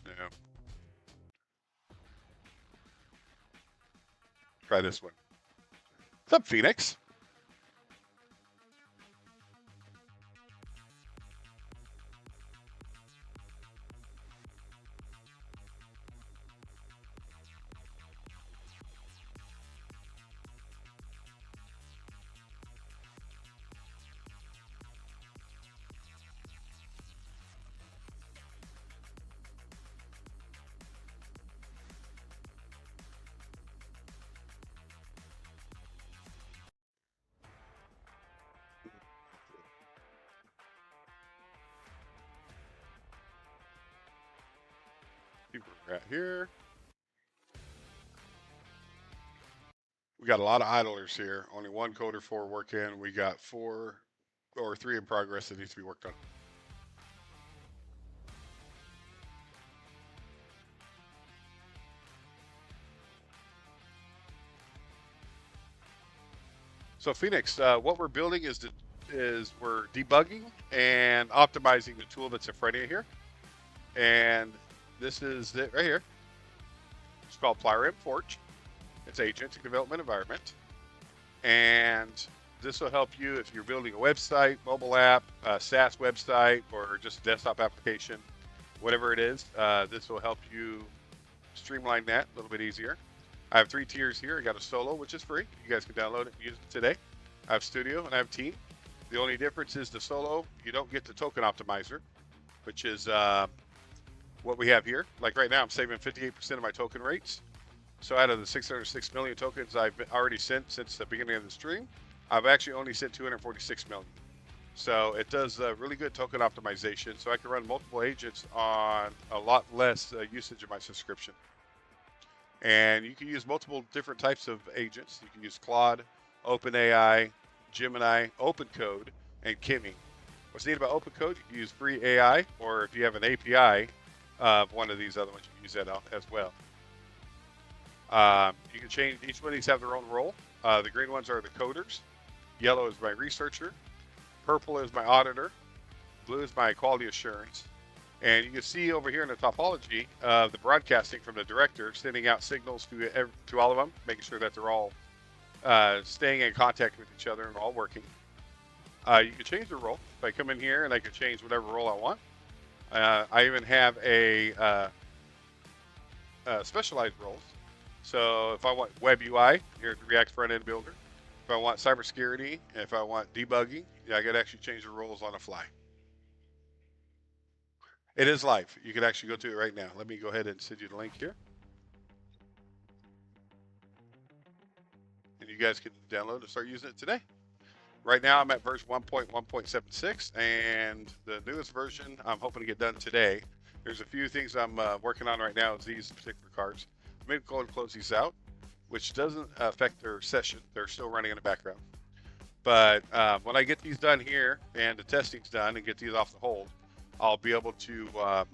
Yeah. Try this one. What's up, Phoenix? See where we're at here. We got a lot of idlers here. Only one coder, 4 working. We got 4 or 3 in progress that needs to be worked on. So Phoenix, what we're building is we're debugging and optimizing the tool that's in front of you here. And this is it right here. It's called Plyrium Forge. It's agentic development environment. And this will help you if you're building a website, mobile app, a SaaS website, or just a desktop application, whatever it is. This will help you streamline that a little bit easier. I have 3 tiers here. I got a solo, which is free. You guys can download it and use it today. I have studio and I have team. The only difference is the solo, you don't get the token optimizer, which is what we have here. Like right now, I'm saving 58% of my token rates. So out of the 606 million tokens I've already sent since the beginning of the stream, I've actually only sent 246 million. So it does really good token optimization. So I can run multiple agents on a lot less usage of my subscription. And you can use multiple different types of agents. You can use Claude, OpenAI, Gemini, OpenCode, and Kimi. What's neat about OpenCode, you can use free AI, or if you have an API of one of these other ones, you can use that as well. You can change, each one of these have their own role. The green ones are the coders. Yellow is my researcher. Purple is my auditor. Blue is my quality assurance. And you can see over here in the topology of the broadcasting from the director, sending out signals to all of them, making sure that they're all staying in contact with each other and all working. You can change the role. If I come in here and I can change whatever role I want. I even have a specialized roles. So if I want web UI, here's the React front-end builder. If I want cybersecurity, if I want debugging, yeah, I could actually change the roles on the fly. It is live. You can actually go to it right now. Let me go ahead and send you the link here. And you guys can download and start using it today. Right now I'm at version 1.1.76, and the newest version I'm hoping to get done today. There's a few things I'm working on right now is these particular cards. Maybe go and close these out, which doesn't affect their session. They're still running in the background. But when I get these done here and the testing's done and get these off the hold, I'll be able to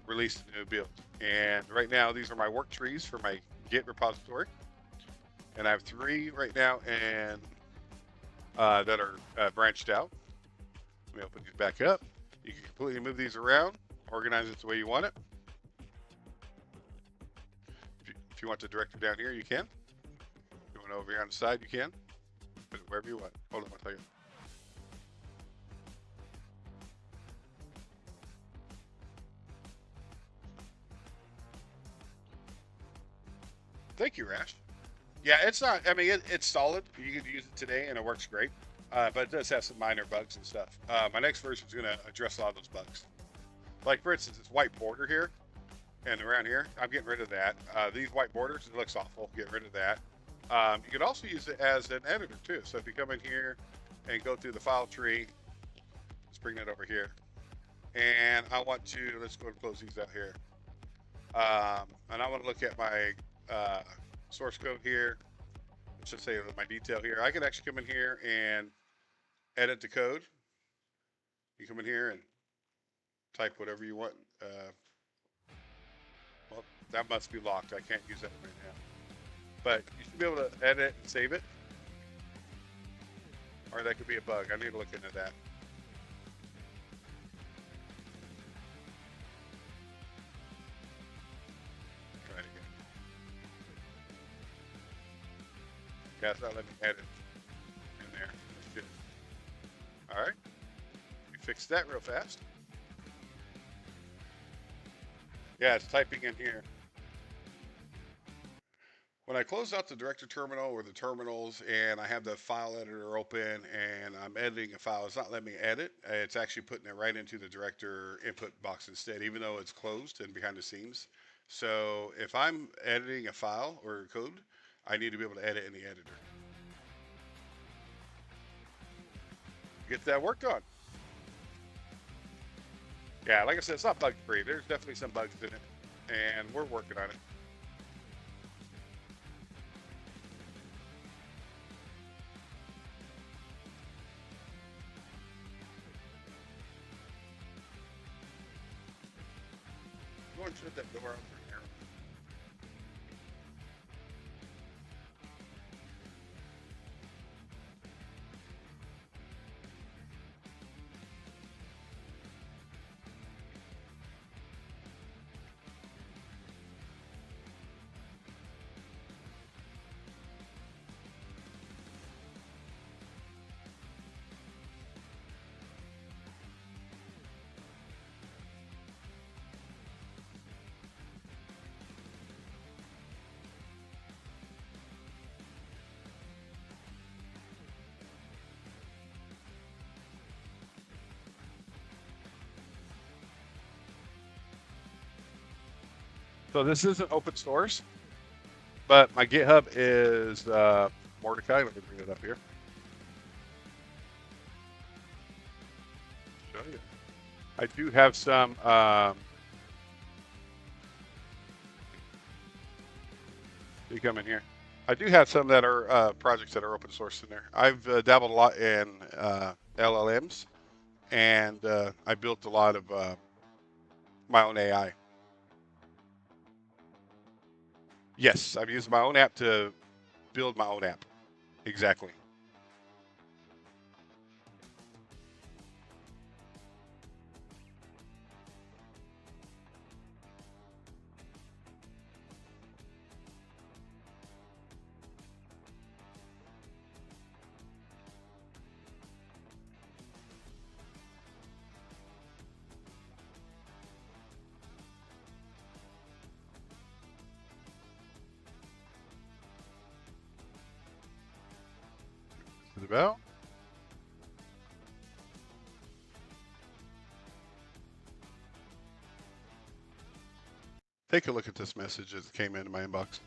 release the new build. And right now, these are my work trees for my Git repository. And I have 3 right now and that are branched out. Let me open these back up. You can completely move these around, organize it the way you want it. If you want the director down here, you can. If you want over here on the side, you can. Put it wherever you want. Hold on, I'll tell you. Thank you, Rash. Yeah, it's not, I mean, it's solid. You could use it today and it works great. But it does have some minor bugs and stuff. My next version is going to address a lot of those bugs. Like, for instance, this white border here and around here, I'm getting rid of that. These white borders, it looks awful. Get rid of that. You could also use it as an editor, too. So if you come in here and go through the file tree. Let's bring that over here. And I want to, let's go and close these out here. And I want to look at my source code here. Let's just say my detail here. I can actually come in here and edit the code. You come in here and type whatever you want. Well, that must be locked. I can't use that right now. But you should be able to edit and save it. Or that could be a bug. I need to look into that. Try it again. Yeah, it's not letting me edit in there. That's good. All right. We fixed that real fast. Yeah, it's typing in here. When I close out the director terminal or the terminals and I have the file editor open and I'm editing a file, it's not letting me edit. It's actually putting it right into the director input box instead, even though it's closed and behind the scenes. So if I'm editing a file or code, I need to be able to edit in the editor. Get that worked on. Yeah, like I said, it's not bug free. There's definitely some bugs in it, and we're working on it. Go and shut that door out for here. So this isn't open source, but my GitHub is Mordecai. Let me bring it up here. Show you. I do have some. You come in here. I do have some that are projects that are open source in there. I've dabbled a lot in LLMs, and I built a lot of my own AI. Yes, I've used my own app to build my own app. Exactly. To the bell. Take a look at this message as it came into my inbox.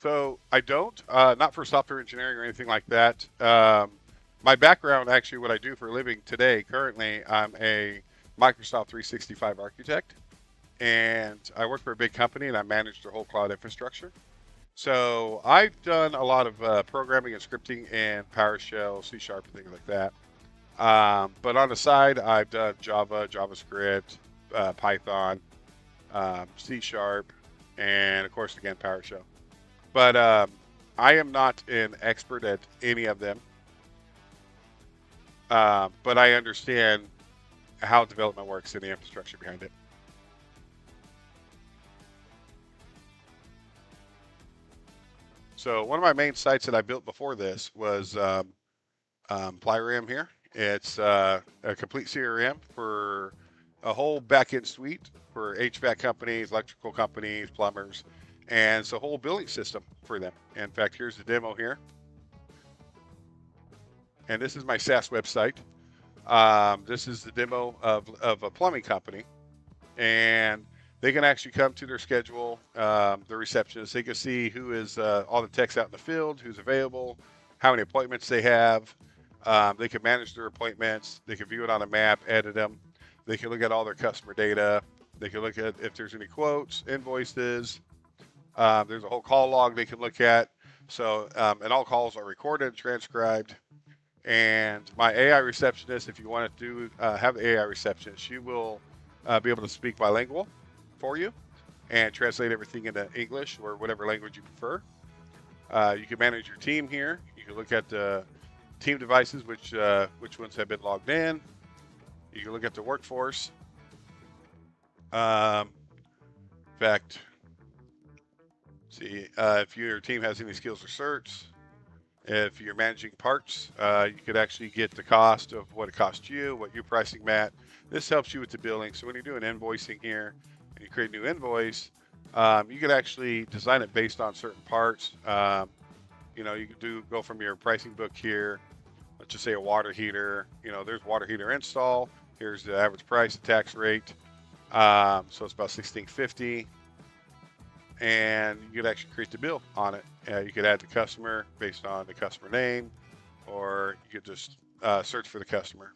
So I don't, not for software engineering or anything like that. My background, actually, what I do for a living today, currently, I'm a Microsoft 365 architect, and I work for a big company, and I manage their whole cloud infrastructure. So I've done a lot of programming and scripting in PowerShell, C#, and things like that. But on the side, I've done Java, JavaScript, Python, C#, and of course, again, PowerShell. But I am not an expert at any of them. But I understand how development works and the infrastructure behind it. So one of my main sites that I built before this was Plarium here. It's a complete CRM for a whole backend suite for HVAC companies, electrical companies, plumbers, and it's a whole billing system for them. In fact, here's the demo here. And this is my SaaS website. This is the demo of a plumbing company. And they can actually come to their schedule, the receptionist. They can see who is all the techs out in the field, who's available, how many appointments they have. They can manage their appointments. They can view it on a map, edit them. They can look at all their customer data. They can look at if there's any quotes, invoices. There's a whole call log they can look at. So, and all calls are recorded, transcribed. And my AI receptionist, if you want to have the AI receptionist, she will be able to speak bilingual for you and translate everything into English or whatever language you prefer. You can manage your team here. You can look at the team devices, which ones have been logged in. You can look at the workforce. In fact, see if your team has any skills or certs. If you're managing parts, you could actually get the cost of what it cost you, what you're pricing at. This helps you with the billing. So when you're doing invoicing here and you create a new invoice, you could actually design it based on certain parts. You know, you could go from your pricing book here. Let's just say a water heater. You know, there's water heater install. Here's the average price, the tax rate. So it's about $16.50. And you could actually create the bill on it. You could add the customer based on the customer name, or you could just search for the customer.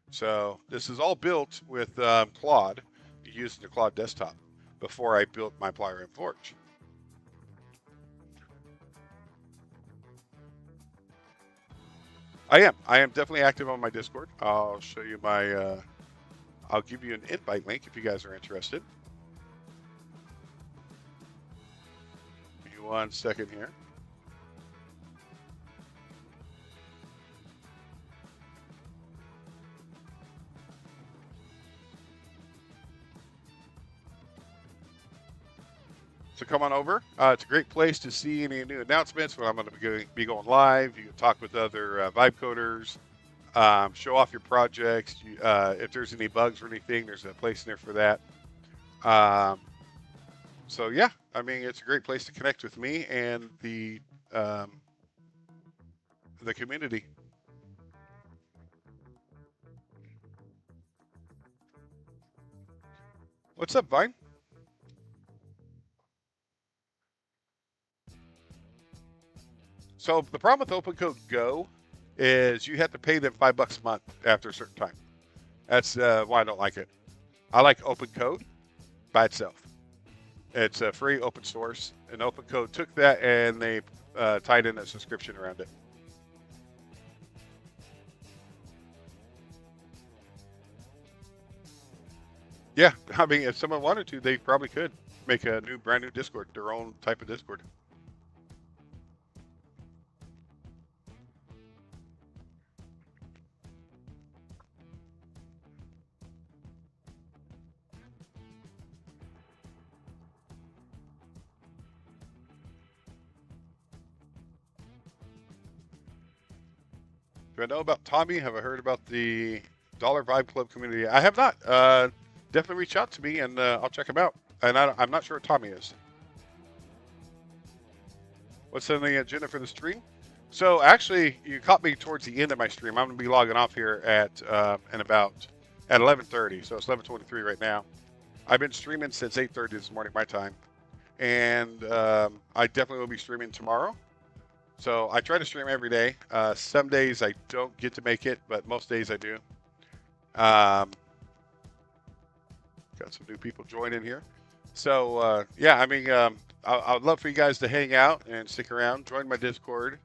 So this is all built with Claude, using the Claude desktop before I built my Plyrium Forge. I am definitely active on my Discord. I'll show you my, I'll give you an invite link if you guys are interested. 1 second here. So come on over. It's a great place to see any new announcements when I'm going to be going live. You can talk with other vibe coders, show off your projects. If there's any bugs or anything, there's a place in there for that. So yeah, I mean, it's a great place to connect with me and the community. What's up, Vine? So the problem with Open Code Go is you have to pay them $5 a month after a certain time. That's why I don't like it. I like Open Code by itself. It's a free open source, and Open Code took that and they tied in a subscription around it. Yeah, I mean, if someone wanted to, they probably could make a brand new Discord, their own type of Discord. Do I know about Tommy? Have I heard about the Dollar Vibe Club community? I have not. Definitely reach out to me and I'll check them out. And I'm not sure what Tommy is. What's on the agenda for the stream? So actually, you caught me towards the end of my stream. I'm going to be logging off here at 11:30. So it's 11:23 right now. I've been streaming since 8:30 this morning, my time. And I definitely will be streaming tomorrow. So I try to stream every day. Some days I don't get to make it, but most days I do. Got some new people joining here. So yeah, I mean, I would love for you guys to hang out and stick around. Join my Discord.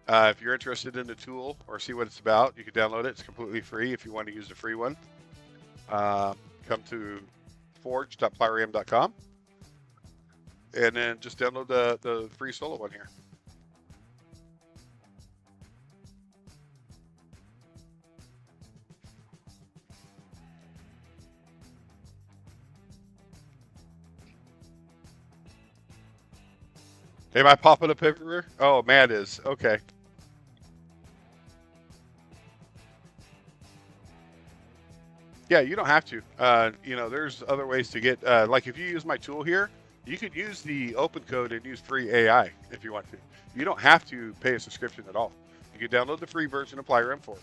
If you're interested in the tool or see what it's about, you can download it. It's completely free if you want to use the free one. Come to forge.plarium.com and then just download the free solo one here. Am I popping up everywhere? Oh, Matt is. Okay. Yeah, you don't have to. You know, there's other ways to get, like if you use my tool here, you could use the open code and use free AI if you want to. You don't have to pay a subscription at all. You can download the free version of Plyrium Forge.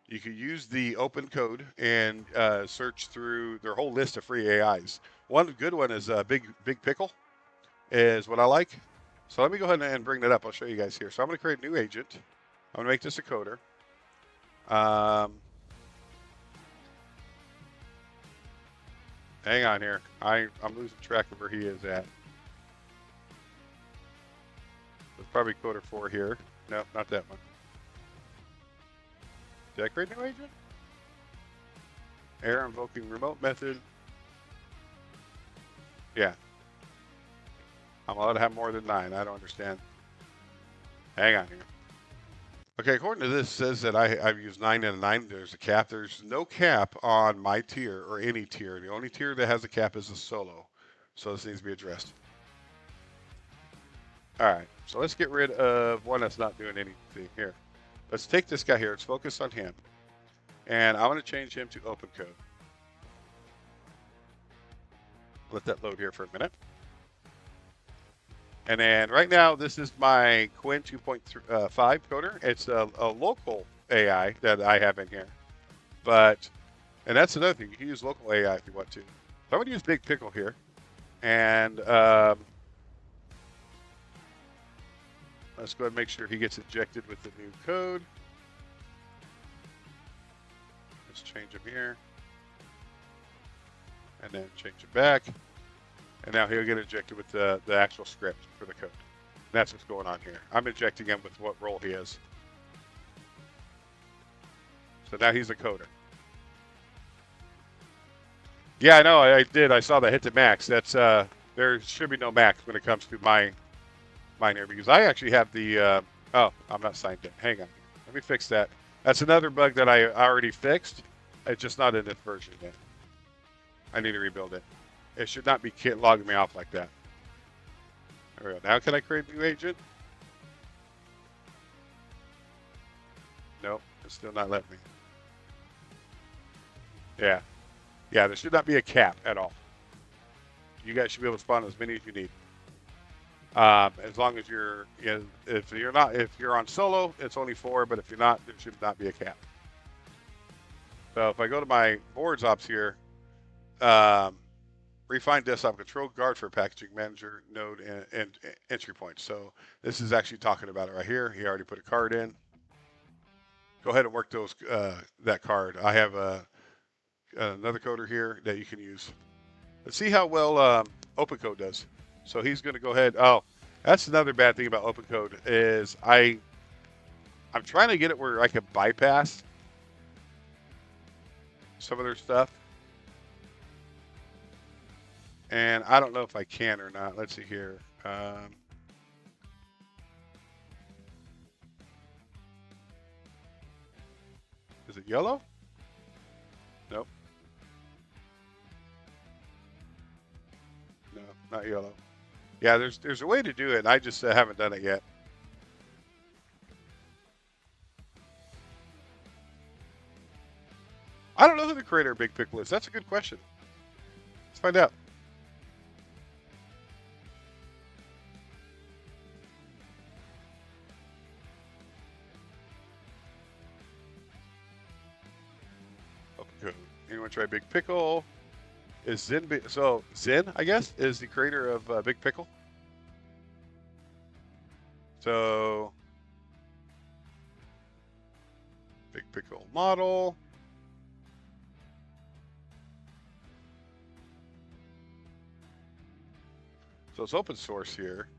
You can use the open code and search through their whole list of free AIs. One good one is Big Pickle, is what I like. So let me go ahead and bring that up. I'll show you guys here. So I'm going to create a new agent. I'm going to make this a coder. Hang on here. I'm losing track of where he is at. There's probably coder 4 here. No, not that one. Did I create a new agent? Error invoking remote method. Yeah. I'm allowed to have more than 9. I don't understand. Hang on here. Okay, according to this, it says that I've used 9 and a 9. There's a cap. There's no cap on my tier or any tier. The only tier that has a cap is a solo. So this needs to be addressed. All right, so let's get rid of one that's not doing anything here. Let's take this guy here. Let's focus on him. And I want to change him to open code. Let that load here for a minute. And then right now, this is my Quinn 2.5 coder. It's a local AI that I have in here. But, and that's another thing. You can use local AI if you want to. So I'm going to use Big Pickle here. And let's go ahead and make sure he gets injected with the new code. Let's change him here. And then change it back. And now he'll get injected with the actual script for the code. And that's what's going on here. I'm injecting him with what role he is. So now he's a coder. Yeah, I know. I did. I saw that hit the max. That's there should be no max when it comes to mine here because I actually have the. Oh, I'm not signed in. Hang on. Let me fix that. That's another bug that I already fixed. It's just not in this version yet. I need to rebuild it. It should not be logging me off like that. There we go. Now can I create a new agent? Nope, it's still not letting me. Yeah. Yeah, there should not be a cap at all. You guys should be able to spawn as many as you need. As long as you're if you're on solo, it's only 4, but if you're not, there should not be a cap. So if I go to my boards ops here, refine desktop control guard for packaging manager node and entry points. So this is actually talking about it right here. He already put a card in. Go ahead and work those that card. I have another coder here that you can use. Let's see how well OpenCode does. So he's going to go ahead. Oh, that's another bad thing about OpenCode is I'm trying to get it where I can bypass some of their stuff. And I don't know if I can or not. Let's see here. Is it yellow? Nope. No, not yellow. Yeah, there's a way to do it, and I just haven't done it yet. I don't know who the creator of Big Pickle is. That's a good question. Let's find out. Okay. Anyone try Big Pickle? Is Zen so Zen, I guess, is the creator of Big Pickle. So Big Pickle model. So it's open source here.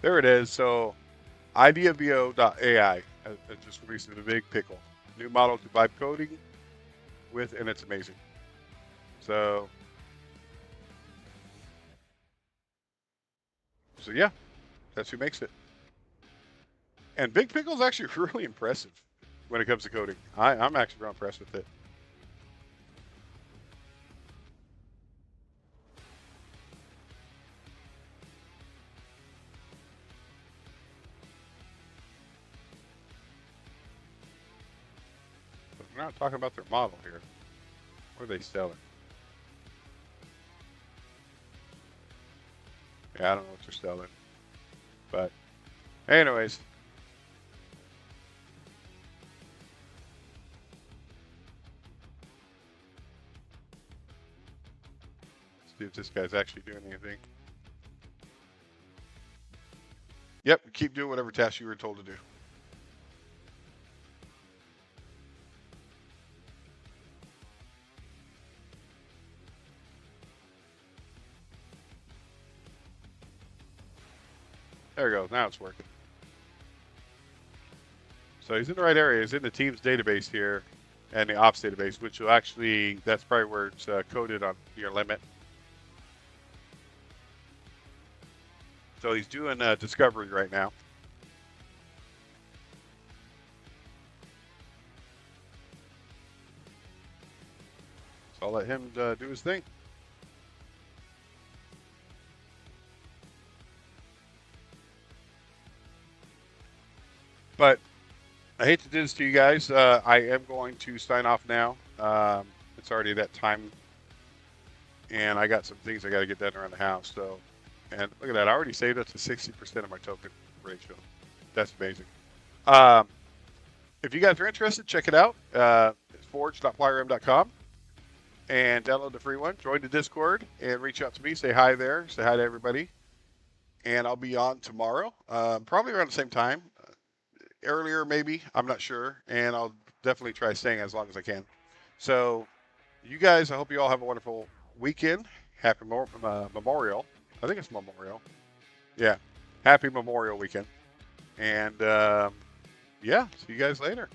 There it is. So ideavo.ai has just released a Big Pickle. New model to vibe coding with, and it's amazing. So yeah, that's who makes it. And Big Pickle is actually really impressive. when it comes to coding. I'm actually real impressed with it. But we're not talking about their model here. What are they selling? Yeah, I don't know what they're selling. But anyways. See if this guy's actually doing anything. Yep, keep doing whatever task you were told to do. There we go. Now it's working. So he's in the right area. He's in the Teams database here and the ops database, which will actually, that's probably where it's coded on your limit. So he's doing discovery right now. So I'll let him do his thing. But I hate to do this to you guys. I am going to sign off now. It's already that time. And I got some things I got to get done around the house. So, and look at that. I already saved up to 60% of my token ratio. That's amazing. If you guys are interested, check it out. It's forge.plarium.com. And download the free one. Join the Discord and reach out to me. Say hi there. Say hi to everybody. And I'll be on tomorrow. Probably around the same time. Earlier, maybe. I'm not sure. And I'll definitely try staying as long as I can. So, you guys, I hope you all have a wonderful weekend. Happy Memorial. I think it's Memorial. Yeah. Happy Memorial weekend. And, yeah, see you guys later.